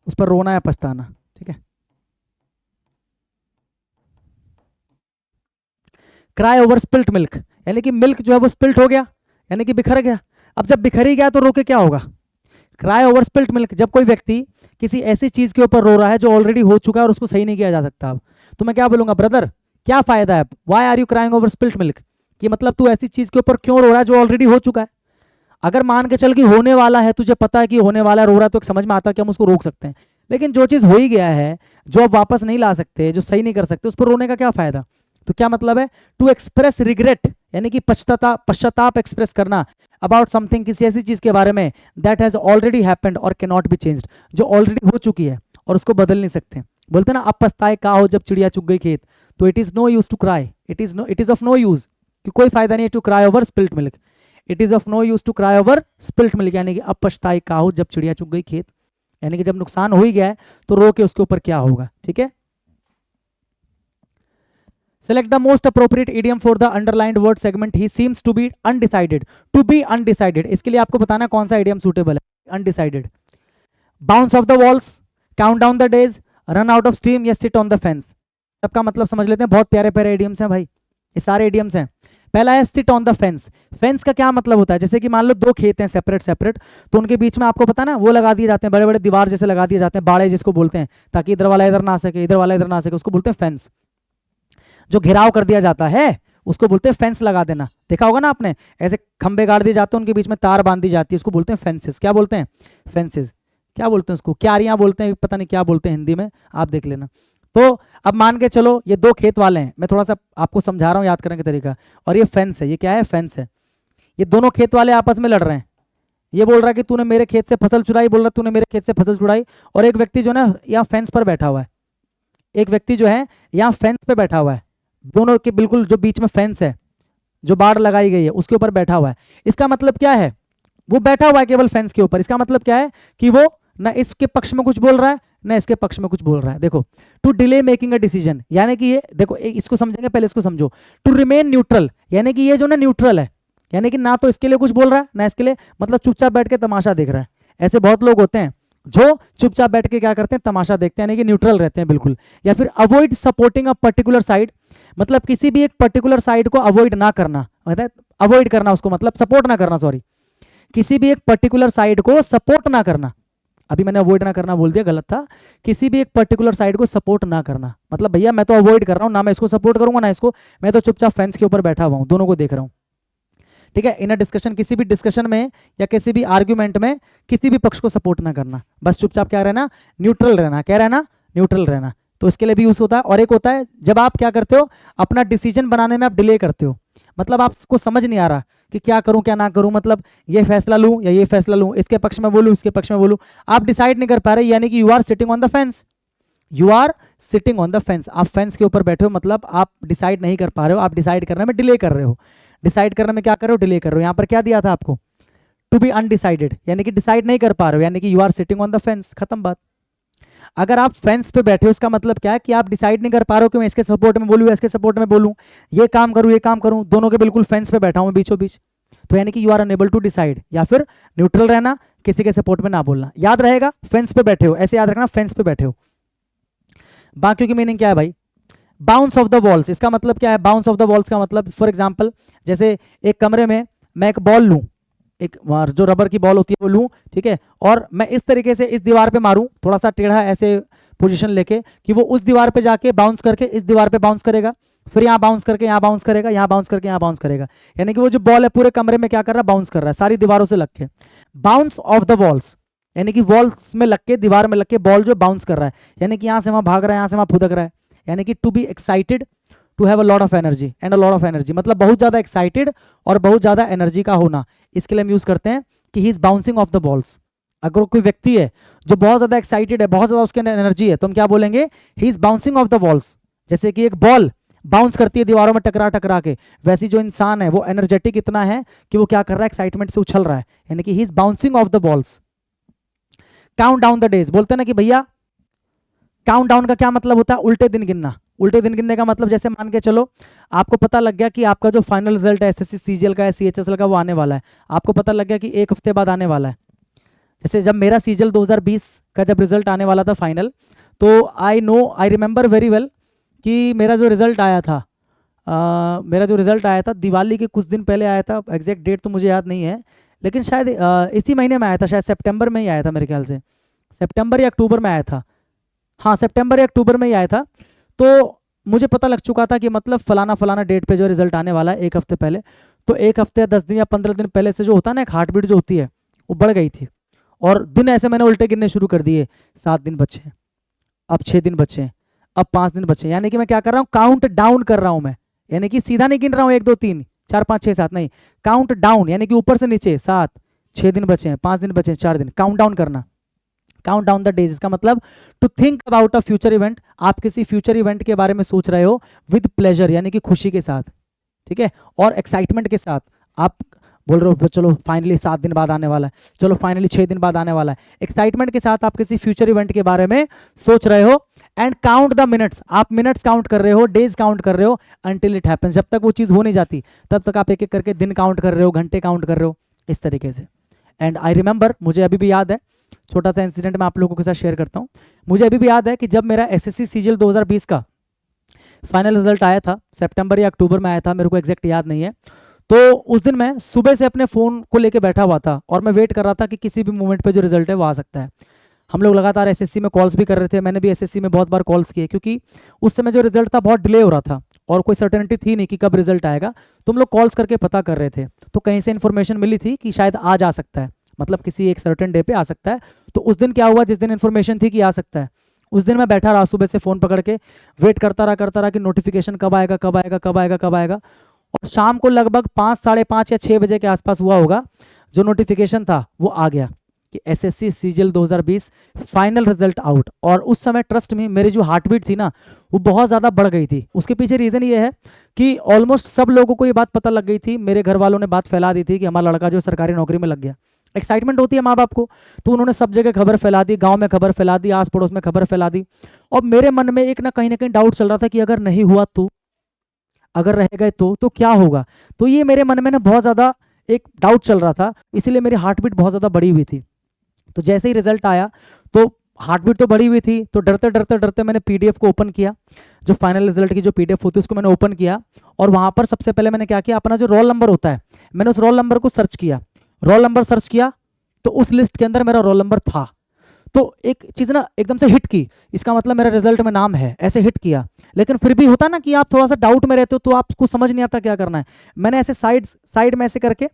उस पर रोना या पछताना, ठीक है। क्राई ओवर स्पिल्ट मिल्क यानी कि मिल्क जो है वो स्पिल्ट हो गया, यानी कि बिखर गया। अब जब बिखर ही गया तो रो के क्या होगा, क्राई ओवर स्पिल्ट मिल्क, जब कोई व्यक्ति किसी ऐसी चीज के ऊपर रो रहा है जो ऑलरेडी हो चुका है और उसको सही नहीं किया जा सकता। अब तो मैं क्या बोलूंगा, ब्रदर क्या फायदा है, why are you crying over spilt milk, कि मतलब तू ऐसी चीज के ऊपर क्यों रो रहा है जो ऑलरेडी हो चुका है। अगर मान के चल कि होने वाला है, तुझे पता है कि होने वाला है, रो रहा है, तो एक समझ में आता है कि हम उसको रोक सकते हैं, लेकिन जो चीज हो ही गया है, जो अब वापस नहीं ला सकते, जो सही नहीं कर सकते, उस पर रोने का क्या फायदा। तो क्या मतलब है, टू एक्सप्रेस रिग्रेट यानी कि पश्चाताप एक्सप्रेस करना अबाउट समथिंग, किसी ऐसी चीज के बारे में, दैट हैज ऑलरेडी हैपेंड और कैन नॉट बी चेंज्ड, जो ऑलरेडी हो चुकी है और उसको बदल नहीं सकते। बोलते ना अब पछताए का हो जब चिड़िया चुग गई खेत, तो it is no use to cry, it is of no use, कि कोई फायदा नहीं है to cry over spilt milk, it is of no use to cry over spilt milk, यानी कि अब पछताए का हो जब चिड़िया चुग गई खेत, यानी कि जब नुकसान हो ही गया है तो रो के उसके ऊपर क्या होगा, ठीक है। Select the most appropriate idiom for the underlined word segment. He seems to be undecided. To be undecided. इसके लिए आपको बताना कौन सा idiom suitable है. Undecided. Bounce off the walls. Count down the days. Run out of steam या sit on the fence. सबका मतलब समझ लेते हैं. बहुत प्यारे प्यारे idioms हैं भाई. ये सारे idioms हैं. पहला है sit on the fence. Fence का क्या मतलब होता है, जैसे कि मान लो दो खेत हैं सेपरेट, तो उनके बीच में आपको पता ना वो लगा दिए जाते हैं, बड़े बड़े दीवार जैसे लगा दिए जाते हैं, बाड़े जिसको बोलते हैं, ताकि इधर वाला इधर ना आ सके, इधर वाला इधर ना आ सके, उसको बोलते हैं फेंस। जो घेराव कर दिया जाता है उसको बोलते हैं फेंस लगा देना। देखा होगा ना आपने, ऐसे खंबे गाड़ दिए जाते हैं, उनके बीच में तार बांध दी जाती है, उसको बोलते हैं फेंसेस। क्या बोलते हैं, फेंसेस। क्या बोलते हैं उसको, क्यारियां बोलते हैं, पता नहीं क्या बोलते हैं हिंदी में, आप देख लेना। तो अब मान के चलो ये दो खेत वाले हैं, मैं थोड़ा सा आपको समझा रहा हूँ याद करने का तरीका। और ये फेंस है, ये क्या है, फेंस है। ये दोनों खेत वाले आपस में लड़ रहे हैं। ये बोल रहा है कि तूने मेरे खेत से फसल चुराई, बोल रहा है तूने मेरे खेत से फसल चुराई। और एक व्यक्ति जो है ना यहाँ फेंस पर बैठा हुआ है, एक व्यक्ति जो है यहाँ फेंस पे बैठा हुआ है, दोनों के बिल्कुल जो बीच में फेंस है, जो बाड़ लगाई गई है उसके ऊपर बैठा हुआ है। इसका मतलब क्या है, वो बैठा हुआ है केवल फेंस के ऊपर। इसका मतलब क्या है कि वो ना इसके पक्ष में कुछ बोल रहा है ना इसके पक्ष में कुछ बोल रहा है। देखो, to delay making a decision, यानी कि ये देखो इसको समझेंगे, पहले इसको समझो। टू रिमेन न्यूट्रल, यानी कि ये जो ना न्यूट्रल है, यानी कि ना तो इसके लिए कुछ बोल रहा है ना इसके लिए, मतलब चुपचाप बैठ के तमाशा देख रहा है। ऐसे बहुत लोग होते हैं जो चुपचाप बैठ के क्या करते हैं, तमाशा देखते हैं, यानी कि न्यूट्रल रहते हैं बिल्कुल। या फिर avoid supporting a particular side, मतलब किसी भी एक पर्टिकुलर साइड को अवॉइड ना करना, मतलब अवॉइड करना उसको, मतलब सपोर्ट ना करना, सॉरी, किसी भी एक पर्टिकुलर साइड को सपोर्ट ना करना। अभी मैंने अवॉइड ना करना बोल दिया, गलत था। किसी भी एक पर्टिकुलर साइड को सपोर्ट ना करना, मतलब भैया मैं तो अवॉइड कर रहा हूं, ना मैं इसको सपोर्ट करूंगा ना इसको, मैं तो चुपचाप फेंस के ऊपर बैठा हुआ हूं, दोनों को देख रहा हूं। ठीक है, इन अ डिस्कशन, किसी भी डिस्कशन में या किसी भी आर्ग्यूमेंट में किसी भी पक्ष को सपोर्ट ना करना, बस चुपचाप क्या रहना, न्यूट्रल रहना। क्या रहना, न्यूट्रल रहना। तो इसके लिए भी यूज होता है। और एक होता है जब आप क्या करते हो, अपना डिसीजन बनाने में आप डिले करते हो, मतलब आपको समझ नहीं आ रहा कि क्या करूं क्या ना करूं, मतलब ये फैसला लूं या ये फैसला लूं, इसके पक्ष में बोलूं इसके पक्ष में बोलूं, आप डिसाइड नहीं कर पा रहे, यानी कि you are sitting on the fence, you are sitting on the fence. आप फेंस के ऊपर बैठे हो, मतलब आप डिसाइड नहीं कर पा रहे हो, आप डिसाइड करने में डिले कर रहे हो। डिसाइड करने में क्या कर रहे हो, डिले कर रहे हो। यहाँ पर क्या दिया था आपको, टू बी अनडिसाइडेड, यानी कि डिसाइड नहीं कर पा रहे हो, यानी कि you are sitting on the fence, खत्म बात। अगर आप फेंस पे बैठे हो, इसका मतलब क्या है कि आप डिसाइड नहीं कर पा रहे हो कि मैं इसके सपोर्ट में बोलूं या इसके सपोर्ट में बोलूं, ये काम करूं, दोनों के बिल्कुल फेंस पे बैठा हूं बीचों बीच। तो यानी कि you are unable to decide, या फिर न्यूट्रल रहना, किसी के सपोर्ट में ना बोलना। याद रहेगा, फेंस पे बैठे हो, ऐसे याद रखना, फेंस पे बैठे हो। बाकी की मीनिंग क्या है भाई, बाउंस ऑफ द वॉल्स, इसका मतलब क्या है, बाउंस ऑफ द वॉल्स का मतलब फॉर एग्जांपल, जैसे एक कमरे में मैं एक बॉल लूं, एक जो रबर की बॉल होती है वो लूं, ठीक है, और मैं इस तरीके से इस दीवार पे मारूं, थोड़ा सा टेढ़ा ऐसे पोजीशन लेके कि वो उस दीवार पे जाके बाउंस करके इस दीवार पे बाउंस करेगा, फिर यहाँ बाउंस करके यहाँ बाउंस करेगा, यहाँ बाउंस करके यहाँ बाउंस करेगा, यानी कि वो जो बॉल है पूरे कमरे में क्या कर रहा है, बाउंस कर रहा है सारी दीवारों से लग के। बाउंस ऑफ द वॉल्स, यानी कि वॉल्स में लग के, दीवार में लग के बॉल जो बाउंस कर रहा है, यानी कि यहाँ से वहाँ भाग रहा है, यहाँ से वहाँ फुदक रहा है, यानी कि to be excited, to have a lot of energy and a lot of energy, मतलब बहुत ज्यादा एक्साइटेड और बहुत ज्यादा एनर्जी का होना। इसके लिए हम यूज करते हैं कि he is bouncing off the balls. अगर कोई व्यक्ति है जो बहुत ज्यादा एक्साइटेड है, बहुत ज्यादा उसके अंदर एनर्जी है, तो हम क्या बोलेंगे, he is bouncing off the balls. जैसे कि एक बॉल बाउंस करती है दीवारों में टकरा टकरा के, वैसी जो इंसान है वो एनर्जेटिक इतना है कि वो क्या कर रहा है, एक्साइटमेंट से उछल रहा है, यानी कि he is bouncing off the balls. Count down the days, बोलते हैं ना कि भैया काउंट डाउन का क्या मतलब होता है, उल्टे दिन गिनना। उल्टे दिन गिनने का मतलब जैसे मान के चलो आपको पता लग गया कि आपका जो फाइनल रिजल्ट है एसएससी सीजीएल का है, सीएचएसएल का, वो आने वाला है, आपको पता लग गया कि एक हफ्ते बाद आने वाला है। जैसे जब मेरा सीजीएल 2020 का जब रिजल्ट आने वाला था फाइनल, तो आई रिमेंबर वेरी वेल कि मेरा जो रिजल्ट आया था दिवाली के कुछ दिन पहले आया था, एग्जैक्ट डेट तो मुझे याद नहीं है, लेकिन शायद इसी महीने में आया था, शायद सितंबर में ही आया था मेरे ख्याल से, सितंबर या अक्टूबर में आया था, हाँ सितंबर या अक्टूबर में ही आया था। तो मुझे पता लग चुका था कि मतलब फलाना फलाना डेट पे जो रिजल्ट आने वाला है एक हफ्ते पहले, तो एक हफ्ते 10 दिन या 15 दिन पहले से जो होता है ना, एक हार्ट बीट जो होती है वो बढ़ गई थी, और दिन ऐसे मैंने उल्टे गिनने शुरू कर दिए, 7 दिन बचे, अब 6 दिन बचे, अब 5 दिन बचे, यानी कि मैं क्या कर रहा हूँ, काउंट डाउन कर रहा हूँ मैं, यानी कि सीधा नहीं गिन रहा हूँ 1 2 3 4 5 6 7, नहीं, काउंट डाउन, यानी कि ऊपर से नीचे, 7 6 दिन बचे हैं, 5 दिन बचे हैं, 4 दिन, काउंट डाउन करना, काउंट डाउन द डेज। इसका मतलब to think about a future event, आप किसी फ्यूचर इवेंट के बारे में सोच रहे हो विद प्लेजर, यानी कि खुशी के साथ, ठीक है, और एक्साइटमेंट के साथ आप बोल रहे हो चलो फाइनली 7 दिन बाद आने वाला है, चलो फाइनली 6 दिन बाद आने वाला है, एक्साइटमेंट के साथ आप किसी फ्यूचर इवेंट के बारे में सोच रहे हो। एंड काउंट द मिनट्स, आप मिनट्स काउंट कर रहे हो, डेज काउंट कर रहे हो, अंटिल इट हैपेंस, जब तक वो चीज़ हो नहीं जाती तब तक आप एक एक करके दिन काउंट कर रहे हो, घंटे काउंट कर रहे हो, इस तरीके से। एंड आई रिमेंबर, मुझे अभी भी याद है, छोटा सा इंसिडेंट मैं आप लोगों के साथ शेयर करता हूँ। मुझे अभी भी याद है कि जब मेरा एसएससी सीजीएल 2020 का फाइनल रिजल्ट आया था, सितंबर या अक्टूबर में आया था, मेरे को एग्जैक्ट याद नहीं है, तो उस दिन मैं सुबह से अपने फ़ोन को लेके बैठा हुआ था और मैं वेट कर रहा था कि किसी भी मोमेंट पे जो रिजल्ट है वो आ सकता है। हम लोग लगातार एसएससी में कॉल्स भी कर रहे थे, मैंने भी एसएससी में बहुत बार कॉल्स किए, क्योंकि उस समय जो रिजल्ट था बहुत डिले हो रहा था और कोई सर्टेनिटी थी नहीं कि कब रिजल्ट आएगा, तो हम लोग कॉल्स करके पता कर रहे थे। तो कहीं से इन्फॉर्मेशन मिली थी कि शायद आज आ सकता है, मतलब किसी एक सर्टेन डे पे आ सकता है। तो उस दिन क्या हुआ, जिस दिन इन्फॉर्मेशन थी कि आ सकता है, उस दिन मैं बैठा रहा सुबह से फ़ोन पकड़ के, वेट करता रहा कि नोटिफिकेशन कब आएगा कब आएगा कब आएगा कब आएगा। और शाम को लगभग 5, साढ़े 5 या 6 बजे के आसपास हुआ होगा, जो नोटिफिकेशन था वो आ गया कि SSC CGL 2020 final result out. और उस समय ट्रस्ट में मेरी जो हार्ट बीट थी ना वो बहुत ज़्यादा बढ़ गई थी। उसके पीछे रीज़न ये है कि ऑलमोस्ट सब लोगों को ये बात पता लग गई थी, मेरे घर वालों ने बात फैला दी थी कि हमारा लड़का जो सरकारी नौकरी में लग गया। एक्साइटमेंट होती है माँ बाप को, तो उन्होंने सब जगह खबर फैला दी, गांव में खबर फैला दी, आस पड़ोस में खबर फैला दी। और मेरे मन में एक ना कहीं डाउट चल रहा था कि अगर नहीं हुआ तो, अगर रह गए तो क्या होगा। तो ये मेरे मन में ना बहुत ज़्यादा एक डाउट चल रहा था, इसीलिए मेरी हार्ट बीट बहुत ज़्यादा बढ़ी हुई थी। तो जैसे ही रिजल्ट आया तो हार्ट बीट तो बढ़ी हुई थी, तो डरते डरते डरते मैंने पीडीएफ को ओपन किया, जो फाइनल रिजल्ट की जो पीडीएफ होती है उसको मैंने ओपन किया। और वहाँ पर सबसे पहले मैंने क्या किया, अपना जो रोल नंबर होता है मैंने उस रोल नंबर को सर्च किया। रोल नंबर सर्च किया तो उस लिस्ट के अंदर मेरा रोल नंबर था। तो एक चीज़ ना एकदम से हिट की, इसका मतलब मेरा रिजल्ट में नाम है, ऐसे हिट किया। लेकिन फिर भी होता ना कि आप थोड़ा सा डाउट में रहते हो, तो आपको समझ नहीं आता क्या करना है। मैंने ऐसे साइड में ऐसे करके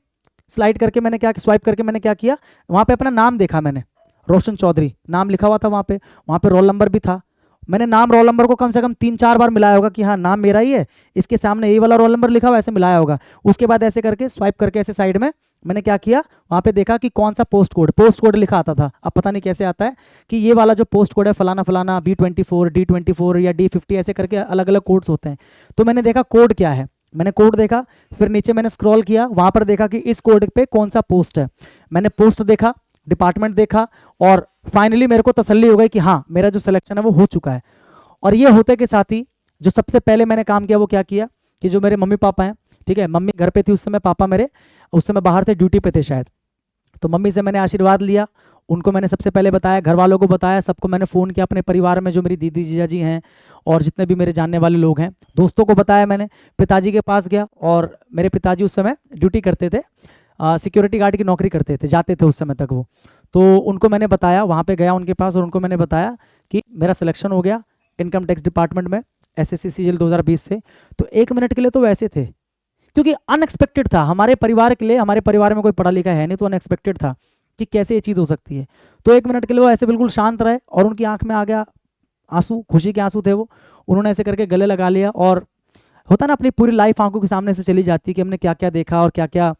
स्लाइड करके मैंने क्या स्वाइप करके मैंने क्या किया, वहाँ पे अपना नाम देखा, मैंने रोशन चौधरी नाम लिखा हुआ था वहाँ पे रोल नंबर भी था। मैंने नाम रोल नंबर को कम से कम 3-4 बार मिलाया होगा कि हाँ नाम मेरा ही है, इसके सामने ये वाला रोल नंबर लिखा हुआ, ऐसे मिलाया होगा। उसके बाद ऐसे करके स्वाइप करके ऐसे साइड में मैंने क्या किया, वहाँ पे देखा कि कौन सा पोस्ट कोड लिखा आता था। अब पता नहीं कैसे आता है कि ये वाला जो पोस्ट कोड है फलाना फलाना B24 D24 या D50 ऐसे करके अलग अलग कोड्स होते हैं। तो मैंने देखा कोड क्या है, मैंने कोड देखा, फिर नीचे मैंने स्क्रॉल किया, वहाँ पर देखा कि इस कोड पे कौन सा पोस्ट है। मैंने पोस्ट देखा, डिपार्टमेंट देखा, और फाइनली मेरे को तसल्ली हो गई कि हाँ मेरा जो सिलेक्शन है वो हो चुका है। और ये होते के साथ ही जो सबसे पहले मैंने काम किया वो क्या किया कि जो मेरे मम्मी पापा हैं, ठीक है, मम्मी घर पे थी उस समय, पापा मेरे उस समय बाहर थे, ड्यूटी पे थे शायद। तो मम्मी से मैंने आशीर्वाद लिया, उनको मैंने सबसे पहले बताया, घर वालों को बताया, सबको मैंने फ़ोन किया, अपने परिवार में जो मेरी दीदी जीजा जी हैं और जितने भी मेरे जानने वाले लोग हैं, दोस्तों को बताया मैंने। पिताजी के पास गया, और मेरे पिताजी उस समय ड्यूटी करते थे, सिक्योरिटी गार्ड की नौकरी करते थे, जाते थे उस समय तक वो। तो उनको मैंने बताया, वहाँ पे गया उनके पास और उनको मैंने बताया कि मेरा सिलेक्शन हो गया इनकम टैक्स डिपार्टमेंट में एसएससी सीजीएल 2020 से। तो 1 मिनट के लिए तो वैसे थे, क्योंकि अनएक्सपेक्टेड था हमारे परिवार के लिए, हमारे परिवार में कोई पढ़ा लिखा है नहीं, तो अनएक्सपेक्टेड था कि कैसे ये चीज़ हो सकती है। तो 1 मिनट के लिए वो ऐसे बिल्कुल शांत रहे, और उनकी आंख में आ गया आंसू, खुशी के आंसू थे वो। उन्होंने ऐसे करके गले लगा लिया, और होता ना अपनी पूरी लाइफ आंखों के सामने से चली जाती है कि हमने क्या क्या देखा और क्या क्या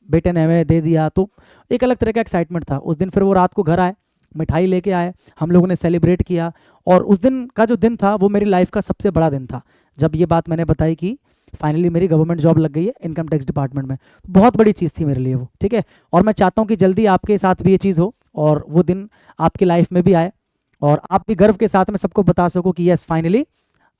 बेटे ने हमें दे दिया। तो एक अलग तरह का एक्साइटमेंट था उस दिन। फिर वो रात को घर आए, मिठाई लेके आए, हम लोगों ने सेलिब्रेट किया। और उस दिन का जो दिन था वो मेरी लाइफ का सबसे बड़ा दिन था, जब ये बात मैंने बताई कि फाइनली मेरी गवर्नमेंट जॉब लग गई है इनकम टैक्स डिपार्टमेंट में। बहुत बड़ी चीज़ थी मेरे लिए वो, ठीक है। और मैं चाहता हूँ कि जल्दी आपके साथ भी ये चीज़ हो, और वो दिन आपकी लाइफ में भी आए, और आप भी गर्व के साथ में सबको बता सको कि yes finally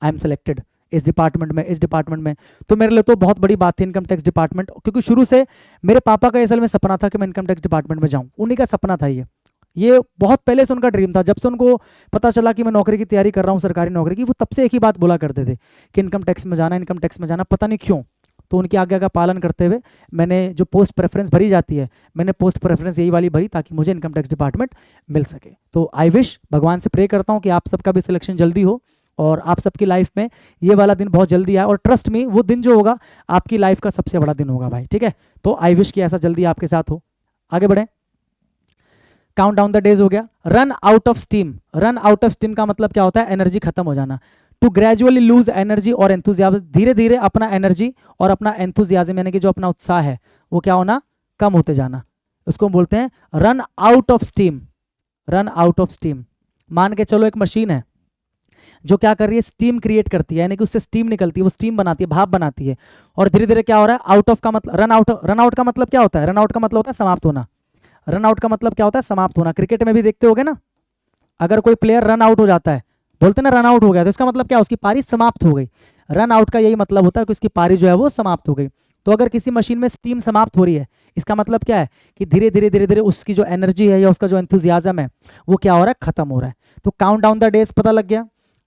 I am selected इस डिपार्टमेंट में। तो मेरे लिए तो बहुत बड़ी बात थी इनकम टैक्स डिपार्टमेंट, क्योंकि शुरू से मेरे पापा का असल में सपना था कि मैं इनकम टैक्स डिपार्टमेंट में जाऊँ। उन्हीं का सपना था ये बहुत पहले से उनका ड्रीम था। जब से उनको पता चला कि मैं नौकरी की तैयारी कर रहा हूँ, सरकारी नौकरी की, वो तब से एक ही बात बोला करते थे कि इनकम टैक्स में जाना, पता नहीं क्यों। तो उनकी आज्ञा का पालन करते हुए मैंने जो पोस्ट प्रेफरेंस भरी जाती है, मैंने पोस्ट प्रेफरेंस यही वाली भरी ताकि मुझे इनकम टैक्स डिपार्टमेंट मिल सके। तो आई विश, भगवान से प्रे करता हूँ कि आप सबका भी सिलेक्शन जल्दी हो, और आप सबकी लाइफ में ये वाला दिन बहुत जल्दी आए। और ट्रस्ट मी, वो दिन जो होगा आपकी लाइफ का सबसे बड़ा दिन होगा भाई, ठीक है। तो आई विश कि ऐसा जल्दी आपके साथ हो। आगे बढ़ें। काउंट डाउन द डेज हो गया। रन आउट ऑफ स्टीम का मतलब क्या होता है, एनर्जी खत्म हो जाना। टू ग्रेजुअली लूज एनर्जी और एंथुजियाज्म, धीरे धीरे अपना एनर्जी और अपना एंथुजियाज्म यानी कि जो अपना उत्साह है वो क्या होना, कम होते जाना। उसको बोलते हैं रन आउट ऑफ स्टीम। मान के चलो एक मशीन है जो क्या कर रही है, स्टीम क्रिएट करती है, यानी कि उससे स्टीम निकलती है, वो स्टीम बनाती है, भाप बनाती है, और धीरे धीरे क्या हो रहा है, आउट ऑफ का मतलब रन आउट का मतलब क्या होता है, रन आउट का मतलब होता है समाप्त होना। रन आउट का मतलब क्या होता है, समाप्त होना। क्रिकेट में भी देखते होगे ना, अगर कोई प्लेयर रन आउट हो जाता है, बोलते ना रन आउट हो गया, तो इसका मतलब क्या, उसकी पारी समाप्त हो गई। रन आउट का यही मतलब होता है कि उसकी पारी जो है वो समाप्त हो गई। तो अगर किसी मशीन में स्टीम समाप्त हो रही है, इसका मतलब क्या है कि धीरे धीरे उसकी जो एनर्जी है या उसका जो एंथुजियाज्म है वो क्या हो रहा है, खत्म हो रहा है। तो काउंट डाउन द डेज पता लग गया,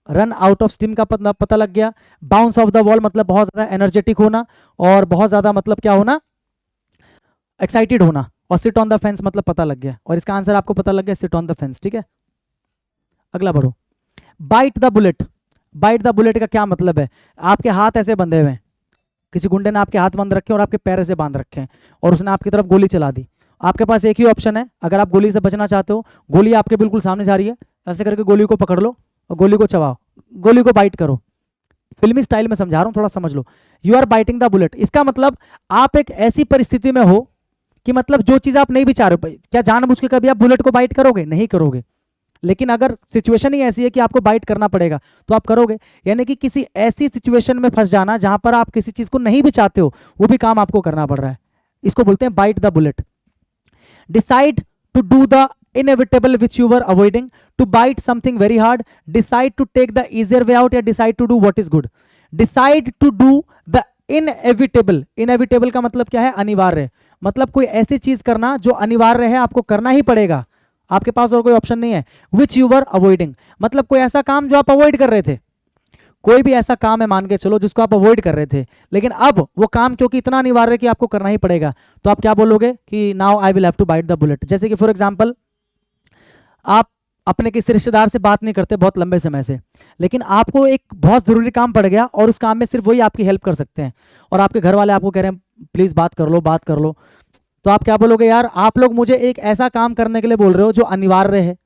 रन आउट ऑफ स्टीम का पता लग गया, बाउंस ऑफ द वॉल मतलब बहुत ज्यादा एनर्जेटिक होना, और बहुत ज्यादा मतलब क्या होना, एक्साइटेड होना, और सिट ऑन द फेंस मतलब पता लग गया। और इसका आंसर आपको पता लग गया, सिट ऑन द फेंस, ठीक है। अगला बढ़ो। बाइट द बुलेट का क्या मतलब है, आपके हाथ ऐसे बंधे हुए हैं, किसी गुंडे ने आपके हाथ बंद रखे और आपके पैर ऐसे बांध रखे हैं, और उसने आपकी तरफ गोली चला दी। आपके पास एक ही ऑप्शन है, अगर आप गोली से बचना चाहते हो, गोली आपके बिल्कुल सामने जा रही है, ऐसे करके गोली को पकड़ लो और गोली को चबाओ, गोली को बाइट करो। फिल्मी स्टाइल में समझा रहा हूं, थोड़ा समझ लो। You are biting the bullet, इसका मतलब आप एक ऐसी परिस्थिति में हो कि मतलब जो चीज आप नहीं भी चाह रहे हो, क्या जानबूझ के कभी आप बुलेट को बाइट करोगे? नहीं करोगे। लेकिन अगर सिचुएशन ही ऐसी है कि आपको बाइट करना पड़ेगा तो आप करोगे। यानी कि किसी ऐसी सिचुएशन में फंस जाना जहां पर आप किसी चीज को नहीं भी चाहते हो, वो भी काम आपको करना पड़ रहा है, इसको बोलते हैं bite the bullet. Decide to do the inevitable which you were avoiding, to bite something very hard, decide to take the easier way out, या decide to do what is good। decide to do the inevitable, inevitable का मतलब क्या है? अनिवार्य। मतलब कोई ऐसी चीज करना जो अनिवार्य है, आपको करना ही पड़ेगा, आपके पास और कोई ऑप्शन नहीं है। which you were avoiding मतलब कोई ऐसा काम जो आप अवॉइड कर रहे थे, कोई भी ऐसा काम है मान के चलो जिसको आप अवॉइड कर रहे थे, लेकिन अब वो काम क्योंकि इतना अनिवार्य है कि आपको करना ही पड़ेगा, तो आप क्या बोलोगे कि now I will have to bite the bullet. जैसे कि फॉर एग्जांपल, आप अपने किसी रिश्तेदार से बात नहीं करते बहुत लंबे समय से, लेकिन आपको एक बहुत ज़रूरी काम पड़ गया और उस काम में सिर्फ वही आपकी हेल्प कर सकते हैं, और आपके घर वाले आपको कह रहे हैं प्लीज़ बात कर लो, बात कर लो, तो आप क्या बोलोगे? यार आप लोग मुझे एक ऐसा काम करने के लिए बोल रहे हो जो अनिवार्य है,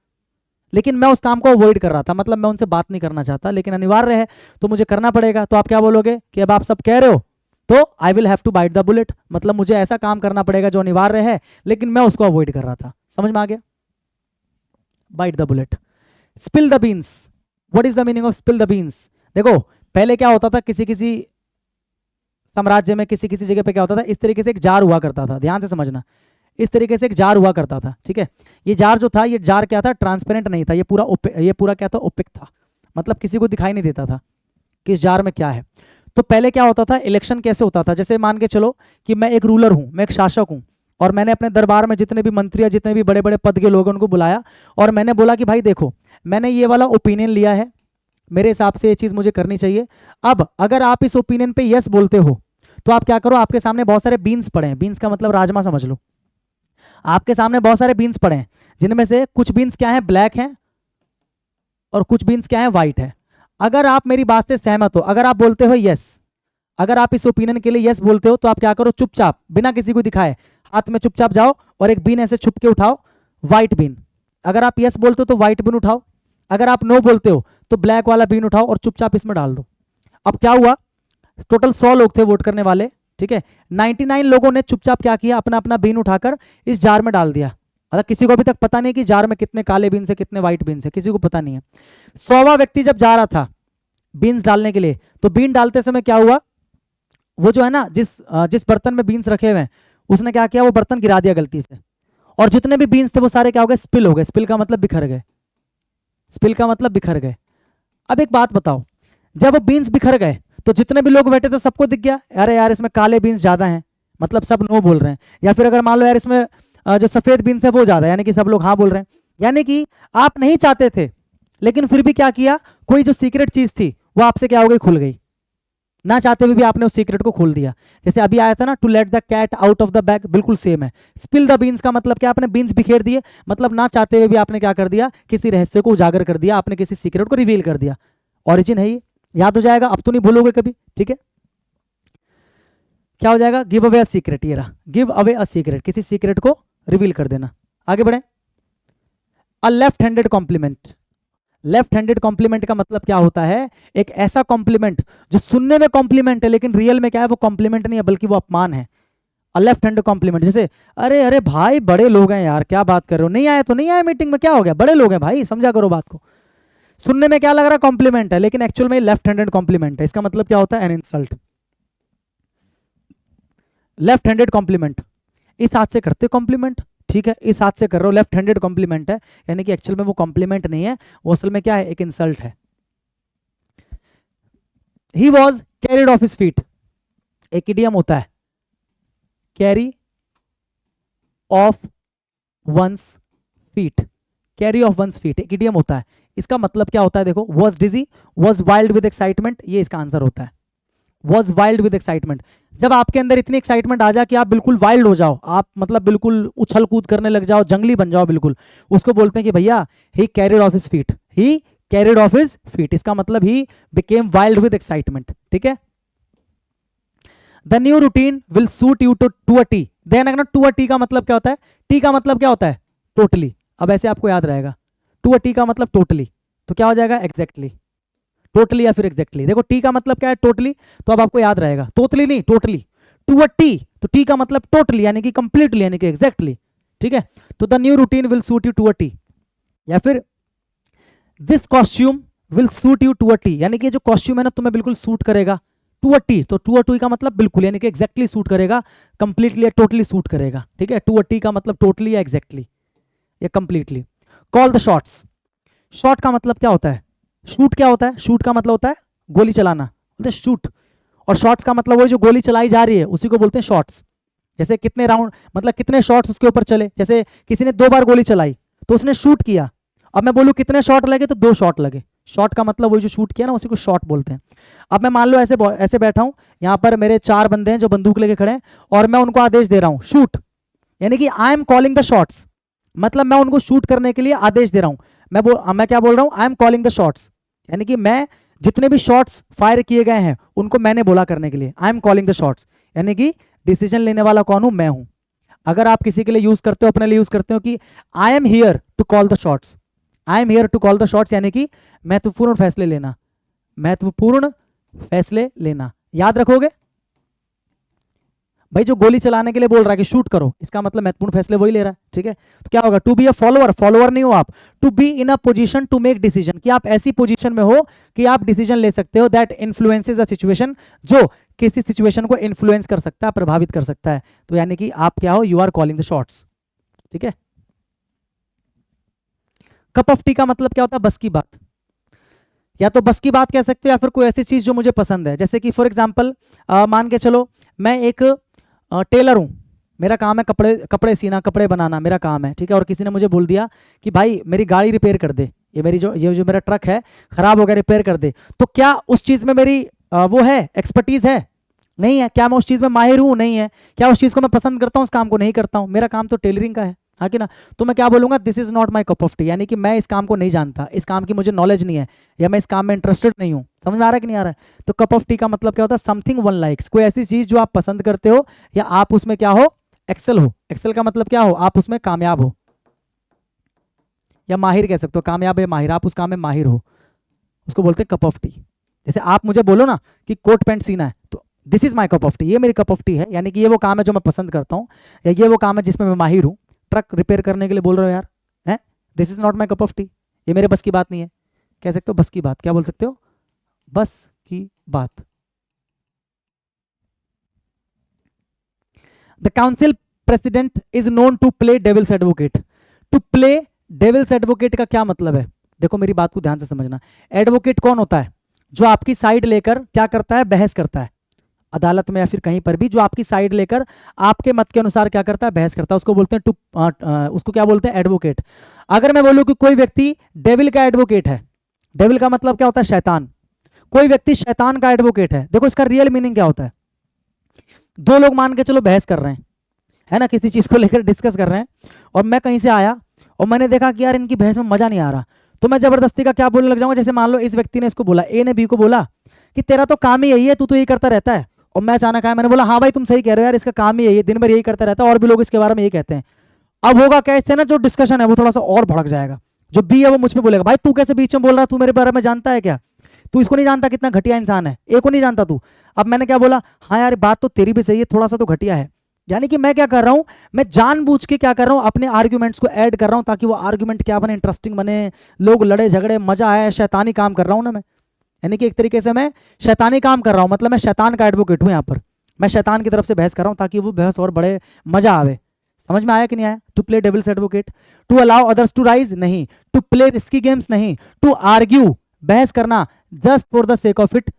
लेकिन मैं उस काम को अवॉइड कर रहा था, मतलब मैं उनसे बात नहीं करना चाहता, लेकिन अनिवार्य है तो मुझे करना पड़ेगा। तो आप क्या बोलोगे कि अब आप सब कह रहे हो तो I will have to bite the bullet, मतलब मुझे ऐसा काम करना पड़ेगा जो अनिवार्य है लेकिन मैं उसको अवॉइड कर रहा था। समझ में आ गया? Bite the bullet. Spill the beans, what is the meaning of spill the beans? देखो पहले क्या होता था, किसी किसी साम्राज्य में, किसी किसी जगह पे क्या होता था, इस तरीके से एक जार हुआ करता था, ध्यान से समझना, इस तरीके से एक जार हुआ करता था, ठीक है। ये जार जो था, ये जार क्या था? ट्रांसपेरेंट नहीं था, ये पूरा क्या था? ओपेक था, मतलब किसी को दिखाई नहीं देता था कि इस जार में क्या है। तो पहले क्या होता था, इलेक्शन कैसे होता था, जैसे मान के चलो कि मैं एक रूलर हूँ, मैं एक शासक हूँ, और मैंने अपने दरबार में जितने भी मंत्री या जितने भी बड़े बड़े पद के लोग हैं उनको बुलाया और मैंने बोला कि भाई देखो मैंने ये वाला ओपिनियन लिया है, मेरे हिसाब से ये चीज़ मुझे करनी चाहिए। अब अगर आप इस ओपिनियन पे यस बोलते हो तो आप क्या करो, आपके सामने बहुत सारे बीन्स पड़े हैं, बीन्स का मतलब राजमा समझ लो, आपके सामने बहुत सारे बीन्स पड़े हैं, जिनमें से कुछ बीन्स क्या हैं? ब्लैक हैं, और कुछ बीन्स क्या हैं? वाइट है। अगर आप मेरी बात से सहमत हो, अगर आप बोलते हो यस, अगर आप इस ओपिनियन के लिए यस बोलते हो, तो आप क्या करो, चुपचाप बिना किसी को दिखाए हाथ में चुपचाप जाओ और एक बीन ऐसे छुप के उठाओ, व्हाइट बीन। अगर आप यस बोलते हो तो व्हाइट बीन उठाओ, अगर आप नो बोलते हो तो ब्लैक वाला बीन उठाओ और चुपचाप इसमें डाल दो। अब क्या हुआ, टोटल 100 लोग थे वोट करने वाले, ठीक है, 99 लोगों ने चुपचाप क्या किया, अपना अपना बीन उठाकर इस जार में डाल दिया। मतलब किसी को अभी तक पता नहीं कि जार में कितने काले बीन से कितने व्हाइट बीन से, किसी को पता नहीं है। 100वां व्यक्ति जब जा रहा था बीन्स डालने के लिए, तो बीन डालते समय क्या हुआ, वो जो है ना, जिस बर्तन में बीन्स रखे हुए हैं उसने क्या किया, वो बर्तन गिरा दिया गलती से, और जितने भी बीन्स थे वो सारे क्या हो गए, स्पिल हो गए। स्पिल का मतलब बिखर गए, स्पिल का मतलब बिखर गए। अब एक बात बताओ, जब वो बीन्स बिखर गए तो जितने भी लोग बैठे थे सबको दिख गया, अरे यार इसमें काले बीन्स ज्यादा हैं, मतलब सब नो बोल रहे हैं, या फिर अगर मान लो यार इसमें जो सफेद बीन्स है वो ज्यादा है, यानी कि सब लोग हाँ बोल रहे हैं। यानी कि आप नहीं चाहते थे लेकिन फिर भी क्या किया, कोई जो सीक्रेट चीज थी वो आपसे क्या हो गई, खुल गई, ना चाहते हुए भी आपने उस सीक्रेट को खोल दिया। जैसे अभी आया था ना, to let the cat out of the bag, बिल्कुल सेम है। स्पिल द बीन्स का मतलब क्या, आपने बीन्स बिखेर दिए, मतलब ना चाहते हुए भी आपने क्या कर दिया, किसी रहस्य को उजागर कर दिया, आपने किसी सीक्रेट को रिवील कर दिया। ऑरिजिन है ये, याद हो जाएगा, अब तो नहीं भूलोगे कभी, ठीक है। क्या हो जाएगा, गिव अवे अ सीक्रेट, ये रहा, गिव अवे अ सीक्रेट, किसी सीक्रेट को रिवील कर देना। आगे बढ़े, a left handed compliment. Left handed compliment का मतलब क्या होता है, एक ऐसा कॉम्प्लीमेंट जो सुनने में कॉम्प्लीमेंट है लेकिन रियल में क्या है, वो कॉम्प्लीमेंट नहीं है बल्कि वो अपमान है। अ लेफ्ट हैंडेड कॉम्प्लीमेंट, जैसे अरे अरे भाई बड़े लोग हैं यार, क्या बात कर रहे हो, नहीं आए तो नहीं आए मीटिंग में, क्या हो गया, बड़े लोग हैं भाई, समझा करो बात को। सुनने में क्या लग रहा है, कॉम्प्लीमेंट है, लेकिन एक्चुअल में लेफ्ट हैंडेड कॉम्प्लीमेंट है। इसका मतलब क्या होता है, an insult. Left handed compliment, इस हाथ से करते कॉम्प्लीमेंट, ठीक है, इस हाथ से कर रहे हो, लेफ्ट हैंडेड कॉम्प्लीमेंट है, यानी कि एक्चुअल में वो कॉम्प्लीमेंट नहीं है, वो असल में क्या है, एक इंसल्ट है। He was carried off his feet, एक इडियम होता है, carry off one's feet, carry off one's feet एक इडियम होता है। इसका मतलब क्या होता है, देखो, was dizzy, was wild with excitement, ये इसका आंसर होता है, वॉज वाइल्ड विद एक्साइटमेंट। जब आपके अंदर इतनी एक्साइटमेंट आ जाए कि आप बिल्कुल वाइल्ड हो जाओ, आप मतलब बिल्कुल उछल कूद करने लग जाओ, जंगली बन जाओ बिल्कुल, उसको बोलते हैं कि भैया he carried off his feet, he carried off his feet, इसका मतलब he became wild with excitement, ठीक है। The new routine will suit you to a T, ध्यान रखना टू अ टी का मतलब क्या होता है, टी का मतलब क्या होता है, टोटली। अब ऐसे आपको याद रहेगा, टू अ टी का मतलब टोटली, तो क्या हो जाएगा, एग्जैक्टली, टोटली या फिर एग्जैक्टली। देखो टी का मतलब क्या है, टोटली, तो अब आपको याद रहेगा, तोतली नहीं टोटली, टू अ टी, तो टी का मतलब टोटली यानी कि कंप्लीटली यानी कि एग्जैक्टली, ठीक है। तो the new routine will suit you to a T, या फिर this costume will suit you to a T, यानी कि जो कॉस्ट्यूम है ना तुम्हें बिल्कुल सूट करेगा टू अ टी, तो टू अ टी का मतलब बिल्कुल यानी कि एग्जैक्टली सूट करेगा, कंप्लीटली या टोटली सूट करेगा, ठीक है। टू अ टी का मतलब टोटली या एग्जैक्टली या completely. Call the shots, shot का मतलब क्या होता है, शूट क्या होता है, शूट का मतलब होता है गोली चलाना, बोलते शूट, और शॉट्स का मतलब वो जो गोली चलाई जा रही है उसी को बोलते हैं शॉट्स। जैसे कितने राउंड मतलब कितने शॉट्स उसके ऊपर चले, जैसे किसी ने 2 बार गोली चलाई तो उसने शूट किया, अब मैं बोलूं कितने शॉट लगे तो 2 शॉट लगे, शॉट का मतलब वो जो शूट किया ना उसी को शॉट बोलते हैं। अब मैं मान लो ऐसे ऐसे बैठा हूं, यहाँ पर मेरे 4 बंदे हैं जो बंदूक लेके खड़े हैं और मैं उनको आदेश दे रहा हूँ शूट, यानी कि I am calling the shots, मतलब मैं उनको शूट करने के लिए आदेश दे रहा हूं। मैं क्या बोल रहा हूं, I am calling the shots, यानी कि मैं जितने भी शॉट्स फायर किए गए हैं उनको मैंने बोला करने के लिए, I am calling the shots, यानी कि डिसीजन लेने वाला कौन हूं, मैं हूं। अगर आप किसी के लिए यूज करते हो, अपने लिए यूज करते हो कि I am here to call the shots, I am here to call the shots, यानी कि महत्वपूर्ण फैसले लेना, महत्वपूर्ण फैसले लेना, याद रखोगे भाई। जो गोली चलाने के लिए बोल रहा है कि शूट करो, इसका मतलब महत्वपूर्ण फैसले वही ले रहा है, ठीक है। तो क्या होगा, to be a follower, follower नहीं हो आप, to be in a position to make decision, कि आप ऐसी पोजीशन में हो कि आप डिसीजन ले सकते हो, दैट इन्फ्लुएंसेस अ सिचुएशन, जो किसी सिचुएशन को इन्फ्लुएंस कर सकता है, प्रभावित कर सकता है, तो यानी कि आप क्या हो, you are calling the shots, ठीक है। कप ऑफ टी का मतलब क्या होता है, बस की बात, या तो बस की बात कह सकते हो या फिर कोई ऐसी चीज जो मुझे पसंद है, जैसे कि फॉर एग्जाम्पल मान के चलो मैं एक टेलर हूँ, मेरा काम है कपड़े कपड़े सीना, कपड़े बनाना मेरा काम है, ठीक है। और किसी ने मुझे बोल दिया कि भाई मेरी गाड़ी रिपेयर कर दे, ये जो मेरा ट्रक है खराब हो गया, रिपेयर कर दे, तो क्या उस चीज़ में मेरी वो है, एक्सपर्टीज है, नहीं है। क्या मैं उस चीज़ में माहिर हूँ, नहीं है। क्या उस चीज़ को मैं पसंद करता हूँ, उस काम को नहीं करता हूँ, मेरा काम तो टेलरिंग का है, हाँ कि ना। तो मैं क्या बोलूंगा, this is not my cup of T, यानी कि मैं इस काम को नहीं जानता, इस काम की मुझे नॉलेज नहीं है, या मैं इस काम में इंटरेस्टेड नहीं हूँ। समझ में आ रहा है कि नहीं आ रहा है। तो कप ऑफ टी का मतलब क्या होता है, समथिंग वन लाइक्स, कोई ऐसी चीज जो आप पसंद करते हो या आप उसमें क्या हो, एक्सेल हो। एक्सेल का मतलब क्या हो, आप उसमें कामयाब हो, या माहिर कह सकते हो, कामयाब है माहिर, आप उस काम में माहिर हो, उसको बोलते हैं कप ऑफ टी। जैसे आप मुझे बोलो ना कि कोट पैंट सीना है, तो this is my cup of T, ये मेरी कप ऑफ टी है, यानी कि ये वो काम है जो मैं पसंद करता हूँ, या ये वो काम है जिसमें मैं माहिर हूँ। ट्रक रिपेयर करने के लिए बोल रहे हो यार, है, this is not my cup of T, ये मेरे बस की बात नहीं है। कह सकते हो बस की बात, क्या बोल सकते हो, बस की बात। The council president is known to play devil's advocate, to play devil's advocate का क्या मतलब है, देखो मेरी बात को ध्यान से समझना। एडवोकेट कौन होता है, जो आपकी साइड लेकर क्या करता है, बहस करता है अदालत में या फिर कहीं पर भी, जो आपकी साइड लेकर आपके मत के अनुसार क्या करता है, बहस करता है, उसको बोलते हैं उसको क्या बोलते हैं, एडवोकेट। अगर मैं बोलूं कि कोई व्यक्ति डेविल का एडवोकेट है, डेविल का मतलब क्या होता है, शैतान, कोई व्यक्ति शैतान का एडवोकेट है, देखो इसका रियल मीनिंग क्या होता है। 2 लोग मान के चलो बहस कर रहे हैं, है ना, किसी चीज को लेकर डिस्कस कर रहे हैं, और मैं कहीं से आया और मैंने देखा कि यार इनकी बहस में मजा नहीं आ रहा, तो मैं जबरदस्ती का क्या बोलने लग जाऊंगा। जैसे मान लो इस व्यक्ति ने इसको बोला, ए ने बी को बोला कि तेरा तो काम ही यही है, तू तो यही करता रहता है, और मैं अचानक आया, मैंने बोला हाँ भाई तुम सही कह रहे हो यार, इसका काम ही यही है, दिन भर यही करता रहता है, और भी लोग इसके बारे में यही कहते हैं। अब होगा क्या, इससे ना जो डिस्कशन है वो थोड़ा सा और भड़क जाएगा, जो बी है वो मुझ पर बोलेगा, भाई तू कैसे बीच में बोल रहा है, तू मेरे बारे में जानता है क्या, तू इसको नहीं जानता कितना घटिया इंसान है, ए को नहीं जानता तू। अब मैंने क्या बोला, हाँ यार बात तो तेरी भी सही है, थोड़ा सा तो घटिया है, यानी कि मैं क्या कर रहा हूं, मैं जानबूझ के क्या कर रहा हूं, अपने आर्ग्यूमेंट्स को ऐड कर रहा हूं ताकि वो आर्ग्यूमेंट क्या बने, इंटरेस्टिंग बने, लोग लड़े झगड़े मजा आए, शैतानी काम कर रहा हूं ना मैं, यानी कि एक तरीके से मैं शैतानी काम कर रहा हूं, मतलब मैं शैतान का एडवोकेट हूं यहाँ पर, मैं शैतान की तरफ से बहस कर रहा हूं ताकि वो बहस और बड़े मजा आवे। समझ में आया कि नहीं आया। To play devil's advocate, to allow others to rise नहीं, टू प्ले रिस्की गेम्स नहीं, टू आर्ग्यू बहस करना just for the sake of it,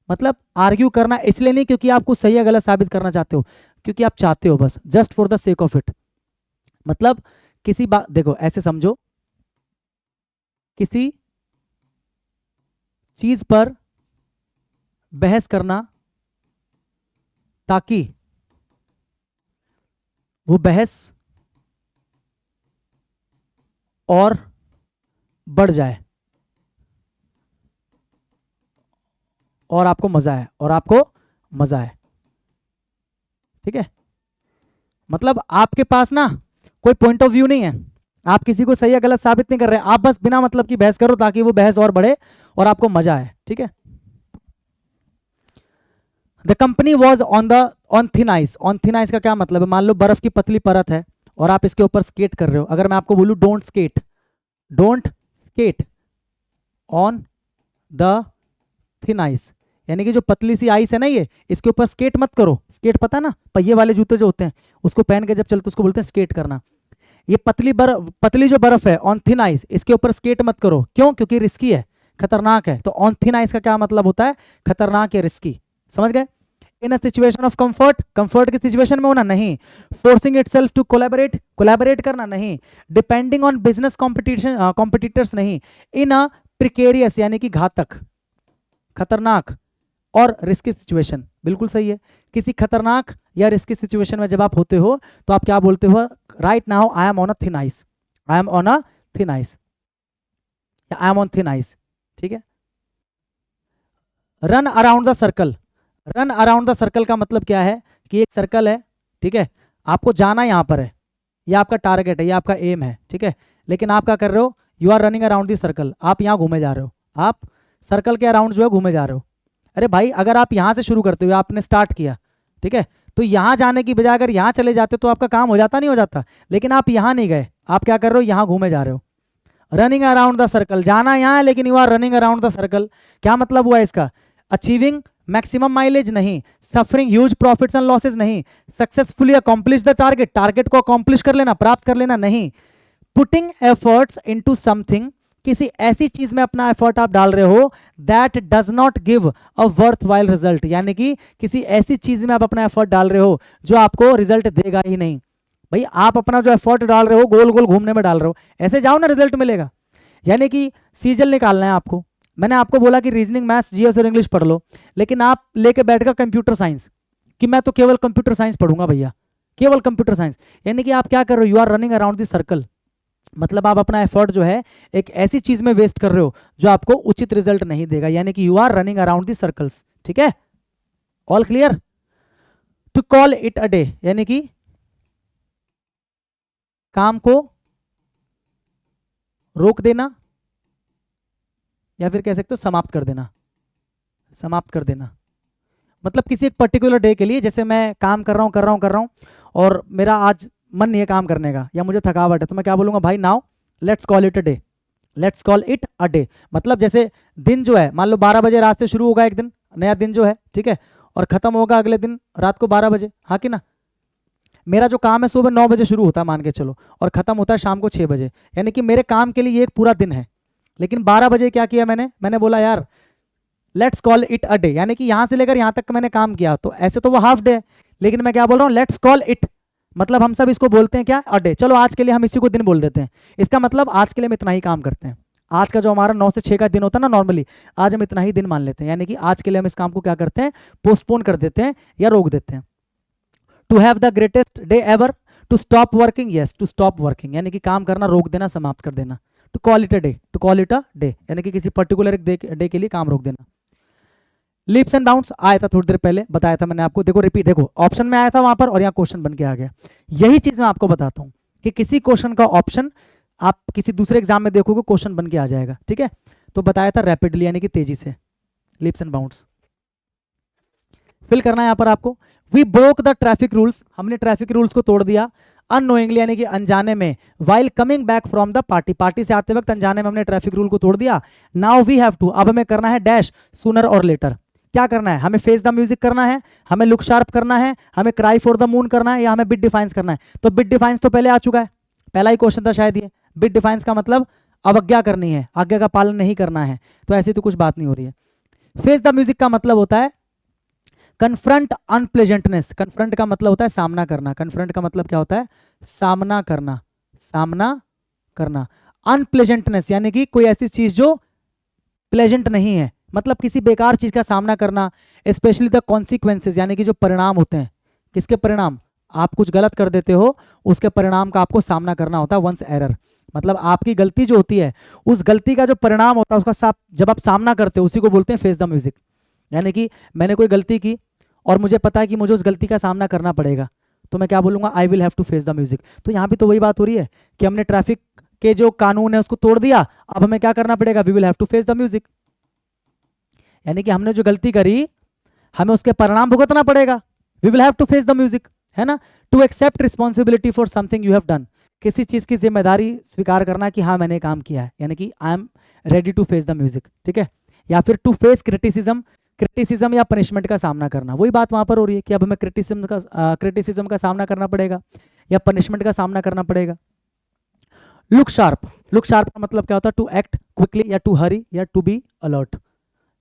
मतलब आर्ग्यू करना इसलिए नहीं क्योंकि आपको सही या गलत साबित करना चाहते हो, क्योंकि आप चाहते हो बस, just for the sake of it, मतलब किसी बात, देखो ऐसे समझो, किसी चीज पर बहस करना ताकि वो बहस और बढ़ जाए और आपको मजा है, और आपको मजा है, ठीक है। मतलब आपके पास ना कोई पॉइंट ऑफ व्यू नहीं है, आप किसी को सही या गलत साबित नहीं कर रहे, आप बस बिना मतलब की बहस करो ताकि वो बहस और बढ़े और आपको मजा आए, ठीक है। The company was on thin ice. On thin ice का क्या मतलब है? मान लो बर्फ की पतली परत है और आप इसके ऊपर स्केट कर रहे हो। अगर मैं आपको बोलूं don't skate on the thin ice, यानी कि जो पतली सी आइस है ना, ये इसके ऊपर स्केट मत करो। स्केट पता ना, पहिए वाले जूते जो होते हैं उसको पहन के जब चलते उसको बोलते हैं स्केट करना। ये पतली जो बर्फ है ऑन थिन आइस, इसके ऊपर स्केट मत करो। क्यों? क्योंकि रिस्की है, खतरनाक है। तो ऑन थिन आइस का क्या मतलब होता है? खतरनाक है, रिस्की। समझ गए? In a situation of comfort, comfort की सिचुएशन में होना नहीं। फोर्सिंग इटसेल्फ टू कोलैबोरेट करना नहीं। डिपेंडिंग ऑन बिजनेस कॉम्पिटिटर्स नहीं। इन अ प्रिकेरियस यानी कि घातक, खतरनाक और रिस्की सिचुएशन, बिल्कुल सही है। किसी खतरनाक या रिस्की सिचुएशन में जब आप होते हो तो आप क्या बोलते हो? Right now I am on a thin ice, I am on a thin ice, या I am on thin ice, ठीक है। Run around the circle, run around the circle का मतलब क्या है? कि एक सर्कल है, ठीक है, आपको जाना यहाँ पर है, ये आपका टारगेट है, ये आपका एम है, ठीक है, लेकिन आप क्या कर रहे हो? You are running around the circle, आप यहाँ घूमे जा रहे हो, आप सर्कल के अराउंड जो है घूमे जा रहे हो। अरे भाई, अगर आप यहाँ से शुरू करते हुए आपने स्टार्ट किया, ठीक है, तो यहाँ जाने की बजाय अगर यहाँ चले जाते तो आपका काम हो जाता, नहीं हो जाता? लेकिन आप यहाँ नहीं गए, आप क्या कर रहे हो? यहाँ घूमे जा रहे हो। रनिंग अराउंड द सर्कल, जाना यहाँ है लेकिन you are running around the circle. क्या मतलब हुआ इसका? अचीविंग मैक्सिमम माइलेज नहीं, suffering huge profits and losses नहीं, successfully accomplish the target, target को अकॉम्प्लिश कर लेना, प्राप्त कर लेना नहीं, पुटिंग एफर्ट्स इनटू समथिंग, किसी ऐसी चीज में अपना एफर्ट आप डाल रहे हो that does not give a worth while result, यानी कि किसी ऐसी चीज में आप अपना एफर्ट डाल रहे हो जो आपको रिजल्ट देगा ही नहीं। भाई आप अपना जो एफर्ट डाल रहे हो गोल गोल घूमने में डाल रहे हो, ऐसे जाओ ना, रिजल्ट मिलेगा। यानी कि सीजल निकालना है आपको, मैंने आपको बोला कि रीजनिंग, मैथ्स, जीएस और इंग्लिश पढ़ लो, लेकिन आप लेके बैठ गए कंप्यूटर साइंस कि मैं तो केवल कंप्यूटर साइंस पढ़ूंगा भैया, केवल कंप्यूटर साइंस। यानी कि आप क्या कर रहे हो? You are running around the circle, मतलब आप अपना एफर्ट जो है एक ऐसी चीज में वेस्ट कर रहे हो जो आपको उचित रिजल्ट नहीं देगा, यानी कि you are running around the circles, ठीक है। All clear? To call it a day, यानी कि काम को रोक देना, या फिर कह सकते हो समाप्त कर देना, समाप्त कर देना। मतलब किसी एक पर्टिकुलर डे के लिए, जैसे मैं काम कर रहा हूँ और मेरा आज मन नहीं है काम करने का या मुझे थकावट है, तो मैं क्या बोलूंगा? भाई now let's call it a day, let's call it a day. मतलब जैसे दिन जो है, मान लो 12 बजे रात से शुरू होगा एक दिन, नया दिन जो है, ठीक है, और खत्म होगा अगले दिन रात को 12 बजे, हाँ कि ना? मेरा जो काम है सुबह 9 बजे शुरू होता है मान के चलो, और खत्म होता है शाम को 6 बजे, यानी कि मेरे काम के लिए एक पूरा दिन है। लेकिन 12 बजे क्या किया मैंने बोला यार let's call it a day, यानी कि यहां से लेकर यहां तक मैंने काम किया, तो ऐसे तो वो हाफ डे है, लेकिन मैं क्या बोल रहा हूँ? लेट्स कॉल इट, मतलब हम सब इसको बोलते हैं क्या? A day. चलो आज के लिए हम इसी को दिन बोल देते हैं, इसका मतलब आज के लिए हम इतना ही काम करते हैं। आज का जो हमारा 9 से 6 का दिन होता है ना नॉर्मली, आज हम इतना ही दिन मान लेते हैं, यानी कि आज के लिए हम इस काम को क्या करते हैं? पोस्टपोन कर देते हैं या रोक देते हैं। To have the greatest day ever, to stop working, yes to stop working, यानी कि काम करना रोक देना, समाप्त कर देना। To call it a day, to call it a day, यानी कि किसी पर्टिकुलर डे के लिए काम रोक देना। लीप्स एंड बाउंड्स आया था थोड़ी देर पहले, बताया था मैंने आपको, देखो रिपीट, देखो ऑप्शन में आया था वहां पर और यहाँ क्वेश्चन बन के आ गया। यही चीज मैं आपको बताता हूँ कि किसी क्वेश्चन का ऑप्शन आप किसी दूसरे एग्जाम में देखोगे क्वेश्चन बन के आ जाएगा, ठीक है। तो बताया था रैपिडली, यानी कि तेजी से, लीप्स एंड बाउंड्स फिल करना है यहाँ पर आपको। We broke the traffic rules, हमने ट्रैफिक रूल्स को तोड़ दिया। अननोइंगली, यानी कि अनजाने में। While coming back from the party, party से आते वक्त अनजाने में हमने ट्रैफिक रूल को तोड़ दिया। नाउ वी हैव टू, अब हमें करना है डैश, सूनर और लेटर। क्या करना है? हमें फेस द म्यूजिक करना है, हमें लुक शार्प करना है, हमें क्राई फॉर द मून करना है, या हमें बिट डिफाइंस करना है। तो बिट डिफाइंस तो पहले आ चुका है, पहला ही क्वेश्चन था शायद ये। बिट डिफाइंस का मतलब अवज्ञा करनी है, आज्ञा का पालन नहीं करना है, तो ऐसी तो कुछ बात नहीं हो रही है। फेस द म्यूजिक का मतलब होता है कन्फ्रंट अनप्लेजेंटनेस, कन्फ्रंट का मतलब होता है सामना करना, कन्फ्रंट का मतलब क्या होता है? सामना करना, सामना करना। अनप्लेजेंटनेस यानी कि कोई ऐसी चीज जो प्लेजेंट नहीं है, मतलब किसी बेकार चीज का सामना करना। स्पेशली द कॉन्सिक्वेंसेज, यानी कि जो परिणाम होते हैं। किसके परिणाम? आप कुछ गलत कर देते हो, उसके परिणाम का आपको सामना करना होता है। वंस एरर मतलब आपकी गलती जो होती है, उस गलती का जो परिणाम होता है उसका जब आप सामना करते हो उसी को बोलते हैं फेस द म्यूजिक। यानी कि मैंने कोई गलती की और मुझे पता है कि मुझे उस गलती का सामना करना पड़ेगा, तो मैं क्या बोलूंगा, I will have to face the music. तो यहाँ भी तो वही बात हो रही है कि हमने ट्रैफिक के जो कानून है उसको तोड़ दिया, अब हमें क्या करना पड़ेगा, we will have to face the music. यानी कि हमने जो गलती करी हमें उसके परिणाम भुगतना पड़ेगा, we will have to face the music, है ना। To accept responsibility for something you have done, किसी चीज की जिम्मेदारी स्वीकार करना कि हाँ मैंने काम किया है, यानी कि I am ready to face the music, ठीक है। या फिर टू फेस क्रिटिसिज्म, क्रिटिसिज्म या पनिशमेंट का सामना करना, वही बात वहां पर हो रही है कि अब हमें क्रिटिसिज्म का सामना करना पड़ेगा या पनिशमेंट का सामना करना पड़ेगा। लुक शार्प, लुक शार्प का मतलब क्या होता है, टू एक्ट क्विकली या टू हरी या टू बी अलर्ट।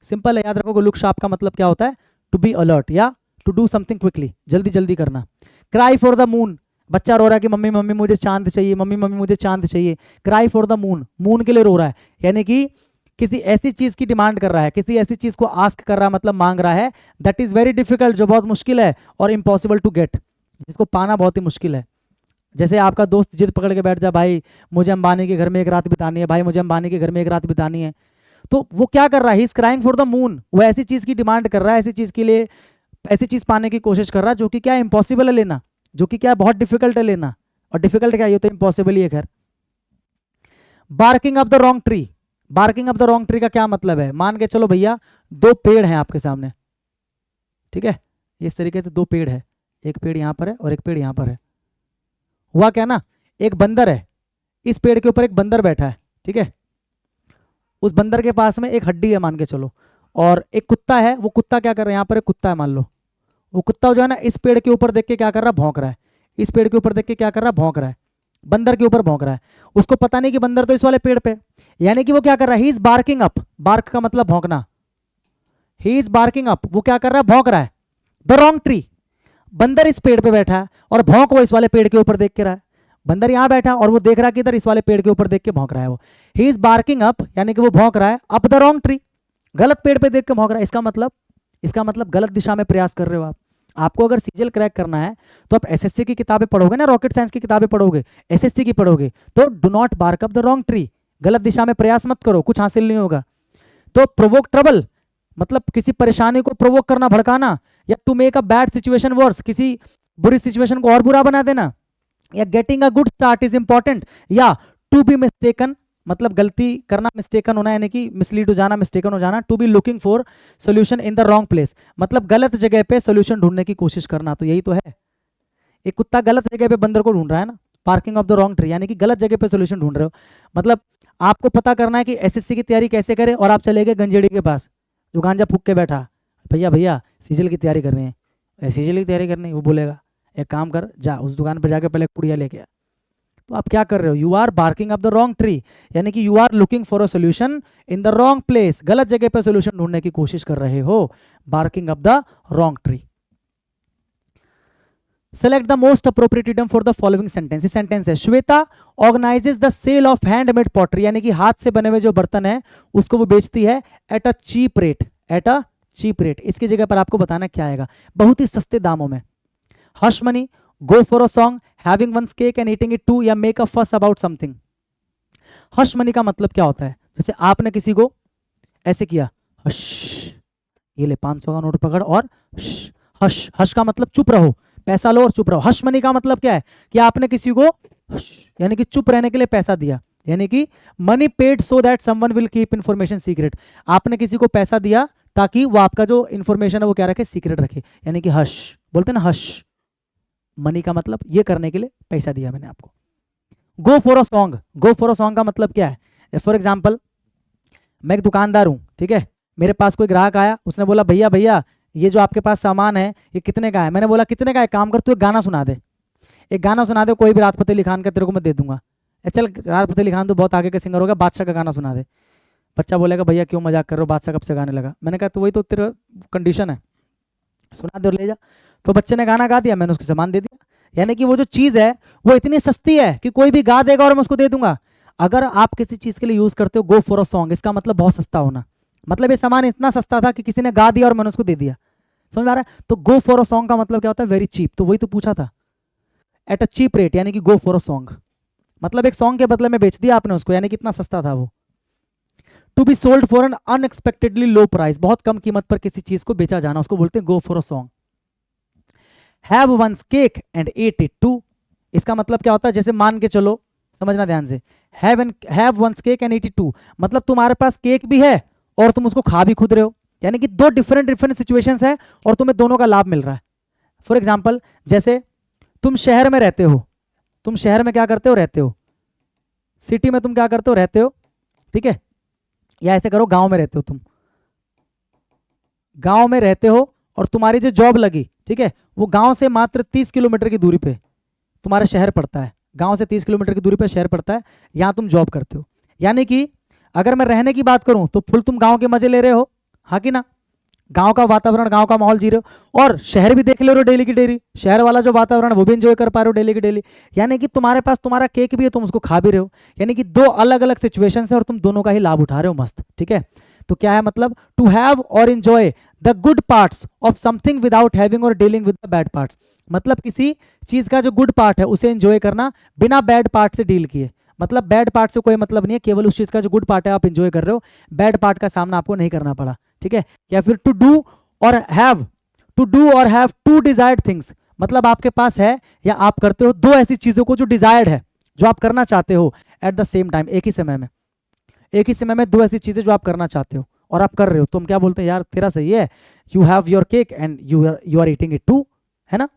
सिंपल है, याद रखोगे लुक शार्प का मतलब क्या होता है, टू बी अलर्ट या टू डू समथिंग क्विकली, जल्दी जल्दी करना। क्राई फॉर द मून, बच्चा रो रहा है कि मम्मी मम्मी मुझे चांद चाहिए, मम्मी मम्मी मुझे चांद चाहिए। Cry for the moon, moon के लिए रो रहा है, यानी कि किसी ऐसी चीज की डिमांड कर रहा है, किसी ऐसी चीज को आस्क कर रहा है, मतलब मांग रहा है, दैट इज वेरी डिफिकल्ट, जो बहुत मुश्किल है, और इम्पॉसिबल टू गेट, जिसको पाना बहुत ही मुश्किल है। जैसे आपका दोस्त जिद पकड़ के बैठ जाए, भाई मुझे अंबानी के घर में एक रात बितानी है, भाई मुझे अंबानी के घर में एक रात बितानी है, तो वो क्या कर रहा है, he is crying for the moon, वो ऐसी चीज की डिमांड कर रहा है, ऐसी चीज के लिए, ऐसी चीज पाने की कोशिश कर रहा है जो कि क्या इम्पॉसिबल है लेना, जो कि क्या बहुत डिफिकल्ट है लेना, और डिफिकल्ट क्या, ये तो इम्पॉसिबल ही है। खैर, barking up the wrong tree, barking up the wrong tree का क्या मतलब है, मान के चलो भैया दो पेड़ हैं आपके सामने, ठीक है, इस तरीके से दो पेड़ है, एक पेड़ यहां पर है और एक पेड़ यहां पर है। हुआ क्या ना, एक बंदर है, इस पेड़ के ऊपर एक बंदर बैठा है, ठीक है, उस बंदर के पास में एक हड्डी है मान के चलो, और एक कुत्ता है, वो कुत्ता क्या कर रहा है, यहाँ पर एक कुत्ता है मान लो, वो कुत्ता जो है ना इस पेड़ के ऊपर देख के क्या कर रहा है, भौंक रहा है, इस पेड़ के ऊपर देख के क्या कर रहा है, भौंक रहा है, बंदर के ऊपर भौंक रहा है, उसको पता नहीं कि बंदर तो इस वाले पेड़ पे, यानी कि वो क्या कर रहा है, he is barking up, bark का मतलब भौंकना, ही इज बार्किंग अप, वो क्या कर रहा है, भौंक रहा है, द रॉन्ग ट्री, बंदर इस पेड़ पे बैठा है और भौंक वो इस वाले पेड़ के ऊपर देख के रहा है, बंदर यहां बैठा है और वो देख रहा है कि इधर इस वाले पेड़ के ऊपर देख के भौंक रहा है, वो ही इज बार्किंग अप, यानी कि वो भौंक रहा है अप द रॉन्ग ट्री, गलत पेड़ पे देख के भौंक रहा है, इसका मतलब गलत दिशा में प्रयास कर रहे हो आप। आपको अगर सीजीएल क्रैक करना है तो आप एसएससी की किताबें पढ़ोगे ना, रॉकेट साइंस की किताबें पढ़ोगे, एसएससी की पढ़ोगे, तो do not bark up the wrong tree, गलत दिशा में प्रयास मत करो, कुछ हासिल नहीं होगा। तो प्रोवोक ट्रबल मतलब किसी परेशानी को प्रोवोक करना, भड़काना, या to make a bad situation worse, किसी बुरी सिचुएशन को और बुरा बना देना, या getting a good start is important, या टू बी मिस्टेकन मतलब गलती करना, मिस्टेकन होना यानी कि मिसलीड हो जाना, मिस्टेकन हो जाना, to be looking for solution in the wrong place मतलब गलत जगह पे सोल्यूशन ढूंढने की कोशिश करना, तो यही तो है, एक कुत्ता गलत जगह पे बंदर को ढूंढ रहा है ना, parking of the wrong tree, यानी कि गलत जगह पे सोल्यूशन ढूंढ रहे हो। मतलब आपको पता करना है कि एसएससी की तैयारी कैसे करें, और आप चले गए गंजेड़ी के पास जो गांजा फूक के बैठा, भैया भैया सीजीएल की तैयारी करनी है, सीजीएल की तैयारी करनी है, वो बोलेगा एक काम कर, जा उस दुकान पर जाके पहले पुड़िया लेके आ। तो आप क्या कर रहे हो, you are barking up the wrong tree, यानी कि you are looking for a solution in the wrong place, गलत जगह पे सोल्यूशन ढूंढने की कोशिश कर रहे हो, barking up the wrong tree. Select the most appropriate idiom for the following sentence, sentence है Shweta organises the sale of handmade pottery, यानी कि हाथ से बने हुए जो बर्तन है उसको वो बेचती है at a cheap rate, at a cheap rate, इसकी जगह पर आपको बताना क्या आएगा, बहुत ही सस्ते दामों में। हर्षमनी go for a song, having one's cake and eating it too, या make a fuss about something. Hush money का मतलब क्या होता है, जैसे आपने किसी को ऐसे किया, हश, ये ले 500 का नोट पकड़ और हश, हश का मतलब चुप रहो, पैसा लो और चुप रहो। हश मनी का मतलब क्या है कि आपने किसी को यानी कि चुप रहने के लिए पैसा दिया, यानी कि money paid so that someone will keep information secret, आपने किसी को पैसा दिया ताकि वो आपका जो इंफॉर्मेशन है वो क्या रखे, सीक्रेट रखे, यानी कि हश, बोलते ना हश, मनी का मतलब ये करने के लिए पैसा दिया मैंने आपको। गो for a song, go for a song का मतलब क्या है, फॉर एग्जाम्पल मैं एक दुकानदार हूं, ठीक है, मेरे पास कोई ग्राहक आया, उसने बोला भैया भैया ये जो आपके पास सामान है ये कितने का है, मैंने बोला कितने का है, काम कर तू एक गाना सुना दे, एक गाना सुना दे, कोई भी राहत फतेह अली खान का तेरे को मैं दे दूंगा, चल राहत फतेह अली खान तो बहुत आगे के सिंगर हो गया, बादशाह का गाना सुना दे। बच्चा बोलेगा भैया क्यों मजाक कर रहे हो, बादशाह कब से गाने लगा, मैंने कहा तो वही तो तेरा कंडीशन है, सुना दे और ले जा। तो बच्चे ने गाना गा दिया, मैंने उसको सामान दे दिया, यानी कि वो जो चीज है वो इतनी सस्ती है कि कोई भी गा देगा और मैं उसको दे दूंगा। अगर आप किसी चीज के लिए यूज करते हो गो फॉर अ सॉन्ग, इसका मतलब बहुत सस्ता होना, मतलब ये सामान इतना सस्ता था कि किसी ने गा दिया और मैंने उसको दे दिया, समझ आ रहा है। तो गो फॉर अ सॉन्ग का मतलब क्या होता है, वेरी चीप, तो वही तो पूछा था, एट अ चीप रेट, यानी कि गो फॉर अ सॉन्ग मतलब एक सॉन्ग के बदले में बेच दिया आपने उसको, यानी कि इतना सस्ता था वो। To be sold for an unexpectedly low price, बहुत कम कीमत पर किसी चीज को बेचा जाना, उसको बोलते हैं go for a song. Have one's cake and eat it too. इसका मतलब क्या होता है, जैसे मान के चलो, समझना ध्यान से, have one's cake and eat it too, मतलब तुम्हारे पास केक भी है और तुम उसको खा भी खुद रहे हो, यानी कि दो डिफरेंट डिफरेंट सिचुएशंस है और तुम्हें दोनों का लाभ मिल रहा है। फॉर एग्जाम्पल, जैसे तुम शहर में रहते हो, तुम शहर में क्या करते हो, रहते हो, सिटी में तुम क्या करते हो, रहते हो, ठीक है, या ऐसे करो, गांव में रहते हो, तुम गांव में रहते हो और तुम्हारी जो जॉब लगी, ठीक है, वो गांव से मात्र 30 किलोमीटर की दूरी पे तुम्हारा शहर पड़ता है, गांव से 30 किलोमीटर की दूरी पे शहर पड़ता है, यहां तुम जॉब करते हो। यानी कि अगर मैं रहने की बात करूं तो फुल तुम गांव के मजे ले रहे हो, हाँ कि ना, गांव का वातावरण, गांव का माहौल जी रहे हो, और शहर भी देख ले रहे हो डेली की डेली, शहर वाला जो वातावरण वो भी एंजॉय कर पा रहे हो डेली की डेली, यानी कि तुम्हारे पास तुम्हारा केक भी है, तुम उसको खा भी रहे हो, यानी कि दो अलग अलग सिचुएशन है और तुम दोनों का ही लाभ उठा रहे हो, मस्त, ठीक है। तो क्या है मतलब, टू हैव और enjoy the good parts of something without having और dealing with the bad parts, मतलब किसी चीज का जो गुड पार्ट है उसे एंजॉय करना बिना बैड पार्ट से डील किए, मतलब बैड पार्ट से कोई मतलब नहीं है, केवल उस चीज का जो गुड पार्ट है आप एंजॉय कर रहे हो, बैड पार्ट का सामना आपको नहीं करना पड़ा, ठीक है। या फिर टू डू और हैव, टू डू और हैव टू डिजायर्ड थिंग्स, मतलब आपके पास है या आप करते हो दो ऐसी चीजों को जो डिजायर्ड है, जो आप करना चाहते हो एट द सेम टाइम, एक ही समय में, एक ही समय में दो ऐसी चीजें जो आप करना चाहते हो और आप कर रहे हो, तो हम क्या बोलते हैं, यार तेरा सही है, you have your cake and you are eating it too, है ना।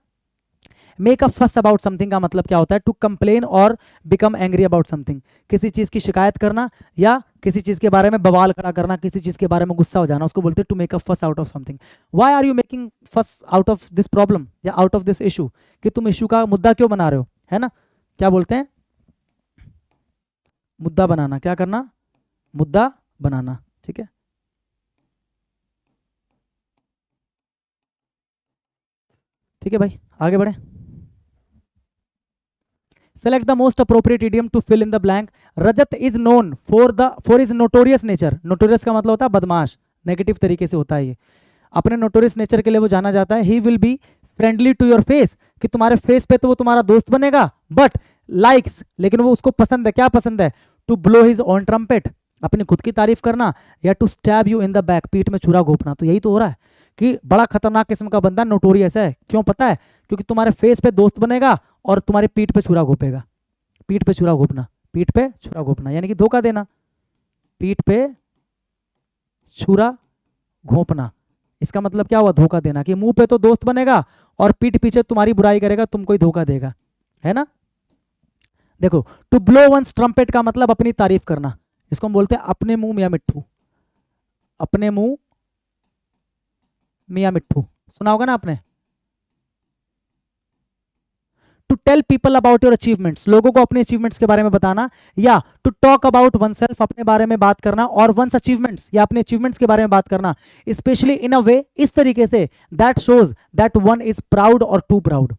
Make a fuss about something का मतलब क्या होता है, टू कंप्लेन और बिकम एंग्री अबाउट समथिंग, किसी चीज की शिकायत करना या किसी चीज के बारे में बवाल खड़ा करना, किसी चीज के बारे में गुस्सा हो जाना, उसको बोलते हैं to make a fuss out of something. Why are you making fuss out of this problem या आउट ऑफ दिस इशू, कि तुम इशू का मुद्दा क्यों बना रहे हो, है ना, क्या बोलते हैं, मुद्दा बनाना, क्या करना, मुद्दा बनाना, ठीक है। ठीक है भाई, आगे बढ़े। Select the most appropriate idiom to fill in the blank. Rajat is known for is notorious nature, notorious का मतलब होता है बदमाश, नेगेटिव तरीके से होता है ये, अपने नोटोरियस नेचर के लिए वो जाना जाता है। He will be friendly to your face, कि तुम्हारे फेस पे तो वो तुम्हारा दोस्त बनेगा, बट लाइक्स, लेकिन वो उसको पसंद है, क्या पसंद है, to blow his own trumpet, अपनी खुद की तारीफ करना, या to stab you in the back, पीठ में छुरा घोपना। तो यही तो हो रहा है कि बड़ा खतरनाक किस्म का बंदा नोटोरियस है, क्यों पता है, क्योंकि तुम्हारे फेस पे दोस्त बनेगा और तुम्हारी पीठ पे छुरा घोपेगा, पीठ पे छुरा घोपना, पीठ पे छुरा घोपना यानी कि धोखा देना, पीठ पे छुरा घोपना, इसका मतलब क्या हुआ, धोखा देना, कि मुंह पे तो दोस्त बनेगा और पीठ पीछे तुम्हारी बुराई करेगा, तुमको ही धोखा देगा, है ना। देखो, टू ब्लो वंस ट्रम्पेट का मतलब अपनी तारीफ करना, इसको हम बोलते हैं अपने मुंह मियाँ मिट्ठू, अपने मुंह मियाँ मिट्ठू, सुना होगा ना आपने। To tell people about your achievements, लोगों को अपने अचीवमेंट्स के बारे में बताना, या to talk about oneself, अपने बारे में बात करना, और वंस अचीवमेंट्स, या अपने अचीवमेंट्स के बारे में बात करना, स्पेशली इन अ वे, इस तरीके से, that shows that one is proud और टू प्राउड,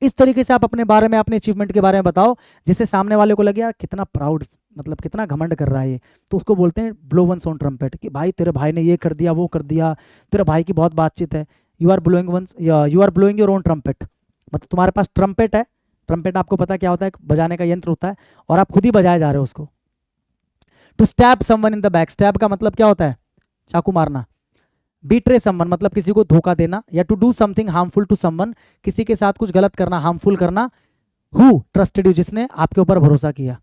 इस तरीके से आप अपने बारे में, अपने अचीवमेंट के बारे में बताओ जिससे सामने वाले को लगे यार कितना प्राउड, मतलब कितना घमंड कर रहा है ये, तो उसको बोलते हैं ब्लो वंस ऑन ट्रम्पेट, कि भाई तेरे भाई ने ये कर दिया, वो कर दिया, तेरे भाई की बहुत बातचीत है, you are blowing one's, you are blowing your own trumpet, मतलब तुम्हारे पास ट्रम्पेट है, ट्रम्पेट आपको पता क्या होता है, बजाने का यंत्र होता है, और आप खुद ही बजाए जा रहे हो उसको। To stab someone in the back, stab का मतलब क्या होता है, चाकू मारना। बीट्रे समवन मतलब किसी को धोखा देना, या to do something harmful to someone, किसी के साथ कुछ गलत करना, हार्मफुल करना। हु ट्रस्टेड यू, जिसने आपके ऊपर भरोसा किया,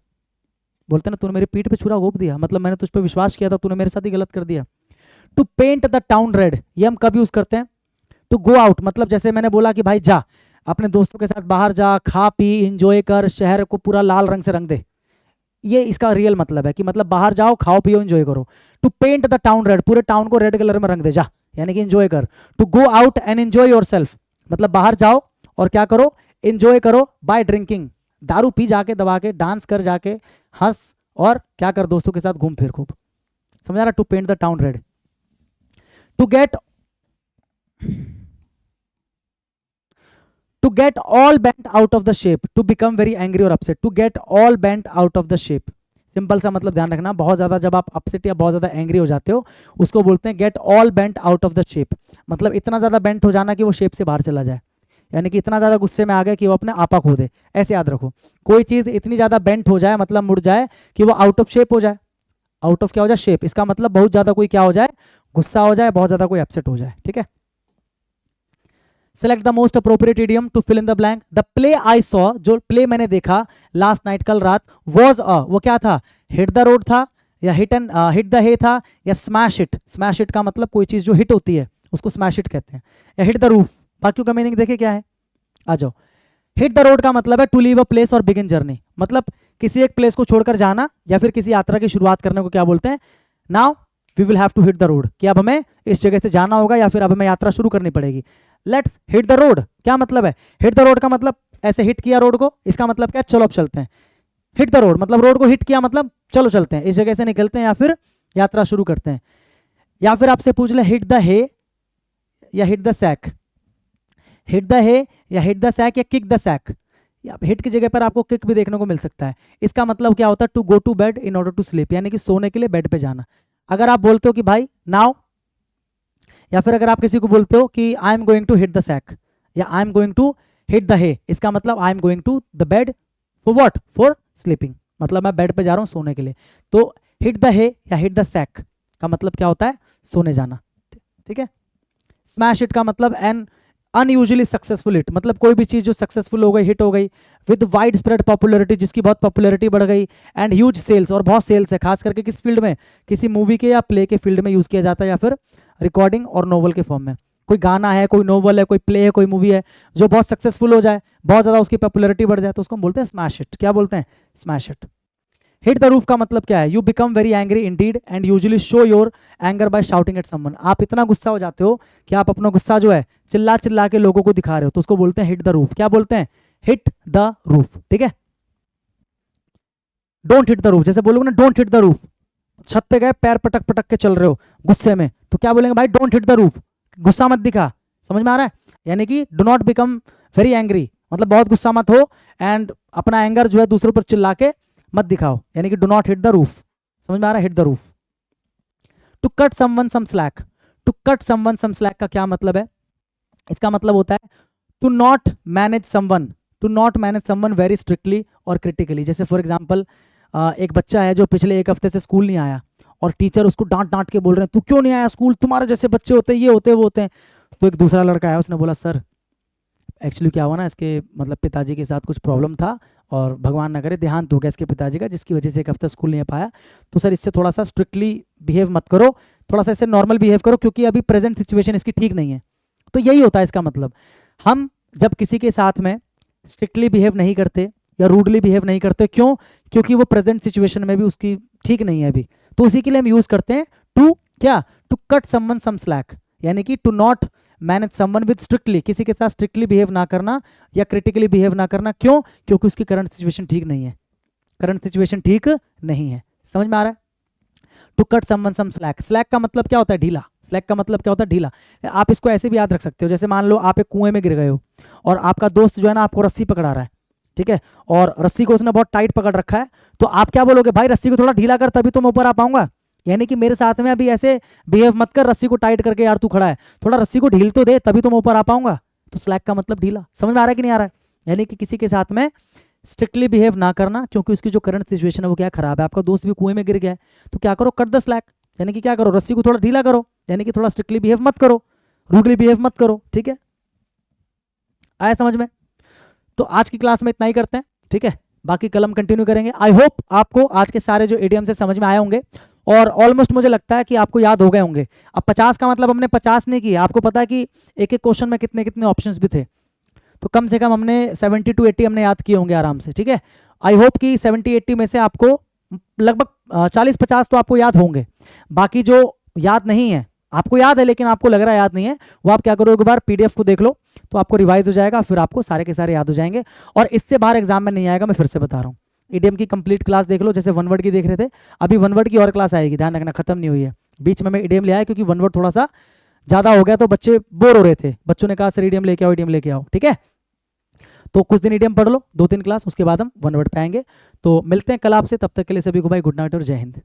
बोलते ना तूने मेरी पीठ पे छुरा घोप दिया, मतलब मैंने तुझ पे विश्वास किया था, तूने मेरे साथ ही गलत कर दिया। To paint the town red, ये हम कब यूज करते हैं, टू गो आउट, मतलब जैसे मैंने बोला कि भाई जा अपने दोस्तों के साथ बाहर जा, खा पी इंजॉय कर, शहर को पूरा लाल रंग से रंग दे, ये इसका रियल मतलब है, कि मतलब बाहर जाओ, खाओ पियो, एंजॉय करो। To paint the town red, पूरे टाउन को रेड कलर में रंग दे जा, यानी कि एंजॉय कर। To go out and enjoy yourself, मतलब बाहर जाओ और क्या करो, एंजॉय करो बाय ड्रिंकिंग, दारू पी जाके, दबा के, डांस कर जाके, हंस, और क्या कर दोस्तों के साथ घूम फिर खूब, समझा रहा, to paint the town red. To get all bent out of the shape, to become very angry और upset, to get all bent out of the shape, simple सा मतलब ध्यान रखना, बहुत ज्यादा जब आप अपसेट या बहुत ज्यादा एंग्री हो जाते हो उसको बोलते हैं gate all bent out of the shape, मतलब इतना ज्यादा बेंट हो जाना कि वो शेप से बाहर चला जाए, यानी कि इतना ज्यादा गुस्से में आ गया कि वो अपने आपा खो दे, ऐसे याद रखो, कोई चीज इतनी ज्यादा बेंट हो जाए, मतलब मुड़ जाए, कि वो आउट ऑफ शेप हो जाए, आउट ऑफ क्या हो जाए, शेप, इसका मतलब बहुत ज्यादा कोई क्या हो जाए, गुस्सा हो जाए, बहुत ज्यादा कोई अपसेट हो जाए, ठीक है। Select the most appropriate idiom to fill in the blank. The play I saw, जो प्ले मैंने देखा लास्ट नाइट, कल रात, वॉज वो क्या था, हिट द रोड था, या हिट द हे था, या स्मैश इट। स्मैश इट का मतलब कोई चीज जो हिट होती है उसको स्मैश इट कहते हैं, या हिट द रूफ। बाकी का मीनिंग देखे क्या है, आ जाओ। हिट द रोड का मतलब है टू लीव अ प्लेस और बिगिन जर्नी, मतलब किसी एक प्लेस को छोड़कर जाना या फिर किसी यात्रा की शुरुआत करने को क्या बोलते हैं, now we will have to hit the road, कि अब हमें इस जगह से जाना होगा या फिर अब हमें यात्रा शुरू करनी पड़ेगी। लेट्स हिट द रोड, क्या मतलब है, हिट द रोड का मतलब ऐसे हिट किया रोड को, इसका मतलब क्या, चलो अब चलते हैं। हिट द रोड मतलब रोड को हिट किया, मतलब चलो चलते हैं, इस जगह से निकलते हैं या फिर यात्रा शुरू करते हैं। या फिर आपसे पूछ ले हिट द हे या hit the sack, hit the hay या हिट द सैक या किक द सैक। हिट की जगह पर आपको किक भी देखने को मिल सकता है। इसका मतलब क्या होता है, to go to bed in order to sleep, यानी कि सोने के लिए बेड पे जाना। अगर आप बोलते हो कि भाई नाउ, या फिर अगर आप किसी को बोलते हो कि I am going to hit the sack या I am going to hit the hay, इसका मतलब I am going to the bed for what, for sleeping, मतलब मैं बेड पे जा रहा हूँ सोने के लिए। तो हिट द हे या हिट द सैक का मतलब क्या होता है, सोने जाना, ठीक है। स्मैश इट का मतलब एन अनयूजुअली सक्सेसफुल हिट, मतलब कोई भी चीज जो सक्सेसफुल हो गई, हिट हो गई, विद वाइड स्प्रेड पॉपुलैरिटी, जिसकी बहुत पॉपुलैरिटी बढ़ गई, एंड ह्यूज सेल्स, और बहुत सेल्स है, खास करके किस फील्ड में, किसी मूवी के या प्ले के फील्ड में यूज किया जाता है, या फिर रिकॉर्डिंग और नोवेल के फॉर्म में। कोई गाना है, कोई नोवेल है, कोई प्ले है, कोई मूवी है जो बहुत सक्सेसफुल हो जाए, बहुत ज्यादा उसकी पॉपुलैरिटी बढ़ जाए, तो उसको हम बोलते हैं स्मैश हिट। क्या बोलते हैं, smash hit. Hit the roof का मतलब क्या है, you become very angry indeed and usually show your anger by shouting at someone. आप इतना गुस्सा हो जाते हो कि आप अपना गुस्सा जो है चिल्ला चिल्ला के लोगों को दिखा रहे हो, तो उसको बोलते हैं हिट द रूफ। क्या बोलते हैं, हिट द रूफ, ठीक है। डोंट हिट द रूफ, जैसे बोलोगे ना डोंट हिट द रूफ, छत पे गए पैर पटक पटक के चल रहे हो गुस्से में, तो क्या बोलेंगे भाई, डोंट हिट द रूफ, गुस्सा मत दिखा। समझ में आ रहा है, यानी कि do not become very angry, मतलब बहुत गुस्सा मत हो, एंड अपना एंगर जो है दूसरों पर चिल्ला के मत दिखाओ, यानी कि do not hit the roof. समझ में आ रहा है, hit the roof. To cut someone some slack, to cut someone some slack का क्या मतलब है, इसका मतलब होता है to not manage someone, to not manage someone very strictly और क्रिटिकली। जैसे फॉर एग्जांपल एक बच्चा है जो पिछले एक हफ्ते से स्कूल नहीं आया, और टीचर उसको डांट डांट के बोल रहे हैं तू क्यों नहीं आया स्कूल, तुम्हारे जैसे बच्चे होते हैं, ये होते हैं वो होते हैं। तो एक दूसरा लड़का आया, उसने बोला सर एक्चुअली क्या हुआ ना, इसके मतलब पिताजी के साथ कुछ प्रॉब्लम था और भगवान ना करे देहांत हो गया इसके पिताजी का, जिसकी वजह से एक हफ्ता स्कूल नहीं आ पाया। तो सर इससे थोड़ा सा स्ट्रिक्टली बिहेव मत करो, थोड़ा सा इससे नॉर्मल बिहेव करो, क्योंकि अभी प्रेजेंट सिचुएशन इसकी ठीक नहीं है। तो यही होता है इसका मतलब, हम जब किसी के साथ में स्ट्रिक्टली बिहेव नहीं करते या रूडली बिहेव नहीं करते, क्यों, क्योंकि वो प्रेजेंट सिचुएशन में भी उसकी ठीक नहीं है अभी, तो उसी के लिए हम यूज करते हैं टू क्या, to cut someone some slack, यानी कि to not manage someone with strictly, किसी के साथ स्ट्रिक्टली बिहेव ना करना या क्रिटिकली बिहेव ना करना, क्यों, क्योंकि उसकी करंट सिचुएशन ठीक नहीं है, करंट सिचुएशन ठीक नहीं है। समझ में आ रहा है, to cut someone some slack. Slack का मतलब क्या होता है, ढीला। स्लैक का मतलब क्या होता है, ढीला। आप इसको ऐसे भी याद रख सकते हो, जैसे मान लो आप एक कुएं में गिर गए हो और आपका दोस्त जो है ना आपको रस्सी पकड़ा रहा है, ठीक है, और रस्सी को उसने बहुत टाइट पकड़ रखा है, तो आप क्या बोलोगे, भाई रस्सी को थोड़ा ढीला कर तभी तो मैं ऊपर आ पाऊंगा, यानी कि मेरे साथ में अभी ऐसे बिहेव मत कर, रस्सी को टाइट करके यार तू खड़ा है, थोड़ा रस्सी को ढील तो दे तभी तो मैं ऊपर आ पाऊंगा। तो स्लैक का मतलब ढीला। समझ में आ रहा है कि नहीं आ रहा है, यानी कि किसी के साथ में स्ट्रिक्टली बिहेव ना करना, क्योंकि उसकी जो करंट सिचुएशन है वो क्या खराब है। आपका दोस्त भी कुएं में गिर गया है, तो क्या करो, कट द स्लैक, यानी कि क्या करो, रस्सी को थोड़ा ढीला करो, यानी कि थोड़ा स्ट्रिक्टली बिहेव मत करो, रूडली बिहेव मत करो, ठीक है, आया समझ में। तो आज की क्लास में इतना ही करते हैं, ठीक है, बाकी कल हम कंटिन्यू करेंगे। आई होप आपको आज के सारे जो इडियम से समझ में आए होंगे, और ऑलमोस्ट मुझे लगता है कि आपको याद हो गए होंगे। अब 50 का मतलब हमने 50 नहीं किया, आपको पता है कि एक एक क्वेश्चन में कितने कितने ऑप्शंस भी थे, तो कम से कम हमने 70 to 80 हमने याद किए होंगे आराम से, ठीक है। आई होप कि 70-80 में से आपको लगभग 40-50 तो आपको याद होंगे, बाकी जो याद नहीं है, आपको याद है लेकिन आपको लग रहा है याद नहीं है, वो आप क्या करो, एक बार पीडीएफ को देख लो तो आपको रिवाइज हो जाएगा, फिर आपको सारे के सारे याद हो जाएंगे, और इससे बाहर एग्जाम में नहीं आएगा। मैं फिर से बता रहा हूँ, ईडीएम की कंप्लीट क्लास देख लो, जैसे वन वर्ड की देख रहे थे, अभी वन वर्ड की और क्लास आएगी, ध्यान रखना, खत्म नहीं हुई है, बीच में मैं ईडीएम ले आया क्योंकि वन वर्ड थोड़ा सा ज़्यादा हो गया, तो बच्चे बोर हो रहे थे, बच्चों ने कहा सर ईडीएम लेके आओ, ईडीएम लेके आओ, ठीक है। तो कुछ दिन ईडीएम पढ़ लो, 2-3 क्लास, उसके बाद हम वन वर्ड पे आएंगे। तो मिलते हैं कल आपसे, तब तक के लिए सभी को भाई गुड नाइट और जय हिंद।